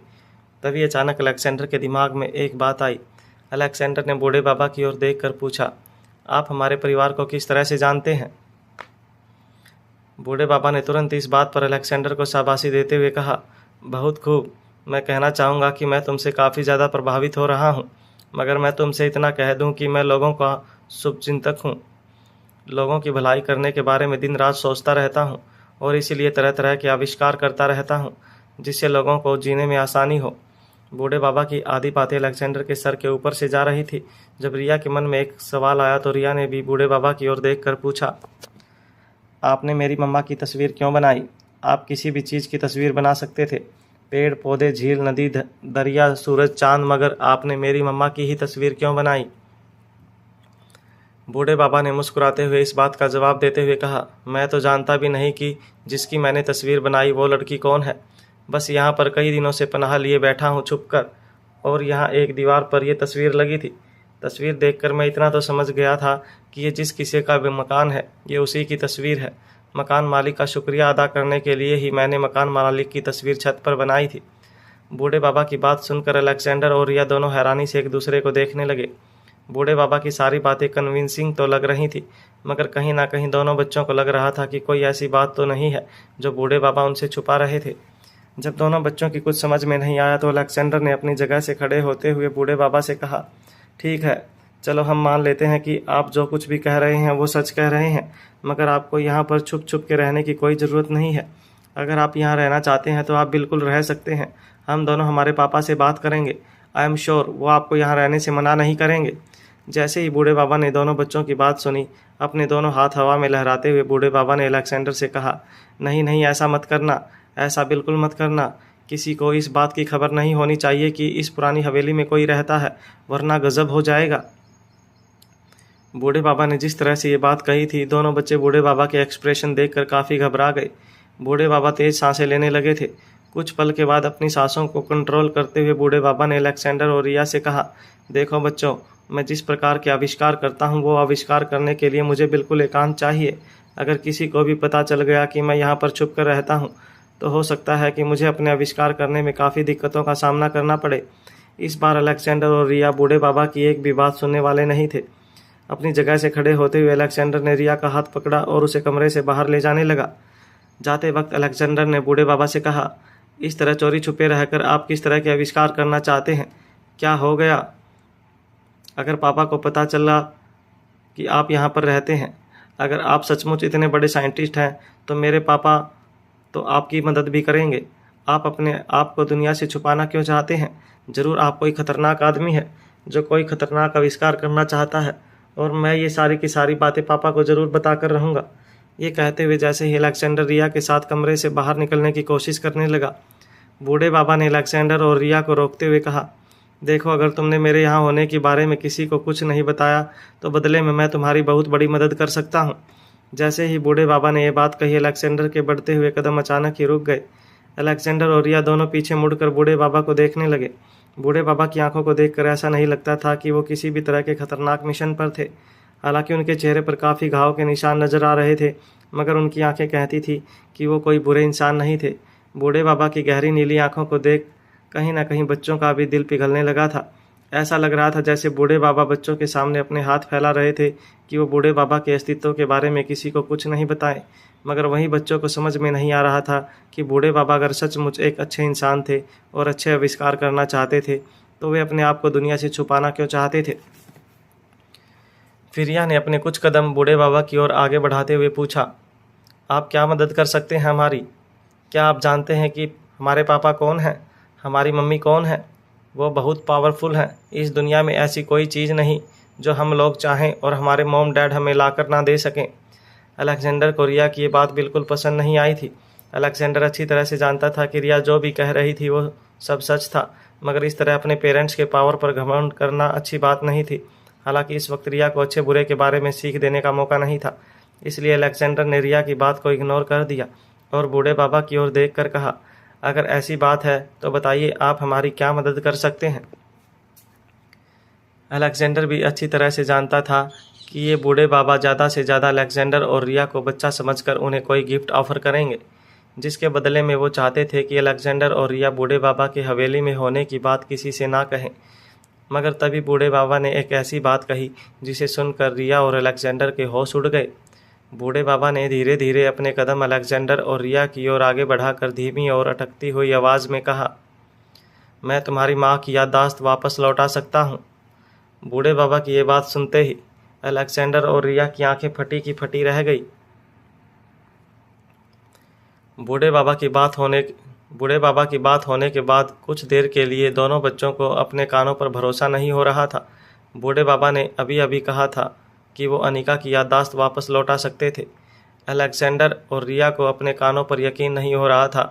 तभी अचानक अलेक्जेंडर के दिमाग में एक बात आई। अलेक्जेंडर ने बूढ़े बाबा की ओर देखकर पूछा, आप हमारे परिवार को किस तरह से जानते हैं। बूढ़े बाबा ने तुरंत इस बात पर अलेक्जेंडर को शाबाशी देते हुए कहा, बहुत खूब। मैं कहना चाहूँगा कि मैं तुमसे काफ़ी ज़्यादा प्रभावित हो रहा हूँ, मगर मैं तुमसे इतना कह दूँ कि मैं लोगों का शुभचिंतक हूँ। लोगों की भलाई करने के बारे में दिन रात सोचता रहता हूँ और इसीलिए तरह तरह के आविष्कार करता रहता हूँ जिससे लोगों को जीने में आसानी हो। बूढ़े बाबा की आधी बातें अलेक्जेंडर के सर के ऊपर से जा रही थी। जब रिया के मन में एक सवाल आया तो रिया ने भी बूढ़े बाबा की ओर देखकर पूछा, आपने मेरी मम्मा की तस्वीर क्यों बनाई। आप किसी भी चीज़ की तस्वीर बना सकते थे, पेड़ पौधे, झील, नदी, दरिया, सूरज, चांद, मगर आपने मेरी मम्मा की ही तस्वीर क्यों बनाई। बूढ़े बाबा ने मुस्कुराते हुए इस बात का जवाब देते हुए कहा, मैं तो जानता भी नहीं कि जिसकी मैंने तस्वीर बनाई वो लड़की कौन है। बस यहाँ पर कई दिनों से पनाह लिए बैठा हूँ छुप कर, और यहाँ एक दीवार पर यह तस्वीर लगी थी। तस्वीर देखकर मैं इतना तो समझ गया था कि ये जिस किसी का भी मकान है ये उसी की तस्वीर है। मकान मालिक का शुक्रिया अदा करने के लिए ही मैंने मकान मालिक की तस्वीर छत पर बनाई थी। बूढ़े बाबा की बात सुनकर अलेक्जेंडर और रिया दोनों हैरानी से एक दूसरे को देखने लगे। बूढ़े बाबा की सारी बातें कन्विंसिंग तो लग रही थी, मगर कहीं ना कहीं दोनों बच्चों को लग रहा था कि कोई ऐसी बात तो नहीं है जो बूढ़े बाबा उनसे छुपा रहे थे। जब दोनों बच्चों की कुछ समझ में नहीं आया तो अलेक्जेंडर ने अपनी जगह से खड़े होते हुए बूढ़े बाबा से कहा, ठीक है, चलो हम मान लेते हैं कि आप जो कुछ भी कह रहे हैं वो सच कह रहे हैं, मगर आपको यहाँ पर छुप छुप के रहने की कोई ज़रूरत नहीं है। अगर आप यहाँ रहना चाहते हैं तो आप बिल्कुल रह सकते हैं। हम दोनों हमारे पापा से बात करेंगे। आई एम श्योर वो आपको यहाँ रहने से मना नहीं करेंगे। जैसे ही बूढ़े बाबा ने दोनों बच्चों की बात सुनी, अपने दोनों हाथ हवा में लहराते हुए बूढ़े बाबा ने अलेक्जेंडर से कहा, नहीं नहीं, ऐसा मत करना, ऐसा बिल्कुल मत करना। किसी को इस बात की खबर नहीं होनी चाहिए कि इस पुरानी हवेली में कोई रहता है, वरना गजब हो जाएगा। बूढ़े बाबा ने जिस तरह से ये बात कही थी, दोनों बच्चे बूढ़े बाबा के एक्सप्रेशन देखकर काफ़ी घबरा गए। बूढ़े बाबा तेज सांसें लेने लगे थे। कुछ पल के बाद अपनी सांसों को कंट्रोल करते हुए बूढ़े बाबा ने अलेक्जेंडर और रिया से कहा, देखो बच्चों, मैं जिस प्रकार के आविष्कार करता हूँ वो आविष्कार करने के लिए मुझे बिल्कुल एकांत चाहिए। अगर किसी को भी पता चल गया कि मैं यहाँ पर छुप कर रहता हूँ तो हो सकता है कि मुझे अपने आविष्कार करने में काफ़ी दिक्कतों का सामना करना पड़े। इस बार अलेक्जेंडर और रिया बूढ़े बाबा की एक भी बात सुनने वाले नहीं थे। अपनी जगह से खड़े होते हुए अलेक्जेंडर ने रिया का हाथ पकड़ा और उसे कमरे से बाहर ले जाने लगा। जाते वक्त अलेक्जेंडर ने बूढ़े बाबा से कहा, इस तरह चोरी छुपे रहकर आप किस तरह के आविष्कार करना चाहते हैं। क्या हो गया अगर पापा को पता चला कि आप यहाँ पर रहते हैं। अगर आप सचमुच इतने बड़े साइंटिस्ट हैं तो मेरे पापा तो आपकी मदद भी करेंगे। आप अपने आप को दुनिया से छुपाना क्यों चाहते हैं? जरूर आप कोई खतरनाक आदमी है जो कोई खतरनाक आविष्कार करना चाहता है, और मैं ये सारी की सारी बातें पापा को जरूर बताकर रहूँगा। ये कहते हुए जैसे ही अलेक्जेंडर रिया के साथ कमरे से बाहर निकलने की कोशिश करने लगा, बूढ़े बाबा ने अलेक्जेंडर और रिया को रोकते हुए कहा, देखो, अगर तुमने मेरे यहाँ होने के बारे में किसी को कुछ नहीं बताया तो बदले में मैं तुम्हारी बहुत बड़ी मदद कर सकता हूँ। जैसे ही बूढ़े बाबा ने यह बात कही, अलेक्जेंडर के बढ़ते हुए कदम अचानक ही रुक गए। अलेक्जेंडर और रिया दोनों पीछे मुड़कर बूढ़े बाबा को देखने लगे। बूढ़े बाबा की आंखों को देखकर ऐसा नहीं लगता था कि वो किसी भी तरह के खतरनाक मिशन पर थे। हालांकि उनके चेहरे पर काफ़ी घाव के निशान नजर आ रहे थे, मगर उनकी आंखें कहती थी कि वो कोई बुरे इंसान नहीं थे। बूढ़े बाबा की गहरी नीली आंखों को देख कहीं ना कहीं बच्चों का भी दिल पिघलने लगा था। ऐसा लग रहा था जैसे बूढ़े बाबा बच्चों के सामने अपने हाथ फैला रहे थे कि वो बूढ़े बाबा के अस्तित्व के बारे में किसी को कुछ नहीं बताएं। मगर वहीं बच्चों को समझ में नहीं आ रहा था कि बूढ़े बाबा अगर सचमुच एक अच्छे इंसान थे और अच्छे आविष्कार करना चाहते थे तो वे अपने आप को दुनिया से छुपाना क्यों चाहते थे। फिर रिया ने अपने कुछ कदम बूढ़े बाबा की ओर आगे बढ़ाते हुए पूछा, आप क्या मदद कर सकते हैं हमारी? क्या आप जानते हैं कि हमारे पापा कौन हैं? हमारी मम्मी कौन है? वो बहुत पावरफुल हैं। इस दुनिया में ऐसी कोई चीज़ नहीं जो हम लोग चाहें और हमारे मॉम डैड हमें लाकर ना दे सकें। अलेक्जेंडर को रिया की ये बात बिल्कुल पसंद नहीं आई थी। अलेक्जेंडर अच्छी तरह से जानता था कि रिया जो भी कह रही थी वो सब सच था, मगर इस तरह अपने पेरेंट्स के पावर पर घमंड करना अच्छी बात नहीं थी। हालांकि इस वक्त रिया को अच्छे बुरे के बारे में सीख देने का मौका नहीं था, इसलिए अलेक्जेंडर ने रिया की बात को इग्नोर कर दिया और बूढ़े बाबा की ओर देखकर कहा, अगर ऐसी बात है तो बताइए, आप हमारी क्या मदद कर सकते हैं? अलेक्जेंडर भी अच्छी तरह से जानता था कि ये बूढ़े बाबा ज़्यादा से ज़्यादा अलेक्जेंडर और रिया को बच्चा समझकर उन्हें कोई गिफ्ट ऑफर करेंगे, जिसके बदले में वो चाहते थे कि अलेक्जेंडर और रिया बूढ़े बाबा की हवेली में होने की बात किसी से ना कहें। मगर तभी बूढ़े बाबा ने एक ऐसी बात कही जिसे सुनकर रिया और अलेक्जेंडर के होश उड़ गए। बूढ़े बाबा ने धीरे धीरे अपने कदम अलेक्जेंडर और रिया की ओर आगे बढ़ाकर धीमी और अटकती हुई आवाज़ में कहा, मैं तुम्हारी माँ की याददाश्त वापस लौटा सकता हूँ। बूढ़े बाबा की ये बात सुनते ही अलेक्जेंडर और रिया की आंखें फटी की फटी रह गई। बूढ़े बाबा की बात होने के बाद कुछ देर के लिए दोनों बच्चों को अपने कानों पर भरोसा नहीं हो रहा था। बूढ़े बाबा ने अभी अभी कहा था कि वो अनिका की याददाश्त वापस लौटा सकते थे। अलेक्जेंडर और रिया को अपने कानों पर यकीन नहीं हो रहा था।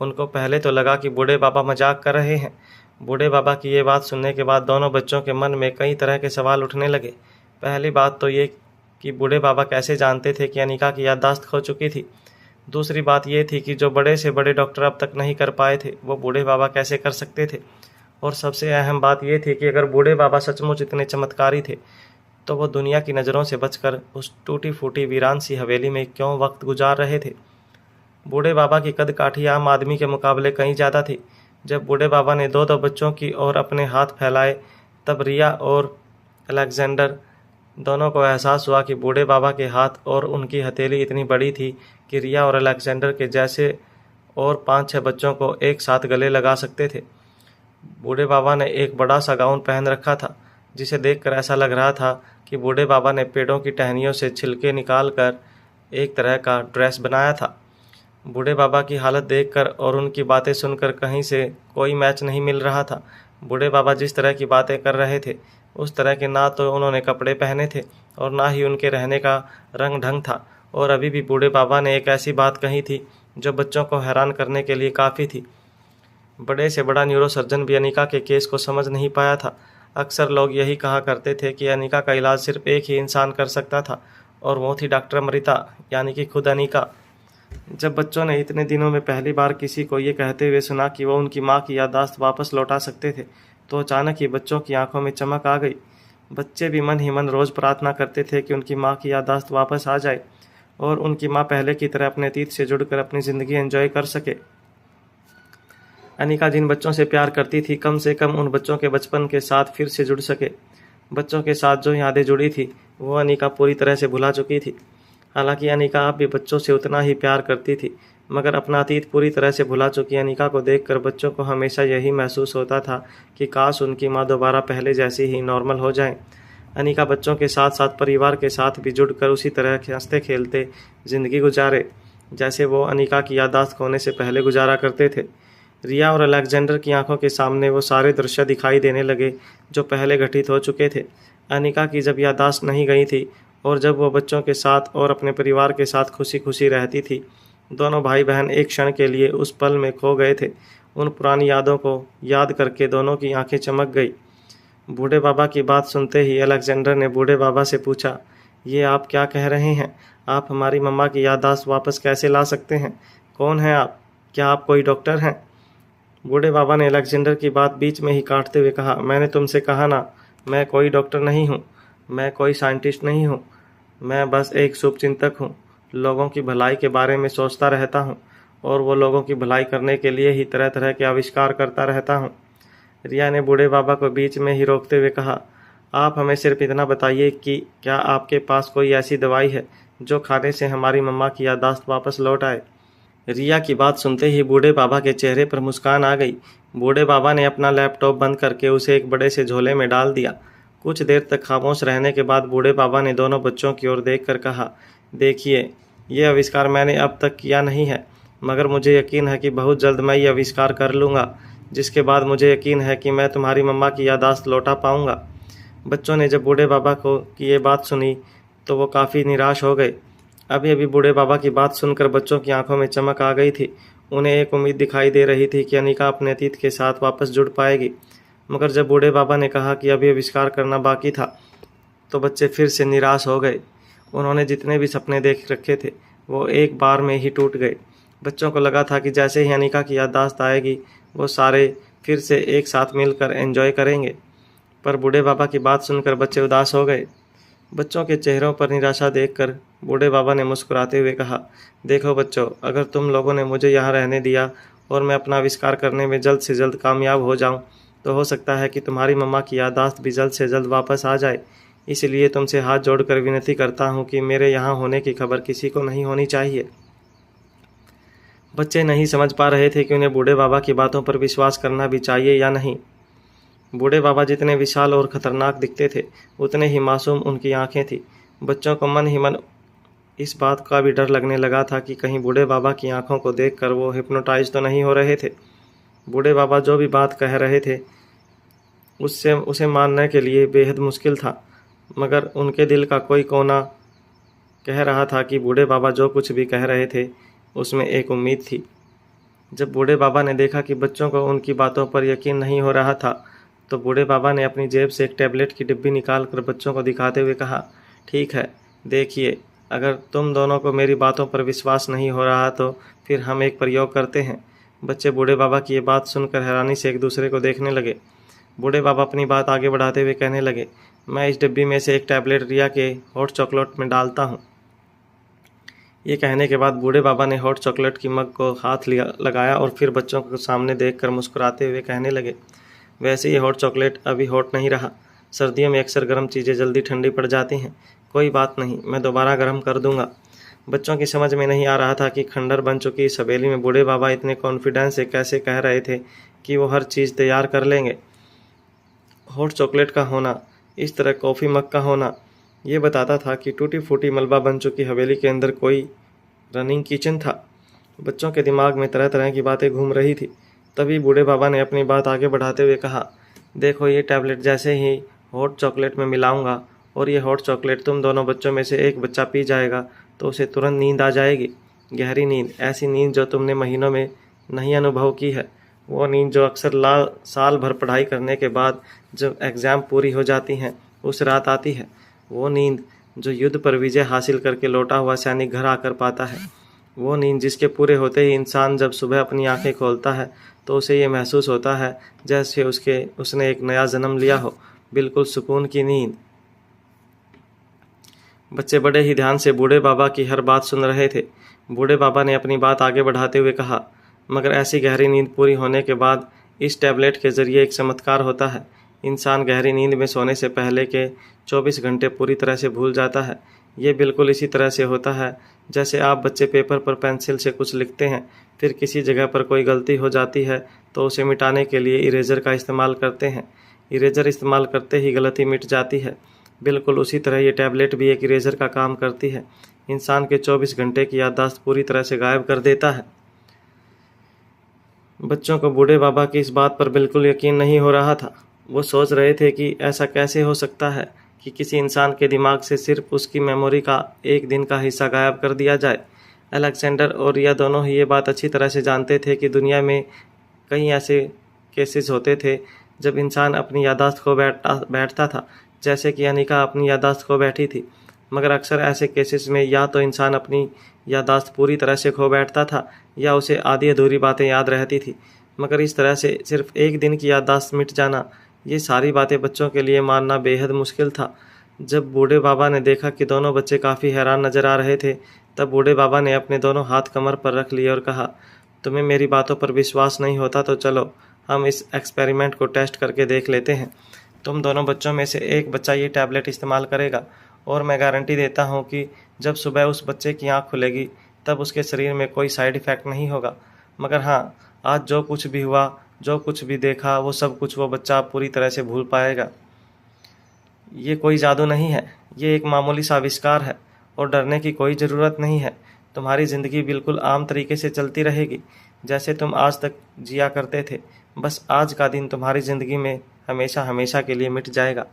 उनको पहले तो लगा कि बूढ़े बाबा मजाक कर रहे हैं। बूढ़े बाबा की ये बात सुनने के बाद दोनों बच्चों के मन में कई तरह के सवाल उठने लगे। पहली बात तो ये कि बूढ़े बाबा कैसे जानते थे कि अनिका की याददाश्त खो चुकी थी। दूसरी बात ये थी कि जो बड़े से बड़े डॉक्टर अब तक नहीं कर पाए थे वो बूढ़े बाबा कैसे कर सकते थे। और सबसे अहम बात ये थी कि अगर बूढ़े बाबा सचमुच इतने चमत्कारी थे तो वो दुनिया की नज़रों से बचकर उस टूटी फूटी वीरान सी हवेली में क्यों वक्त गुजार रहे थे। बूढ़े बाबा की कद काठी आम आदमी के मुकाबले कहीं ज़्यादा थी। जब बूढ़े बाबा ने दो बच्चों की ओर अपने हाथ फैलाए तब रिया और अलेक्जेंडर दोनों को एहसास हुआ कि बूढ़े बाबा के हाथ और उनकी हथेली इतनी बड़ी थी कि रिया और अलेक्जेंडर के जैसे और 5-6 बच्चों को एक साथ गले लगा सकते थे। बूढ़े बाबा ने एक बड़ा सा गाउन पहन रखा था जिसे देखकर ऐसा लग रहा था कि बूढ़े बाबा ने पेड़ों की टहनियों से छिलके निकाल कर एक तरह का ड्रेस बनाया था। बूढ़े बाबा की हालत देखकर और उनकी बातें सुनकर कहीं से कोई मैच नहीं मिल रहा था। बूढ़े बाबा जिस तरह की बातें कर रहे थे उस तरह के ना तो उन्होंने कपड़े पहने थे और ना ही उनके रहने का रंग ढंग था। और अभी भी बूढ़े बाबा ने एक ऐसी बात कही थी जो बच्चों को हैरान करने के लिए काफ़ी थी। बड़े से बड़ा न्यूरोसर्जन भी अनिका के केस को समझ नहीं पाया था। अक्सर लोग यही कहा करते थे कि अनिका का इलाज सिर्फ एक ही इंसान कर सकता था और वो थी डॉक्टर अमृता, यानी कि खुद अनिका। जब बच्चों ने इतने दिनों में पहली बार किसी को ये कहते हुए सुना कि वो उनकी माँ की याददाश्त वापस लौटा सकते थे तो अचानक ही बच्चों की आंखों में चमक आ गई। बच्चे भी मन ही मन रोज़ प्रार्थना करते थे कि उनकी माँ की याददाश्त वापस आ जाए और उनकी माँ पहले की तरह अपने अतीत से जुड़कर अपनी ज़िंदगी एंजॉय कर सके। अनिका जिन बच्चों से प्यार करती थी कम से कम उन बच्चों के बचपन के साथ फिर से जुड़ सके। बच्चों के साथ जो यादें जुड़ी थी वो अनिका पूरी तरह से भुला चुकी थी। हालांकि अनिका अब भी बच्चों से उतना ही प्यार करती थी, मगर अपना अतीत पूरी तरह से भुला चुकी अनिका को देखकर बच्चों को हमेशा यही महसूस होता था कि काश उनकी माँ दोबारा पहले जैसी ही नॉर्मल हो जाए। अनिका बच्चों के साथ साथ परिवार के साथ भी जुड़कर उसी तरह हंसते खेलते ज़िंदगी गुजारे जैसे वो अनिका की याददाश्त खोने से पहले गुजारा करते थे। रिया और अलेक्जेंडर की आंखों के सामने वो सारे दृश्य दिखाई देने लगे जो पहले घटित हो चुके थे। अनिका की जब याददाश्त नहीं गई थी और जब वो बच्चों के साथ और अपने परिवार के साथ खुशी खुशी रहती थी, दोनों भाई बहन एक क्षण के लिए उस पल में खो गए थे। उन पुरानी यादों को याद करके दोनों की आंखें चमक गई। बूढ़े बाबा की बात सुनते ही अलेक्जेंडर ने बूढ़े बाबा से पूछा, ये आप क्या कह रहे हैं? आप हमारी मम्मा की याददाश्त वापस कैसे ला सकते हैं? कौन हैं आप? क्या आप कोई डॉक्टर हैं? बूढ़े बाबा ने अलेक्जेंडर की बात बीच में ही काटते हुए कहा, मैंने तुमसे कहा ना, मैं कोई डॉक्टर नहीं हूँ, मैं कोई साइंटिस्ट नहीं हूँ, मैं बस एक शुभचिंतक हूँ। लोगों की भलाई के बारे में सोचता रहता हूँ और वो लोगों की भलाई करने के लिए ही तरह तरह के आविष्कार करता रहता हूँ। रिया ने बूढ़े बाबा को बीच में ही रोकते हुए कहा, आप हमें सिर्फ इतना बताइए कि क्या आपके पास कोई ऐसी दवाई है जो खाने से हमारी मम्मा की याददाश्त वापस लौट आए? रिया की बात सुनते ही बूढ़े बाबा के चेहरे पर मुस्कान आ गई। बूढ़े बाबा ने अपना लैपटॉप बंद करके उसे एक बड़े से झोले में डाल दिया। कुछ देर तक खामोश रहने के बाद बूढ़े बाबा ने दोनों बच्चों की ओर देखकर कहा, देखिए, ये आविष्कार मैंने अब तक किया नहीं है, मगर मुझे यकीन है कि बहुत जल्द मैं ये आविष्कार कर लूँगा, जिसके बाद मुझे यकीन है कि मैं तुम्हारी मम्मा की याददाश्त लौटा पाऊँगा। बच्चों ने जब बूढ़े बाबा को की ये बात सुनी तो वो काफ़ी निराश हो गए। अभी अभी बूढ़े बाबा की बात सुनकर बच्चों की आंखों में चमक आ गई थी। उन्हें एक उम्मीद दिखाई दे रही थी कि अनिका अपने अतीत के साथ वापस जुड़ पाएगी। मगर जब बूढ़े बाबा ने कहा कि अभी आविष्कार करना बाकी था तो बच्चे फिर से निराश हो गए। उन्होंने जितने भी सपने देख रखे थे वो एक बार में ही टूट गए। बच्चों को लगा था कि जैसे ही अनिका की याददाश्त आएगी वो सारे फिर से एक साथ मिलकर एंजॉय करेंगे, पर बूढ़े बाबा की बात सुनकर बच्चे उदास हो गए। बच्चों के चेहरों पर निराशा देखकर बूढ़े बाबा ने मुस्कुराते हुए कहा, देखो बच्चों, अगर तुम लोगों ने मुझे यहाँ रहने दिया और मैं अपना आविष्कार करने में जल्द से जल्द कामयाब हो जाऊँ तो हो सकता है कि तुम्हारी मम्मा की याददाश्त भी जल्द से जल्द वापस आ जाए। इसलिए तुमसे हाथ जोड़कर विनती करता हूँ कि मेरे यहाँ होने की खबर किसी को नहीं होनी चाहिए। बच्चे नहीं समझ पा रहे थे कि उन्हें बूढ़े बाबा की बातों पर विश्वास करना भी चाहिए या नहीं। बूढ़े बाबा जितने विशाल और खतरनाक दिखते थे उतने ही मासूम उनकी आंखें थीं। बच्चों को मन ही मन इस बात का भी डर लगने लगा था कि कहीं बूढ़े बाबा की आंखों को देखकर वो हिप्नोटाइज तो नहीं हो रहे थे। बूढ़े बाबा जो भी बात कह रहे थे उसे मानने के लिए बेहद मुश्किल था, मगर उनके दिल का कोई कोना कह रहा था कि बूढ़े बाबा जो कुछ भी कह रहे थे उसमें एक उम्मीद थी। जब बूढ़े बाबा ने देखा कि बच्चों को उनकी बातों पर यकीन नहीं हो रहा था तो बूढ़े बाबा ने अपनी जेब से एक टैबलेट की डिब्बी निकालकर बच्चों को दिखाते हुए कहा, ठीक है, देखिए, अगर तुम दोनों को मेरी बातों पर विश्वास नहीं हो रहा तो फिर हम एक प्रयोग करते हैं। बच्चे बूढ़े बाबा की ये बात सुनकर हैरानी से एक दूसरे को देखने लगे। बूढ़े बाबा अपनी बात आगे बढ़ाते हुए कहने लगे, मैं इस डिब्बी में से एक टैबलेट रिया के हॉट चॉकलेट में डालता हूँ। ये कहने के बाद बूढ़े बाबा ने हॉट चॉकलेट की मग को हाथ लगाया और फिर बच्चों को सामने देखकर मुस्कुराते हुए कहने लगे, वैसे ये हॉट चॉकलेट अभी हॉट नहीं रहा। सर्दियों में अक्सर गर्म चीज़ें जल्दी ठंडी पड़ जाती हैं। कोई बात नहीं, मैं दोबारा गर्म कर दूंगा। बच्चों की समझ में नहीं आ रहा था कि खंडर बन चुकी इस हवेली में बूढ़े बाबा इतने कॉन्फिडेंस से कैसे कह रहे थे कि वो हर चीज़ तैयार कर लेंगे। हॉट चॉकलेट का होना, इस तरह कॉफ़ी मग का होना, ये बताता था कि टूटी फूटी मलबा बन चुकी हवेली के अंदर कोई रनिंग किचन था। बच्चों के दिमाग में तरह तरह की बातें घूम रही थी। तभी बूढ़े बाबा ने अपनी बात आगे बढ़ाते हुए कहा, देखो, ये टैबलेट जैसे ही हॉट चॉकलेट में मिलाऊंगा और ये हॉट चॉकलेट तुम दोनों बच्चों में से एक बच्चा पी जाएगा तो उसे तुरंत नींद आ जाएगी। गहरी नींद, ऐसी नींद जो तुमने महीनों में नहीं अनुभव की है। वो नींद जो अक्सर साल भर पढ़ाई करने के बाद जब एग्ज़ाम पूरी हो जाती हैं उस रात आती है। वो नींद जो युद्ध पर विजय हासिल करके लौटा हुआ सैनिक घर आकर पाता है। वो नींद जिसके पूरे होते ही इंसान जब सुबह अपनी आंखें खोलता है तो उसे ये महसूस होता है जैसे उसने एक नया जन्म लिया हो, बिल्कुल सुकून की नींद। बच्चे बड़े ही ध्यान से बूढ़े बाबा की हर बात सुन रहे थे। बूढ़े बाबा ने अपनी बात आगे बढ़ाते हुए कहा, मगर ऐसी गहरी नींद पूरी होने के बाद इस टैबलेट के ज़रिए एक चमत्कार होता है। इंसान गहरी नींद में सोने से पहले के 24 घंटे पूरी तरह से भूल जाता है। ये बिल्कुल इसी तरह से होता है जैसे आप बच्चे पेपर पर पेंसिल से कुछ लिखते हैं, फिर किसी जगह पर कोई गलती हो जाती है तो उसे मिटाने के लिए इरेजर का इस्तेमाल करते हैं। इरेजर इस्तेमाल करते ही गलती मिट जाती है। बिल्कुल उसी तरह ये टैबलेट भी एक इरेजर का काम करती है। इंसान के 24 घंटे की याददाश्त पूरी तरह से गायब कर देता है। बच्चों को बूढ़े बाबा की इस बात पर बिल्कुल यकीन नहीं हो रहा था। वो सोच रहे थे कि ऐसा कैसे हो सकता है कि किसी इंसान के दिमाग से सिर्फ उसकी मेमोरी का एक दिन का हिस्सा गायब कर दिया जाए। अलेक्जेंडर और रिया दोनों ही ये बात अच्छी तरह से जानते थे कि दुनिया में कई ऐसे केसेस होते थे जब इंसान अपनी याददाश्त खो बैठता था, जैसे कि अनिका अपनी याददाश्त खो बैठी थी। मगर अक्सर ऐसे केसेस में या तो इंसान अपनी याददाश्त पूरी तरह से खो बैठता था या उसे आधी अधूरी बातें याद रहती थी। मगर इस तरह से सिर्फ एक दिन की याददाश्त मिट जाना, ये सारी बातें बच्चों के लिए मानना बेहद मुश्किल था। जब बूढ़े बाबा ने देखा कि दोनों बच्चे काफ़ी हैरान नजर आ रहे थे, तब बूढ़े बाबा ने अपने दोनों हाथ कमर पर रख लिए और कहा, तुम्हें मेरी बातों पर विश्वास नहीं होता तो चलो हम इस एक्सपेरिमेंट को टेस्ट करके देख लेते हैं। तुम दोनों बच्चों में से एक बच्चा ये टैबलेट इस्तेमाल करेगा और मैं गारंटी देता हूँ कि जब सुबह उस बच्चे की आँख खुलेगी तब उसके शरीर में कोई साइड इफ़ेक्ट नहीं होगा। मगर हाँ, आज जो कुछ भी हुआ, जो कुछ भी देखा, वो सब कुछ वो बच्चा पूरी तरह से भूल पाएगा। ये कोई जादू नहीं है, ये एक मामूली सा आविष्कार है और डरने की कोई ज़रूरत नहीं है। तुम्हारी ज़िंदगी बिल्कुल आम तरीके से चलती रहेगी जैसे तुम आज तक जिया करते थे। बस आज का दिन तुम्हारी ज़िंदगी में हमेशा हमेशा के लिए मिट जाएगा।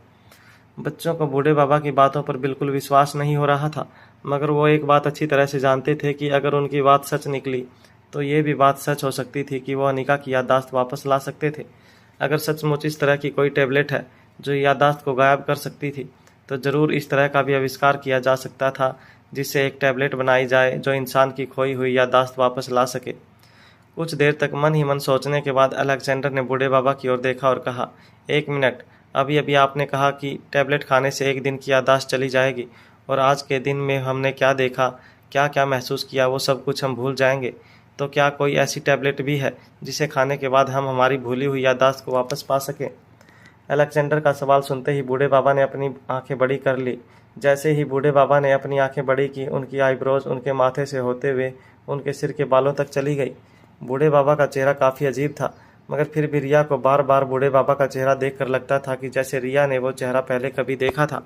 बच्चों को बूढ़े बाबा की बातों पर बिल्कुल विश्वास नहीं हो रहा था, मगर वो एक बात अच्छी तरह से जानते थे कि अगर उनकी बात सच निकली तो ये भी बात सच हो सकती थी कि वो अनिका की याददाश्त वापस ला सकते थे। अगर सचमुच इस तरह की कोई टैबलेट है जो याददाश्त को गायब कर सकती थी, तो ज़रूर इस तरह का भी आविष्कार किया जा सकता था जिससे एक टैबलेट बनाई जाए जो इंसान की खोई हुई याददाश्त वापस ला सके। कुछ देर तक मन ही मन सोचने के बाद अलेक्जेंडर ने बूढ़े बाबा की ओर देखा और कहा, एक मिनट, अभी अभी आपने कहा कि टैबलेट खाने से एक दिन की याददाश्त चली जाएगी और आज के दिन में हमने क्या देखा, क्या क्या महसूस किया, वो सब कुछ हम भूल जाएंगे। तो क्या कोई ऐसी टैबलेट भी है जिसे खाने के बाद हम हमारी भूली हुई याददाश्त को वापस पा सकें? अलेक्जेंडर का सवाल सुनते ही बूढ़े बाबा ने अपनी आंखें बड़ी कर ली। जैसे ही बूढ़े बाबा ने अपनी आंखें बड़ी की, उनकी आईब्रोज उनके माथे से होते हुए उनके सिर के बालों तक चली गई। बूढ़े बाबा का चेहरा काफ़ी अजीब था, मगर फिर भी रिया को बार बार बूढ़े बाबा का चेहरा देखकर लगता था कि जैसे रिया ने वो चेहरा पहले कभी देखा था।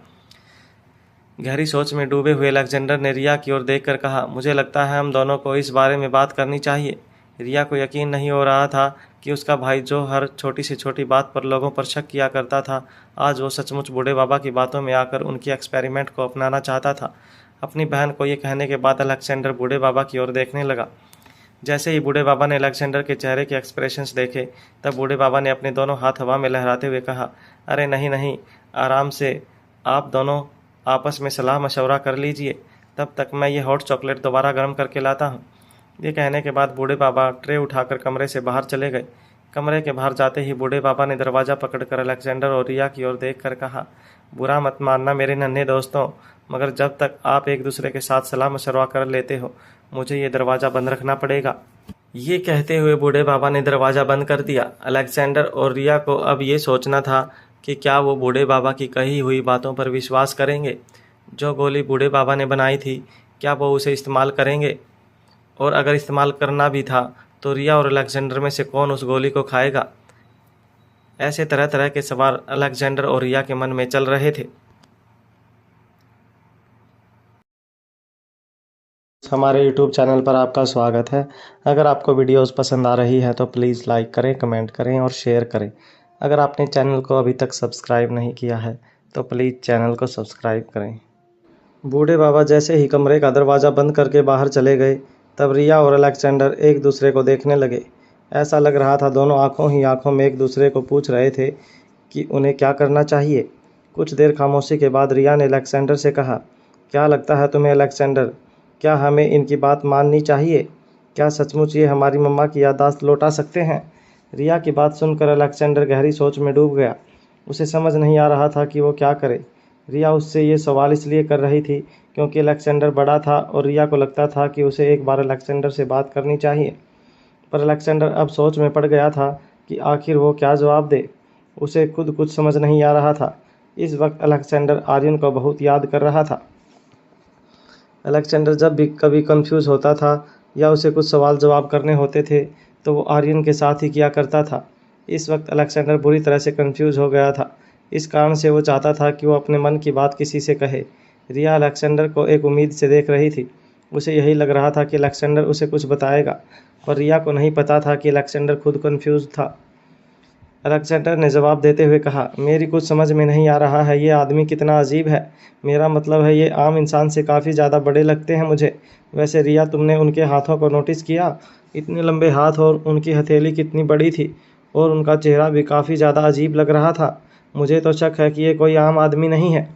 गहरी सोच में डूबे हुए अलेक्जेंडर ने रिया की ओर देखकर कहा, मुझे लगता है हम दोनों को इस बारे में बात करनी चाहिए। रिया को यकीन नहीं हो रहा था कि उसका भाई जो हर छोटी से छोटी बात पर लोगों पर शक किया करता था, आज वो सचमुच बूढ़े बाबा की बातों में आकर उनकी एक्सपेरिमेंट को अपनाना चाहता था। अपनी बहन को ये कहने के बाद अलेक्जेंडर बूढ़े बाबा की ओर देखने लगा। जैसे ही बूढ़े बाबा ने अलेक्जेंडर के चेहरे के एक्सप्रेशंस देखे, तब बूढ़े बाबा ने अपने दोनों हाथ हवा में लहराते हुए कहा, अरे नहीं नहीं, आराम से, आप दोनों आपस में सलाह मशवरा कर लीजिए, तब तक मैं ये हॉट चॉकलेट दोबारा गर्म करके लाता हूँ। ये कहने के बाद बूढ़े बाबा ट्रे उठाकर कमरे से बाहर चले गए। कमरे के बाहर जाते ही बूढ़े बाबा ने दरवाज़ा पकड़कर अलेक्जेंडर और रिया की ओर देखकर कहा, बुरा मत मानना मेरे नन्हे दोस्तों, मगर जब तक आप एक दूसरे के साथ सलाह मशवरा कर लेते हो, मुझे ये दरवाज़ा बंद रखना पड़ेगा। ये कहते हुए बूढ़े बाबा ने दरवाज़ा बंद कर दिया। अलेक्जेंडर और रिया को अब ये सोचना था कि क्या वो बूढ़े बाबा की कही हुई बातों पर विश्वास करेंगे। जो गोली बूढ़े बाबा ने बनाई थी, क्या वो उसे इस्तेमाल करेंगे? और अगर इस्तेमाल करना भी था तो रिया और अलेक्जेंडर में से कौन उस गोली को खाएगा? ऐसे तरह तरह के सवाल अलेक्जेंडर और रिया के मन में चल रहे थे। हमारे YouTube चैनल पर आपका स्वागत है। अगर आपको वीडियोस पसंद आ रही है तो प्लीज़ लाइक करें, कमेंट करें और शेयर करें। अगर आपने चैनल को अभी तक सब्सक्राइब नहीं किया है तो प्लीज़ चैनल को सब्सक्राइब करें। बूढ़े बाबा जैसे ही कमरे का दरवाज़ा बंद करके बाहर चले गए, तब रिया और अलेक्जेंडर एक दूसरे को देखने लगे। ऐसा लग रहा था दोनों आंखों ही आंखों में एक दूसरे को पूछ रहे थे कि उन्हें क्या करना चाहिए। कुछ देर खामोशी के बाद रिया ने अलेक्जेंडर से कहा, क्या लगता है तुम्हें अलेक्जेंडर, क्या हमें इनकी बात माननी चाहिए? क्या सचमुच ये हमारी मम्मा की याददाश्त लौटा सकते हैं? रिया की बात सुनकर अलेक्जेंडर गहरी सोच में डूब गया। उसे समझ नहीं आ रहा था कि वो क्या करे। रिया उससे ये सवाल इसलिए कर रही थी क्योंकि अलेक्जेंडर बड़ा था और रिया को लगता था कि उसे एक बार अलेक्जेंडर से बात करनी चाहिए। पर अलेक्जेंडर अब सोच में पड़ गया था कि आखिर वो क्या जवाब दे। उसे खुद कुछ समझ नहीं आ रहा था। इस वक्त अलेक्जेंडर आर्यन को बहुत याद कर रहा था। अलेक्जेंडर जब भी कभी कंफ्यूज होता था या उसे कुछ सवाल जवाब करने होते थे तो वो आर्यन के साथ ही किया करता था। इस वक्त अलेक्जेंडर बुरी तरह से कंफ्यूज हो गया था। इस कारण से वो चाहता था कि वो अपने मन की बात किसी से कहे। रिया अलेक्जेंडर को एक उम्मीद से देख रही थी। उसे यही लग रहा था कि अलेक्जेंडर उसे कुछ बताएगा, पर रिया को नहीं पता था कि अलेक्जेंडर खुद कन्फ्यूज था। अलेक्जेंडर ने जवाब देते हुए कहा, मेरी कुछ समझ में नहीं आ रहा है, ये आदमी कितना अजीब है। मेरा मतलब है ये आम इंसान से काफ़ी ज़्यादा बड़े लगते हैं मुझे। वैसे रिया, तुमने उनके हाथों को नोटिस किया? इतने लंबे हाथ और उनकी हथेली कितनी बड़ी थी, और उनका चेहरा भी काफ़ी ज़्यादा अजीब लग रहा था। मुझे तो शक है कि ये कोई आम आदमी नहीं है।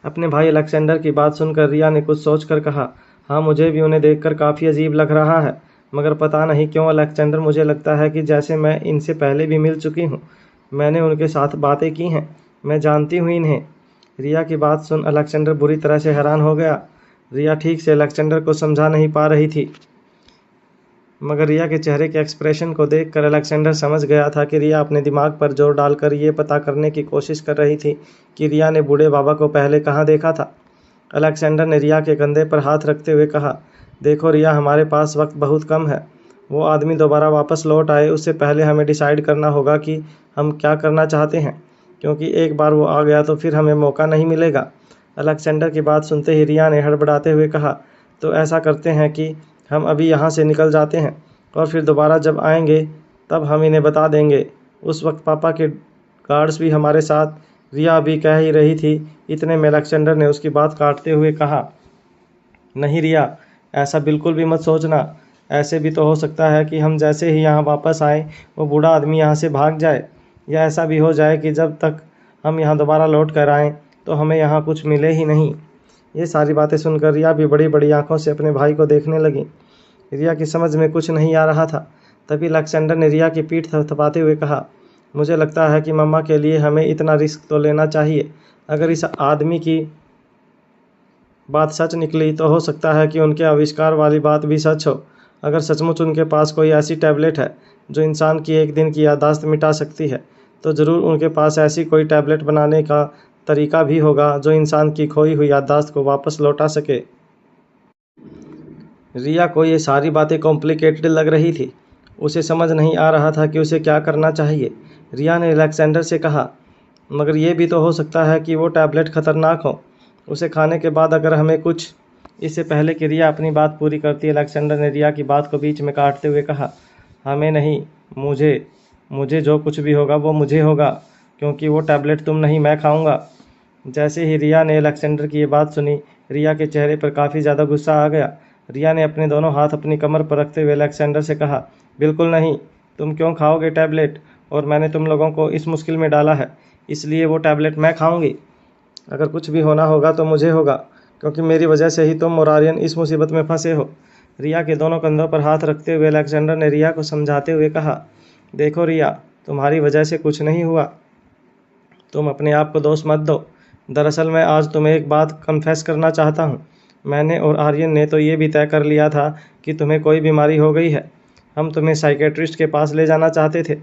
अपने भाई अलेक्जेंडर की बात सुनकर रिया ने कुछ सोचकर कहा, हाँ, मुझे भी उन्हें देखकर काफ़ी अजीब लग रहा है, मगर पता नहीं क्यों अलेक्जेंडर, मुझे लगता है कि जैसे मैं इनसे पहले भी मिल चुकी हूँ। मैंने उनके साथ बातें की हैं, मैं जानती हूँ इन्हें। रिया की बात सुन अलेक्जेंडर बुरी तरह से हैरान हो गया। रिया ठीक से अलेक्जेंडर को समझा नहीं पा रही थी, मगर रिया के चेहरे के एक्सप्रेशन को देखकर अलेक्जेंडर समझ गया था कि रिया अपने दिमाग पर जोर डालकर ये पता करने की कोशिश कर रही थी कि रिया ने बूढ़े बाबा को पहले कहाँ देखा था। अलेक्जेंडर ने रिया के कंधे पर हाथ रखते हुए कहा, देखो रिया, हमारे पास वक्त बहुत कम है। वो आदमी दोबारा वापस लौट आए उससे पहले हमें डिसाइड करना होगा कि हम क्या करना चाहते हैं, क्योंकि एक बार वो आ गया तो फिर हमें मौका नहीं मिलेगा। अलेक्जेंडर की बात सुनते ही रिया ने हड़बड़ाते हुए कहा, तो ऐसा करते हैं कि हम अभी यहाँ से निकल जाते हैं, और फिर दोबारा जब आएंगे तब हम इन्हें बता देंगे। उस वक्त पापा के गार्ड्स भी हमारे साथ। रिया अभी कह ही रही थी, इतने में अलेक्जेंडर ने उसकी बात काटते हुए कहा, नहीं रिया, ऐसा बिल्कुल भी मत सोचना। ऐसे भी तो हो सकता है कि हम जैसे ही यहाँ वापस आए वो बूढ़ा आदमी यहाँ से भाग जाए, या ऐसा भी हो जाए कि जब तक हम यहाँ दोबारा लौट कर आएँ तो हमें यहाँ कुछ मिले ही नहीं। ये सारी बातें सुनकर रिया भी बड़ी बड़ी आंखों से अपने भाई को देखने लगी। रिया की समझ में कुछ नहीं आ रहा था। तभी अलेक्जेंडर ने रिया की पीठ थपथपाते हुए कहा, मुझे लगता है कि मम्मा के लिए हमें इतना रिस्क तो लेना चाहिए। अगर इस आदमी की बात सच निकली तो हो सकता है कि उनके आविष्कार वाली बात भी सच हो। अगर सचमुच उनके पास कोई ऐसी टैबलेट है जो इंसान की एक दिन की याददाश्त मिटा सकती है, तो ज़रूर उनके पास ऐसी कोई टैबलेट बनाने का तरीका भी होगा जो इंसान की खोई हुई याददाश्त को वापस लौटा सके। रिया को ये सारी बातें कॉम्प्लिकेटेड लग रही थी। उसे समझ नहीं आ रहा था कि उसे क्या करना चाहिए। रिया ने अलेक्जेंडर से कहा, मगर ये भी तो हो सकता है कि वो टैबलेट ख़तरनाक हो। उसे खाने के बाद अगर हमें कुछ। इससे पहले कि रिया अपनी बात पूरी करती, अलेक्जेंडर ने रिया की बात को बीच में काटते हुए कहा, हमें नहीं, मुझे जो कुछ भी होगा वो मुझे होगा, क्योंकि वो टैबलेट तुम नहीं, मैं खाऊंगा। जैसे ही रिया ने अलेक्जेंडर की ये बात सुनी, रिया के चेहरे पर काफ़ी ज़्यादा गुस्सा आ गया। रिया ने अपने दोनों हाथ अपनी कमर पर रखते हुए अलेक्जेंडर से कहा, बिल्कुल नहीं, तुम क्यों खाओगे टैबलेट, और मैंने तुम लोगों को इस मुश्किल में डाला है, इसलिए वो टैबलेट मैं खाऊंगी। अगर कुछ भी होना होगा तो मुझे होगा, क्योंकि मेरी वजह से ही तुम और आर्यन इस मुसीबत में फंसे हो। रिया के दोनों कंधों पर हाथ रखते हुए अलेक्जेंडर ने रिया को समझाते हुए कहा, देखो रिया, तुम्हारी वजह से कुछ नहीं हुआ, तुम अपने आप को दोष मत दो। दरअसल मैं आज तुम्हें एक बात कन्फेस करना चाहता हूँ। मैंने और आर्यन ने तो ये भी तय कर लिया था कि तुम्हें कोई बीमारी हो गई है। हम तुम्हें साइकेट्रिस्ट के पास ले जाना चाहते थे।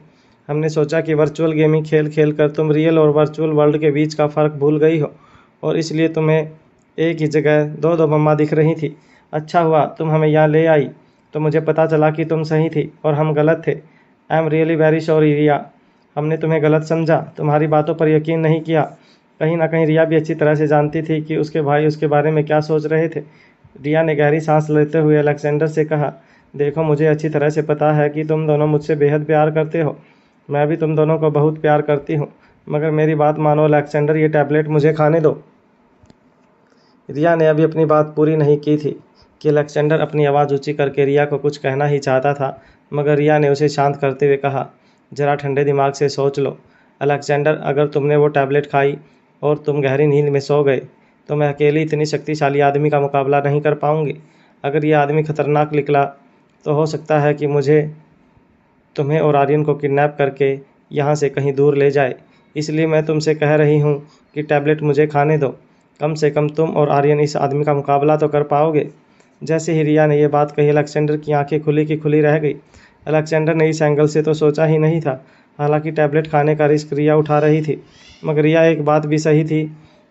हमने सोचा कि वर्चुअल गेमिंग खेल खेल कर तुम रियल और वर्चुअल वर्ल्ड के बीच का फ़र्क भूल गई हो, और इसलिए तुम्हें एक ही जगह दो दो मम्मा दिख रही थी। अच्छा हुआ तुम हमें यहाँ ले आई, तो मुझे पता चला कि तुम सही थी और हम गलत थे। I am really very sorry Riya, हमने तुम्हें गलत समझा, तुम्हारी बातों पर यकीन नहीं किया। कहीं ना कहीं रिया भी अच्छी तरह से जानती थी कि उसके भाई उसके बारे में क्या सोच रहे थे। रिया ने गहरी सांस लेते हुए अलेक्जेंडर से कहा, देखो, मुझे अच्छी तरह से पता है कि तुम दोनों मुझसे बेहद प्यार करते हो। मैं भी तुम दोनों को बहुत प्यार करती हूँ, मगर मेरी बात मानो अलेक्जेंडर, ये टैबलेट मुझे खाने दो। रिया ने अभी अपनी बात पूरी नहीं की थी कि अलेक्जेंडर अपनी आवाज़ ऊंची करके रिया को कुछ कहना ही चाहता था, मगर रिया ने उसे शांत करते हुए कहा, ज़रा ठंडे दिमाग से सोच लो अलेक्जेंडर, अगर तुमने वो टैबलेट खाई और तुम गहरी नींद में सो गए तो मैं अकेली इतनी शक्तिशाली आदमी का मुकाबला नहीं कर पाऊंगी। अगर ये आदमी खतरनाक निकला तो हो सकता है कि मुझे तुम्हें और आर्यन को किडनैप करके यहाँ से कहीं दूर ले जाए। इसलिए मैं तुमसे कह रही हूँ कि टैबलेट मुझे खाने दो। कम से कम तुम और आर्यन इस आदमी का मुकाबला तो कर पाओगे। जैसे ही रिया ने यह बात कही, अलेक्जेंडर की आंखें खुली की खुली रह गई। अलेक्जेंडर ने इस एंगल से तो सोचा ही नहीं था। हालांकि टैबलेट खाने का रिस्क रिया उठा रही थी, मगर रिया एक बात भी सही थी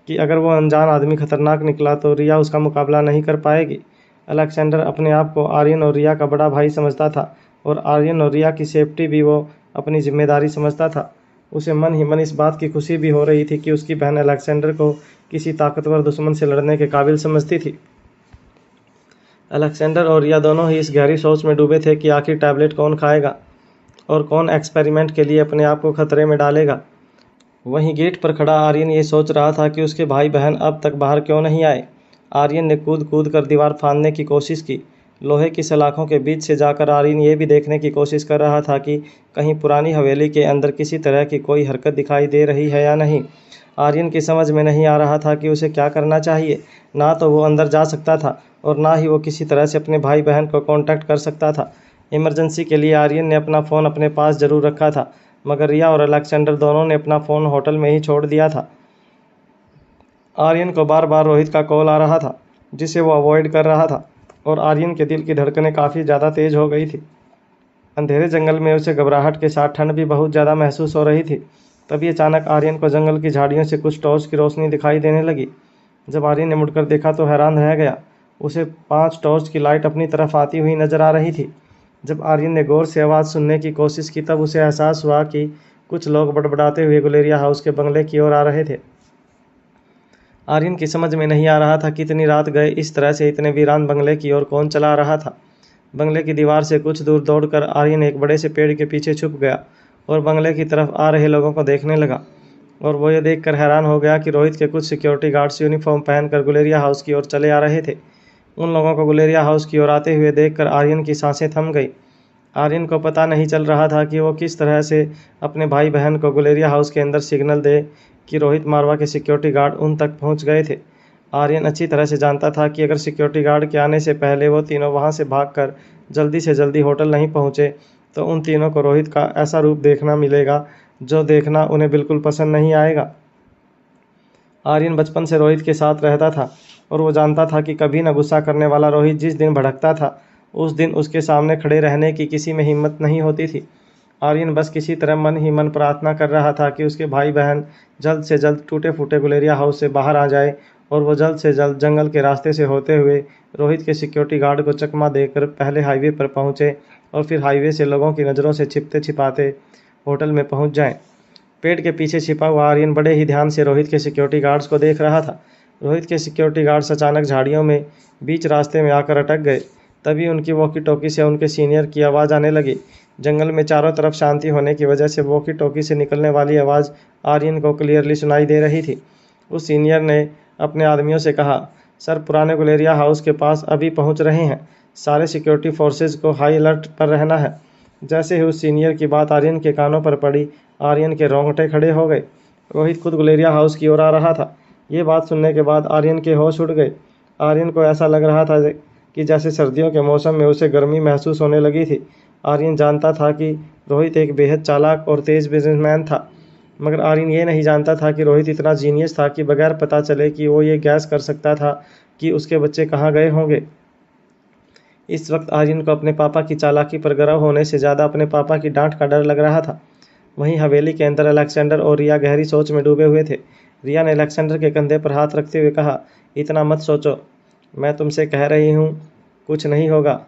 कि अगर वो अनजान आदमी खतरनाक निकला तो रिया उसका मुकाबला नहीं कर पाएगी। अलेक्जेंडर अपने आप को आर्यन और रिया का बड़ा भाई समझता था, और आर्यन और रिया की सेफ्टी भी वो अपनी जिम्मेदारी समझता था। उसे मन ही मन इस बात की खुशी भी हो रही थी कि उसकी बहन अलेक्जेंडर को किसी ताकतवर दुश्मन से लड़ने के काबिल समझती थी। अलेक्जेंडर और रिया दोनों ही इस गहरी सोच में डूबे थे कि आखिर टैबलेट कौन खाएगा और कौन एक्सपेरिमेंट के लिए अपने आप को खतरे में डालेगा। वहीं गेट पर खड़ा आर्यन ये सोच रहा था कि उसके भाई बहन अब तक बाहर क्यों नहीं आए। आर्यन ने कूद कूद कर दीवार फांदने की कोशिश की। लोहे की सलाखों के बीच से जाकर आर्यन ये भी देखने की कोशिश कर रहा था कि कहीं पुरानी हवेली के अंदर किसी तरह की कोई हरकत दिखाई दे रही है या नहीं। आर्यन की समझ में नहीं आ रहा था कि उसे क्या करना चाहिए। ना तो वो अंदर जा सकता था और ना ही वो किसी तरह से अपने भाई बहन को कांटेक्ट कर सकता था। इमरजेंसी के लिए आर्यन ने अपना फ़ोन अपने पास ज़रूर रखा था, मगर रिया और अलेक्जेंडर दोनों ने अपना फ़ोन होटल में ही छोड़ दिया था। आर्यन को बार बार रोहित का कॉल आ रहा था, जिसे वो अवॉइड कर रहा था, और आर्यन के दिल की धड़कनें काफ़ी ज़्यादा तेज़ हो गई थी। अंधेरे जंगल में उसे घबराहट के साथ ठंड भी बहुत ज़्यादा महसूस हो रही थी। तभी अचानक आर्यन को जंगल की झाड़ियों से कुछ टॉर्च की रोशनी दिखाई देने लगी। जब आर्यन ने मुड़कर देखा तो हैरान रह गया। उसे 5 टॉर्च की लाइट अपनी तरफ आती हुई नजर आ रही थी। जब आर्यन ने गौर से आवाज़ सुनने की कोशिश की तब उसे एहसास हुआ कि कुछ लोग बड़बड़ाते हुए गुलेरिया हाउस के बंगले की ओर आ रहे थे। आर्यन की समझ में नहीं आ रहा था कि इतनी रात गए इस तरह से इतने वीरान बंगले की ओर कौन चला रहा था। बंगले की दीवार से कुछ दूर दौड़कर आर्यन एक बड़े से पेड़ के पीछे छुप गया और बंगले की तरफ आ रहे लोगों को देखने लगा। और वो ये देखकर हैरान हो गया कि रोहित के कुछ सिक्योरिटी गार्ड्स यूनिफॉर्म पहनकर गुलेरिया हाउस की ओर चले आ रहे थे। उन लोगों को गुलेरिया हाउस की ओर आते हुए देखकर आर्यन की सांसें थम गई। आर्यन को पता नहीं चल रहा था कि वो किस तरह से अपने भाई बहन को गुलेरिया हाउस के अंदर सिग्नल दे कि रोहित मारवा के सिक्योरिटी गार्ड उन तक पहुंच गए थे। आर्यन अच्छी तरह से जानता था कि अगर सिक्योरिटी गार्ड के आने से पहले वो तीनों वहां से भागकर जल्दी से जल्दी होटल नहीं पहुंचे तो उन तीनों को रोहित का ऐसा रूप देखना मिलेगा जो देखना उन्हें बिल्कुल पसंद नहीं आएगा। आर्यन बचपन से रोहित के साथ रहता था और वो जानता था कि कभी न गुस्सा करने वाला रोहित जिस दिन भड़कता था उस दिन उसके सामने खड़े रहने की किसी में हिम्मत नहीं होती थी। आर्यन बस किसी तरह मन ही मन प्रार्थना कर रहा था कि उसके भाई बहन जल्द से जल्द टूटे फूटे गुलेरिया हाउस से बाहर आ जाए और वो जल्द से जल्द जंगल के रास्ते से होते हुए रोहित के सिक्योरिटी गार्ड को चकमा देकर पहले हाईवे पर पहुंचे और फिर हाईवे से लोगों की नज़रों से छिपते छिपाते होटल में पहुंच जाएं। पेड़ के पीछे छिपा हुआ आर्यन बड़े ही ध्यान से रोहित के सिक्योरिटी गार्ड्स को देख रहा था। रोहित के सिक्योरिटी गार्ड्स अचानक झाड़ियों में बीच रास्ते में आकर अटक गए। तभी उनकी वॉकी टॉकी से उनके सीनियर की आवाज़ आने लगी। जंगल में चारों तरफ शांति होने की वजह से वॉकी टॉकी से निकलने वाली आवाज़ आर्यन को क्लियरली सुनाई दे रही थी। उस सीनियर ने अपने आदमियों से कहा, सर पुराने गुलेरिया हाउस के पास अभी पहुंच रहे हैं, सारे सिक्योरिटी फोर्सेज को हाई अलर्ट पर रहना है। जैसे ही उस सीनियर की बात आर्यन के कानों पर पड़ी, आर्यन के रोंगटे खड़े हो गए। रोहित खुद गुलेरिया हाउस की ओर आ रहा था। ये बात सुनने के बाद आर्यन के होश उड़ गए। आर्यन को ऐसा लग रहा था कि जैसे सर्दियों के मौसम में उसे गर्मी महसूस होने लगी थी। आर्यन जानता था कि रोहित एक बेहद चालाक और तेज़ बिजनेसमैन था, मगर आर्यन ये नहीं जानता था कि रोहित इतना जीनियस था कि बगैर पता चले कि वो ये गैस कर सकता था कि उसके बच्चे कहाँ गए होंगे। इस वक्त आर्यन को अपने पापा की चालाकी पर गर्व होने से ज़्यादा अपने पापा की डांट का डर लग रहा था। वहीं हवेली के अंदर अलेक्जेंडर और रिया गहरी सोच में डूबे हुए थे। रिया ने अलेक्जेंडर के कंधे पर हाथ रखते हुए कहा, इतना मत सोचो, मैं तुमसे कह रही हूँ कुछ नहीं होगा।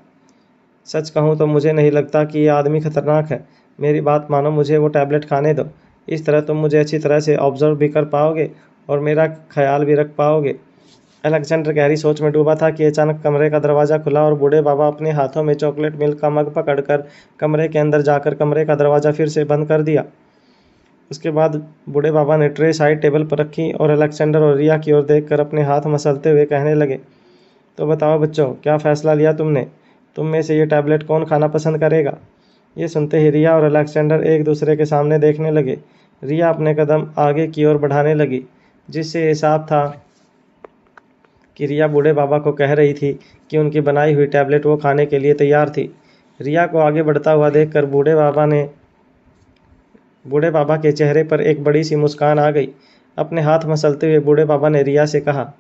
सच कहूँ तो मुझे नहीं लगता कि ये आदमी खतरनाक है। मेरी बात मानो, मुझे वो टैबलेट खाने दो। इस तरह तुम मुझे अच्छी तरह से ऑब्जर्व भी कर पाओगे और मेरा ख्याल भी रख पाओगे। अलेक्जेंडर गहरी सोच में डूबा था कि अचानक कमरे का दरवाज़ा खुला और बूढ़े बाबा अपने हाथों में चॉकलेट मिल्क का मग पकड़कर कमरे के अंदर जाकर कमरे का दरवाज़ा फिर से बंद कर दिया। उसके बाद बूढ़े बाबा ने ट्रे साइड टेबल पर रखी और अलेक्जेंडर और रिया की ओर देखकर अपने हाथ मसलते हुए कहने लगे, तो बताओ बच्चों, क्या फ़ैसला लिया तुमने? तुम में से ये टैबलेट कौन खाना पसंद करेगा? ये सुनते ही रिया और अलेक्जेंडर एक दूसरे के सामने देखने लगे। रिया अपने कदम आगे की ओर बढ़ाने लगी, जिससे ये साफ था कि रिया बूढ़े बाबा को कह रही थी कि उनकी बनाई हुई टैबलेट वो खाने के लिए तैयार थी। रिया को आगे बढ़ता हुआ देखकर बूढ़े बाबा के चेहरे पर एक बड़ी सी मुस्कान आ गई। अपने हाथ मसलते हुए बूढ़े बाबा ने रिया से कहा,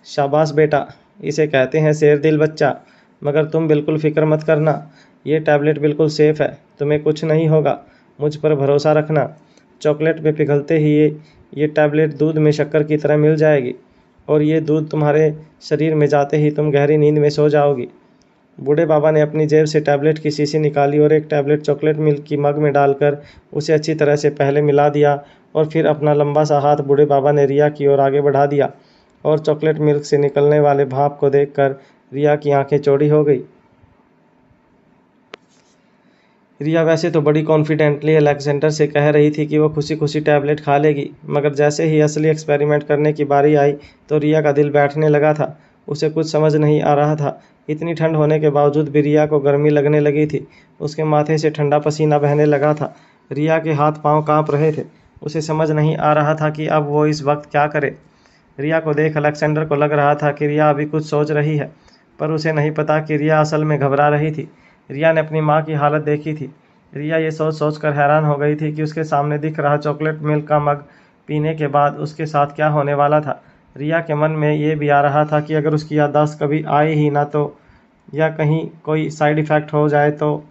शाबाश बेटा, इसे कहते हैं शेर दिल बच्चा। मगर तुम बिल्कुल फ़िक्र मत करना, ये टैबलेट बिल्कुल सेफ़ है, तुम्हें कुछ नहीं होगा, मुझ पर भरोसा रखना। चॉकलेट में पिघलते ही ये टैबलेट दूध में शक्कर की तरह मिल जाएगी और ये दूध तुम्हारे शरीर में जाते ही तुम गहरी नींद में सो जाओगी। बूढ़े बाबा ने अपनी जेब से टैबलेट की शीशी निकाली और एक टैबलेट चॉकलेट मिल्क की मग में डालकर उसे अच्छी तरह से पहले मिला दिया और फिर अपना लंबा सा हाथ बूढ़े बाबा ने रिया की ओर आगे बढ़ा दिया और चॉकलेट मिल्क से निकलने वाले भाप को देखकर रिया की आंखें चौड़ी हो गई। रिया वैसे तो बड़ी कॉन्फिडेंटली अलेक्जेंडर से कह रही थी कि वो खुशी खुशी टैबलेट खा लेगी, मगर जैसे ही असली एक्सपेरिमेंट करने की बारी आई तो रिया का दिल बैठने लगा था। उसे कुछ समझ नहीं आ रहा था। इतनी ठंड होने के बावजूद भी रिया को गर्मी लगने लगी थी। उसके माथे से ठंडा पसीना बहने लगा था। रिया के हाथ पांव कांप रहे थे। उसे समझ नहीं आ रहा था कि अब वो इस वक्त क्या करे। रिया को देख अलेक्जेंडर को लग रहा था कि रिया अभी कुछ सोच रही है, पर उसे नहीं पता कि रिया असल में घबरा रही थी। रिया ने अपनी माँ की हालत देखी थी। रिया ये सोच सोच कर हैरान हो गई थी कि उसके सामने दिख रहा चॉकलेट मिल्क का मग पीने के बाद उसके साथ क्या होने वाला था। रिया के मन में ये भी आ रहा था कि अगर उसकी याददाश्त कभी आए ही ना तो, या कहीं कोई साइड इफ़ेक्ट हो जाए तो।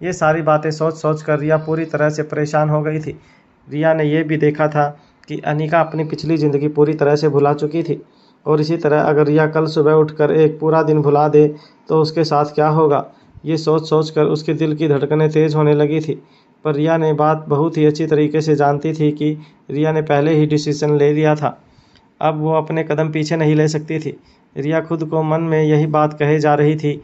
ये सारी बातें सोच सोच कर रिया पूरी तरह से परेशान हो गई थी। रिया ने यह भी देखा था कि अनिका अपनी पिछली ज़िंदगी पूरी तरह से भुला चुकी थी, और इसी तरह अगर रिया कल सुबह उठकर एक पूरा दिन भुला दे तो उसके साथ क्या होगा। ये सोच सोच कर उसके दिल की धड़कनें तेज़ होने लगी थी। पर रिया ने बात बहुत ही अच्छी तरीके से जानती थी कि रिया ने पहले ही डिसीजन ले लिया था। अब वो अपने कदम पीछे नहीं ले सकती थी। रिया खुद को मन में यही बात कहे जा रही थी।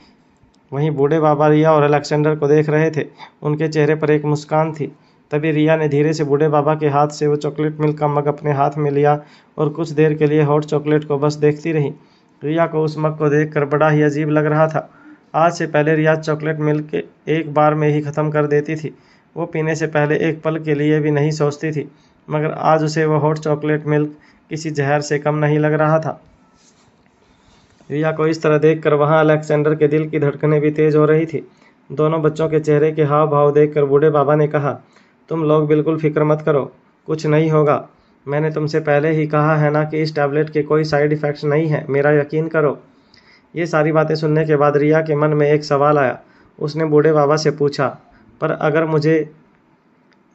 वहीं बूढ़े बाबा रिया और अलेक्जेंडर को देख रहे थे। उनके चेहरे पर एक मुस्कान थी। तभी रिया ने धीरे से बूढ़े बाबा के हाथ से वो चॉकलेट मिल्क का मग अपने हाथ में लिया और कुछ देर के लिए हॉट चॉकलेट को बस देखती रही। रिया को उस मग को देखकर बड़ा ही अजीब लग रहा था। आज से पहले रिया चॉकलेट मिल्क एक बार में ही ख़त्म कर देती थी। वो पीने से पहले एक पल के लिए भी नहीं सोचती थी, मगर आज उसे वो हॉट चॉकलेट मिल्क किसी जहर से कम नहीं लग रहा था। रिया को इस तरह देखकर वहाँ अलेक्जेंडर के दिल की धड़कनें भी तेज हो रही थी। दोनों बच्चों के चेहरे के हाव भाव देखकर बूढ़े बाबा ने कहा, तुम लोग बिल्कुल फिक्र मत करो, कुछ नहीं होगा। मैंने तुमसे पहले ही कहा है ना कि इस टैबलेट के कोई साइड इफ़ेक्ट्स नहीं है, मेरा यकीन करो। ये सारी बातें सुनने के बाद रिया के मन में एक सवाल आया। उसने बूढ़े बाबा से पूछा, पर अगर मुझे,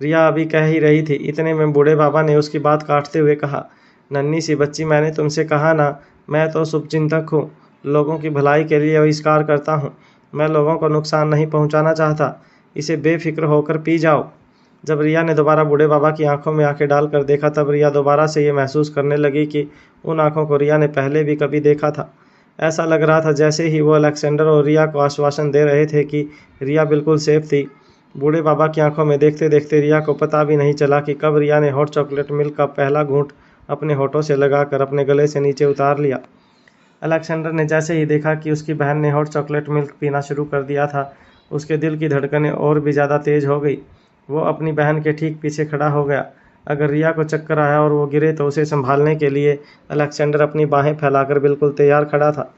रिया अभी कह ही रही थी, इतने में बूढ़े बाबा ने उसकी बात काटते हुए कहा, नन्ही सी बच्ची, मैंने तुमसे कहा ना, मैं तो शुभचिंतक हूँ, लोगों की भलाई के लिए आविष्कार करता हूँ। मैं लोगों को नुकसान नहीं पहुँचाना चाहता। इसे बेफिक्र होकर पी जाओ। जब रिया ने दोबारा बूढ़े बाबा की आंखों में आंखें डालकर देखा, तब रिया दोबारा से ये महसूस करने लगी कि उन आंखों को रिया ने पहले भी कभी देखा था। ऐसा लग रहा था जैसे ही वो अलेक्जेंडर और रिया को आश्वासन दे रहे थे कि रिया बिल्कुल सेफ थी। बूढ़े बाबा की आंखों में देखते देखते रिया को पता भी नहीं चला कि कब रिया ने हॉट चॉकलेट मिल्क का पहला घूंट अपने होठों से लगाकर अपने गले से नीचे उतार लिया। अलेक्जेंडर ने जैसे ही देखा कि उसकी बहन ने हॉट चॉकलेट मिल्क पीना शुरू कर दिया था, उसके दिल की धड़कनें और भी ज़्यादा तेज हो गई। वो अपनी बहन के ठीक पीछे खड़ा हो गया। अगर रिया को चक्कर आया और वो गिरे तो उसे संभालने के लिए अलेक्जेंडर अपनी बाहें फैलाकर बिल्कुल तैयार खड़ा था।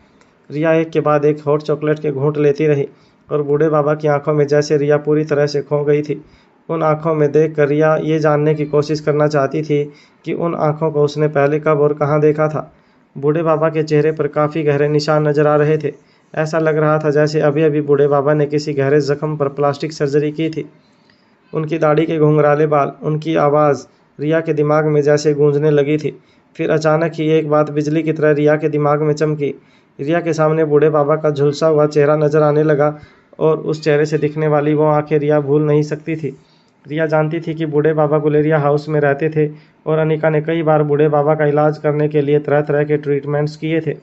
रिया एक के बाद एक हॉट चॉकलेट के घूंट लेती रही और बूढ़े बाबा की आंखों में जैसे रिया पूरी तरह से खो गई थी। उन आंखों में देखकर रिया ये जानने की कोशिश करना चाहती थी कि उन आंखों को उसने पहले कब और कहाँ देखा था। बूढ़े बाबा के चेहरे पर काफ़ी गहरे निशान नजर आ रहे थे। ऐसा लग रहा था जैसे अभी अभी बूढ़े बाबा ने किसी गहरे जख्म पर प्लास्टिक सर्जरी की थी। उनकी दाढ़ी के घुंघराले बाल, उनकी आवाज़ रिया के दिमाग में जैसे गूंजने लगी थी। फिर अचानक ही एक बात बिजली की तरह रिया के दिमाग में चमकी। रिया के सामने बूढ़े बाबा का झुलसा हुआ चेहरा नजर आने लगा, और उस चेहरे से दिखने वाली वो आंखें रिया भूल नहीं सकती थी। रिया जानती थी कि बूढ़े बाबा गुलेरिया हाउस में रहते थे और अनिका ने कई बार बूढ़े बाबा का इलाज करने के लिए तरह तरह के ट्रीटमेंट्स किए थे।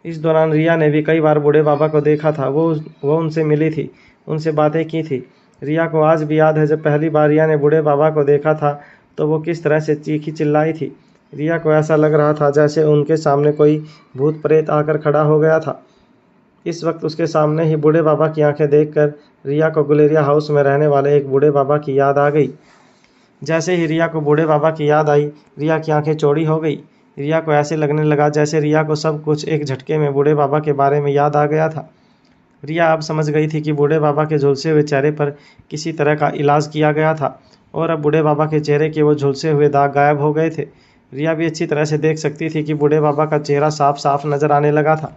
इस दौरान रिया ने भी कई बार बूढ़े बाबा को देखा था। वो उनसे मिली थी, उनसे बातें की थी। रिया को आज भी याद है जब पहली बार रिया ने बूढ़े बाबा को देखा था तो वो किस तरह से चीखी चिल्लाई थी। रिया को ऐसा लग रहा था जैसे उनके सामने कोई भूत प्रेत आकर खड़ा हो गया था। इस वक्त उसके सामने ही बूढ़े बाबा की आंखें देखकर रिया को गुलेरिया हाउस में रहने वाले एक बूढ़े बाबा की याद आ गई। जैसे ही रिया को बूढ़े बाबा की याद आई, रिया की आंखें चौड़ी हो गई। रिया को ऐसे लगने लगा जैसे रिया को सब कुछ एक झटके में बूढ़े बाबा के बारे में याद आ गया था। रिया अब समझ गई थी कि बूढ़े बाबा के झुलसे हुए चेहरे पर किसी तरह का इलाज किया गया था और अब बूढ़े बाबा के चेहरे के वो झुलसे हुए दाग गायब हो गए थे। रिया भी अच्छी तरह से देख सकती थी कि बूढ़े बाबा का चेहरा साफ साफ नजर आने लगा था।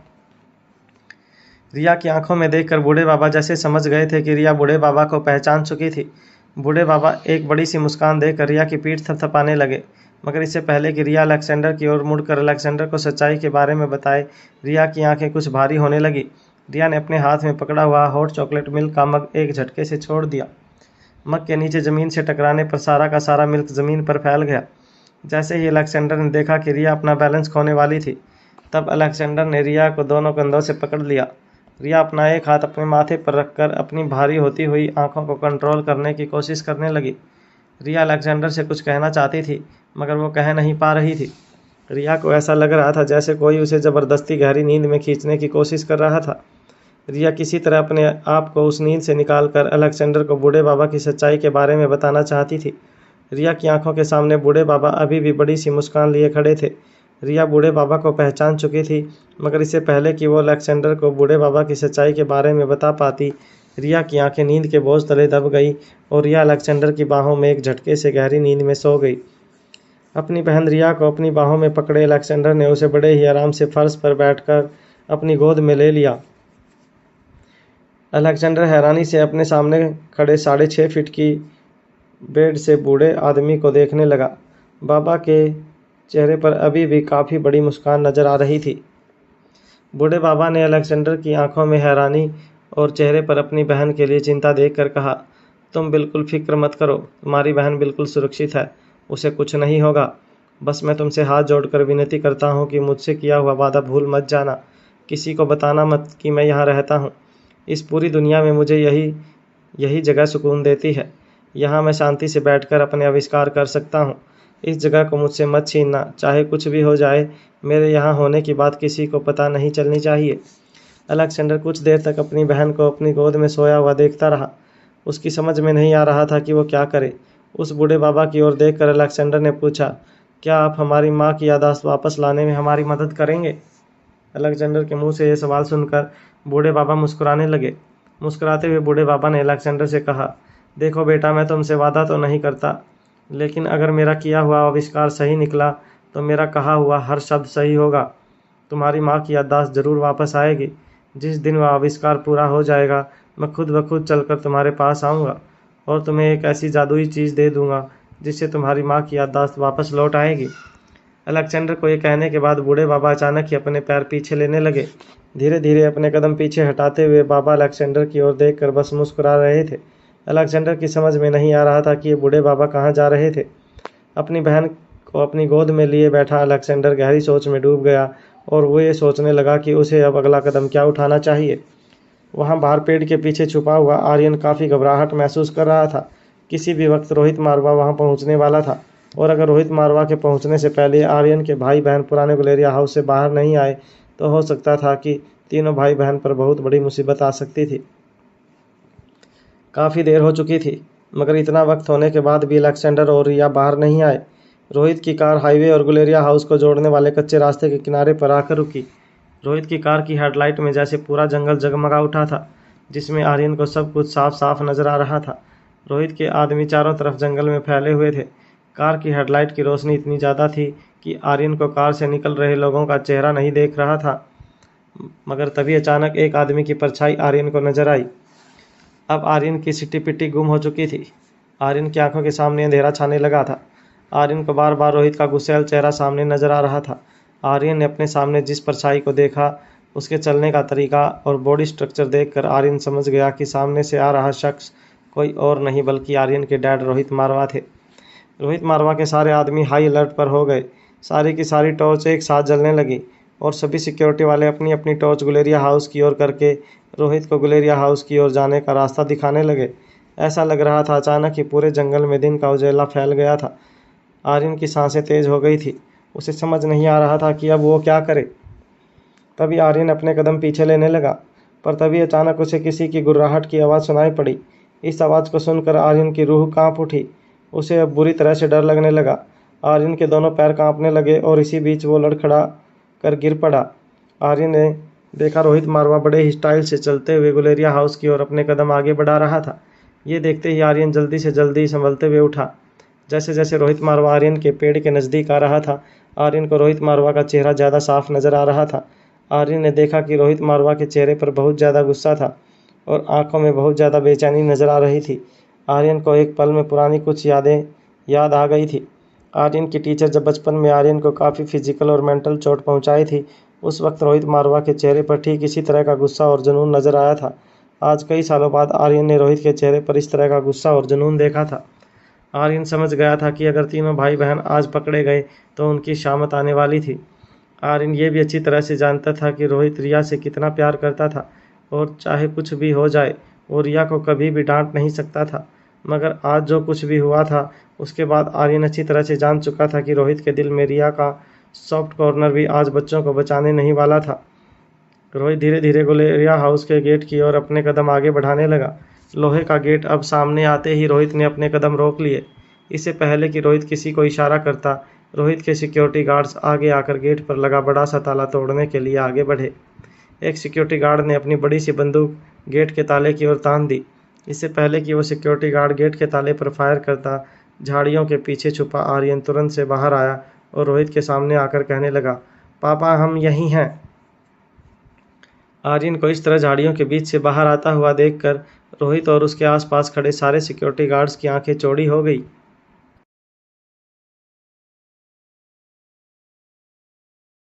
रिया की आंखों में देखकर बूढ़े बाबा जैसे समझ गए थे कि रिया बूढ़े बाबा को पहचान चुकी थी। बूढ़े बाबा एक बड़ी सी मुस्कान देकर रिया की पीठ थपथपाने लगे, मगर इससे पहले कि रिया अलेक्जेंडर की ओर मुड़कर अलेक्जेंडर को सच्चाई के बारे में बताए, रिया की आंखें कुछ भारी होने लगी। रिया ने अपने हाथ में पकड़ा हुआ हॉट चॉकलेट मिल्क का मग एक झटके से छोड़ दिया। मग के नीचे ज़मीन से टकराने पर सारा का सारा मिल्क ज़मीन पर फैल गया। जैसे ही अलेक्जेंडर ने देखा कि रिया अपना बैलेंस खोने वाली थी, तब अलेक्जेंडर ने रिया को दोनों कंधों से पकड़ लिया। रिया अपना एक हाथ अपने माथे पर रखकर अपनी भारी होती हुई आंखों को कंट्रोल करने की कोशिश करने लगी। रिया अलेक्जेंडर से कुछ कहना चाहती थी, मगर वो कह नहीं पा रही थी। रिया को ऐसा लग रहा था जैसे कोई उसे ज़बरदस्ती गहरी नींद में खींचने की कोशिश कर रहा था। रिया किसी तरह अपने आप को उस नींद से निकालकर अलेक्जेंडर को बूढ़े बाबा की सच्चाई के बारे में बताना चाहती थी। रिया की आंखों के सामने बूढ़े बाबा अभी भी बड़ी सी मुस्कान लिए खड़े थे। रिया बूढ़े बाबा को पहचान चुकी थी, मगर इससे पहले कि वो अलेक्जेंडर को बूढ़े बाबा की सच्चाई के बारे में बता पाती, रिया की आंखें नींद के बोझ तले दब गई और रिया अलेक्जेंडर की बाहों में एक झटके से गहरी नींद में सो गई। अपनी बहन रिया को अपनी बाहों में पकड़े अलेक्जेंडर ने उसे बड़े ही आराम से फर्श पर बैठकर अपनी गोद में ले लिया। अलेक्जेंडर हैरानी से अपने सामने खड़े 6.5 फीट की बेड से बूढ़े आदमी को देखने लगा। बाबा के चेहरे पर अभी भी काफ़ी बड़ी मुस्कान नजर आ रही थी। बूढ़े बाबा ने अलेक्जेंडर की आंखों में हैरानी और चेहरे पर अपनी बहन के लिए चिंता देखकर कहा, तुम बिल्कुल फिक्र मत करो, तुम्हारी बहन बिल्कुल सुरक्षित है, उसे कुछ नहीं होगा। बस मैं तुमसे हाथ जोड़कर विनती करता हूँ कि मुझसे किया हुआ वादा भूल मत जाना, किसी को बताना मत कि मैं यहाँ रहता हूँ। इस पूरी दुनिया में मुझे यही जगह सुकून देती है। यहाँ मैं शांति से बैठकर अपने आविष्कार कर सकता हूँ। इस जगह को मुझसे मत छीनना, चाहे कुछ भी हो जाए, मेरे यहाँ होने की बात किसी को पता नहीं चलनी चाहिए। अलेक्जेंडर कुछ देर तक अपनी बहन को अपनी गोद में सोया हुआ देखता रहा। उसकी समझ में नहीं आ रहा था कि वो क्या करे। उस बूढ़े बाबा की ओर देखकर अलेक्जेंडर ने पूछा, क्या आप हमारी माँ की याददाश्त वापस लाने में हमारी मदद करेंगे? अलेक्जेंडर के मुंह से यह सवाल सुनकर बूढ़े बाबा मुस्कुराने लगे। मुस्कुराते हुए बूढ़े बाबा ने अलेक्जेंडर से कहा, देखो बेटा, मैं तुमसे वादा तो नहीं करता, लेकिन अगर मेरा किया हुआ आविष्कार सही निकला तो मेरा कहा हुआ हर शब्द सही होगा। तुम्हारी माँ की याददाश्त जरूर वापस आएगी। जिस दिन वह आविष्कार पूरा हो जाएगा, मैं खुद ब खुद चलकर तुम्हारे पास आऊँगा और तुम्हें एक ऐसी जादुई चीज़ दे दूँगा जिससे तुम्हारी माँ की याददाश्त वापस लौट आएगी। अलेक्जेंडर को ये कहने के बाद बूढ़े बाबा अचानक ही अपने पैर पीछे लेने लगे। धीरे धीरे अपने कदम पीछे हटाते हुए बाबा अलेक्जेंडर की ओर देखकर बस मुस्कुरा रहे थे। अलेक्जेंडर की समझ में नहीं आ रहा था कि ये बूढ़े बाबा कहाँ जा रहे थे। अपनी बहन को अपनी गोद में लिए बैठा अलेक्जेंडर गहरी सोच में डूब गया और वो ये सोचने लगा कि उसे अब अगला कदम क्या उठाना चाहिए। वहाँ बाहर पेड़ के पीछे छुपा हुआ आर्यन काफ़ी घबराहट महसूस कर रहा था। किसी भी वक्त रोहित मारवा वहाँ पहुँचने वाला था और अगर रोहित मारवा के पहुँचने से पहले आर्यन के भाई बहन पुराने गुलेरिया हाउस से बाहर नहीं आए तो हो सकता था कि तीनों भाई बहन पर बहुत बड़ी मुसीबत आ सकती थी। काफ़ी देर हो चुकी थी, मगर इतना वक्त होने के बाद भी अलेक्जेंडर और रिया बाहर नहीं आए। रोहित की कार हाईवे और गुलेरिया हाउस को जोड़ने वाले कच्चे रास्ते के किनारे पर आकर रुकी। रोहित की कार की हेडलाइट में जैसे पूरा जंगल जगमगा उठा था, जिसमें आर्यन को सब कुछ साफ साफ नजर आ रहा था। रोहित के आदमी चारों तरफ जंगल में फैले हुए थे। कार की हेडलाइट की रोशनी इतनी ज़्यादा थी कि आर्यन को कार से निकल रहे लोगों का चेहरा नहीं देख रहा था, मगर तभी अचानक एक आदमी की परछाई आर्यन को नजर आई। अब आर्यन की सिट्टी पिट्टी गुम हो चुकी थी। आर्यन की आंखों के सामने अंधेरा छाने लगा था। आर्यन को बार बार रोहित का गुस्सैल चेहरा सामने नजर आ रहा था। आर्यन ने अपने सामने जिस परछाई को देखा, उसके चलने का तरीका और बॉडी स्ट्रक्चर देखकर आर्यन समझ गया कि सामने से आ रहा शख्स कोई और नहीं बल्कि आर्यन के डैड रोहित मारवा थे। रोहित मारवा के सारे आदमी हाई अलर्ट पर हो गए। सारी की सारी टॉर्च एक साथ जलने लगी और सभी सिक्योरिटी वाले अपनी अपनी टॉर्च गुलेरिया हाउस की ओर करके रोहित को गुलेरिया हाउस की ओर जाने का रास्ता दिखाने लगे। ऐसा लग रहा था अचानक ही पूरे जंगल में दिन का उजाला फैल गया था। आर्यन की सांसें तेज हो गई थी। उसे समझ नहीं आ रहा था कि अब वो क्या करे। तभी आर्यन अपने कदम पीछे लेने लगा, पर तभी अचानक उसे किसी की गुर्राहट की आवाज़ सुनाई पड़ी। इस आवाज़ को सुनकर आर्यन की रूह कांप उठी। उसे अब बुरी तरह से डर लगने लगा। आर्यन के दोनों पैर कांपने लगे और इसी बीच वो लड़खड़ा कर गिर पड़ा। आर्यन ने देखा रोहित मारवा बड़े ही स्टाइल से चलते हुए गुलेरिया हाउस की ओर अपने कदम आगे बढ़ा रहा था। ये देखते ही आर्यन जल्दी से जल्दी संभलते हुए उठा। जैसे जैसे रोहित मारवा आर्यन के पेड़ के नज़दीक आ रहा था, आर्यन को रोहित मारवा का चेहरा ज़्यादा साफ नज़र आ रहा था। आर्यन ने देखा कि रोहित मारवा के चेहरे पर बहुत ज़्यादा गुस्सा था और आंखों में बहुत ज़्यादा बेचैनी नज़र आ रही थी। आर्यन को एक पल में पुरानी कुछ यादें याद आ गई थी। आर्यन की टीचर जब बचपन में आर्यन को काफ़ी फिजिकल और मेंटल चोट पहुंचाई थी, उस वक्त रोहित मारवा के चेहरे पर ठीक इसी तरह का गुस्सा और जुनून नज़र आया था। आज कई सालों बाद आर्यन ने रोहित के चेहरे पर इस तरह का गुस्सा और जुनून देखा था। आर्यन समझ गया था कि अगर तीनों भाई बहन आज पकड़े गए तो उनकी शामत आने वाली थी। आर्यन ये भी अच्छी तरह से जानता था कि रोहित रिया से कितना प्यार करता था और चाहे कुछ भी हो जाए वो रिया को कभी भी डांट नहीं सकता था। मगर आज जो कुछ भी हुआ था उसके बाद आर्यन अच्छी तरह से जान चुका था कि रोहित के दिल में रिया का सॉफ्ट कॉर्नर भी आज बच्चों को बचाने नहीं वाला था। रोहित धीरे धीरे गुलेरिया हाउस के गेट की ओर अपने कदम आगे बढ़ाने लगा। लोहे का गेट अब सामने आते ही रोहित ने अपने कदम रोक लिए। इससे पहले कि रोहित किसी को इशारा करता, रोहित के सिक्योरिटी गार्ड्स आगे आकर गेट पर लगा बड़ा सा ताला तोड़ने के लिए आगे बढ़े। एक सिक्योरिटी गार्ड ने अपनी बड़ी सी बंदूक गेट के ताले की ओर तान दी। इससे पहले कि वो सिक्योरिटी गार्ड गेट के ताले पर फायर करता, झाड़ियों के पीछे छुपा आर्यन तुरंत से बाहर आया और रोहित के सामने आकर कहने लगा, पापा हम यहीं हैं। आर्यन को इस तरह झाड़ियों के बीच से बाहर आता हुआ देखकर रोहित और उसके आसपास खड़े सारे सिक्योरिटी गार्ड्स की आंखें चौड़ी हो गई।